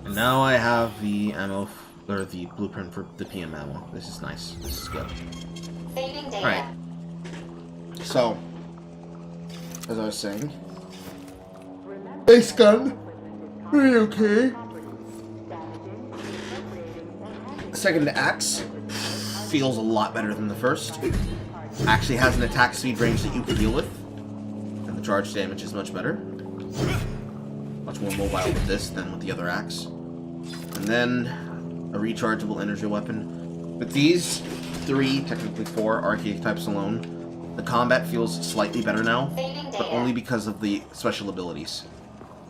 And now I have the ammo, or the blueprint for the PM ammo. This is nice. This is good. Alright. So, as I was saying, base gun, pretty okay. Second axe feels a lot better than the first. Actually has an attack speed range that you can deal with, and the charge damage is much better. Much more mobile with this than with the other axe. And then a rechargeable energy weapon. With these three, technically four arcade types alone, the combat feels slightly better now, but only because of the special abilities.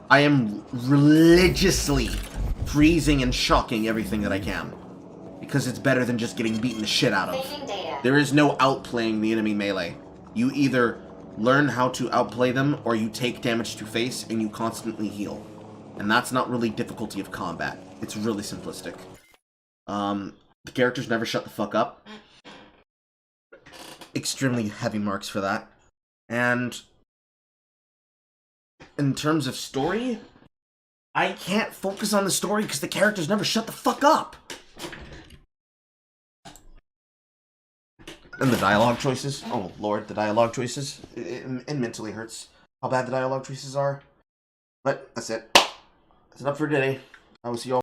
I am religiously freezing and shocking everything that I can, because it's better than just getting beaten the shit out of. There is no outplaying the enemy melee. You either learn how to outplay them, or you take damage to face and you constantly heal. And that's not really difficulty of combat. It's really simplistic. The characters never shut the fuck up. Extremely heavy marks for that. And in terms of story, I can't focus on the story because the characters never shut the fuck up. And the dialogue choices. Oh lord, the dialogue choices. It mentally hurts how bad the dialogue choices are. But that's it. That's enough for today. I will see you all.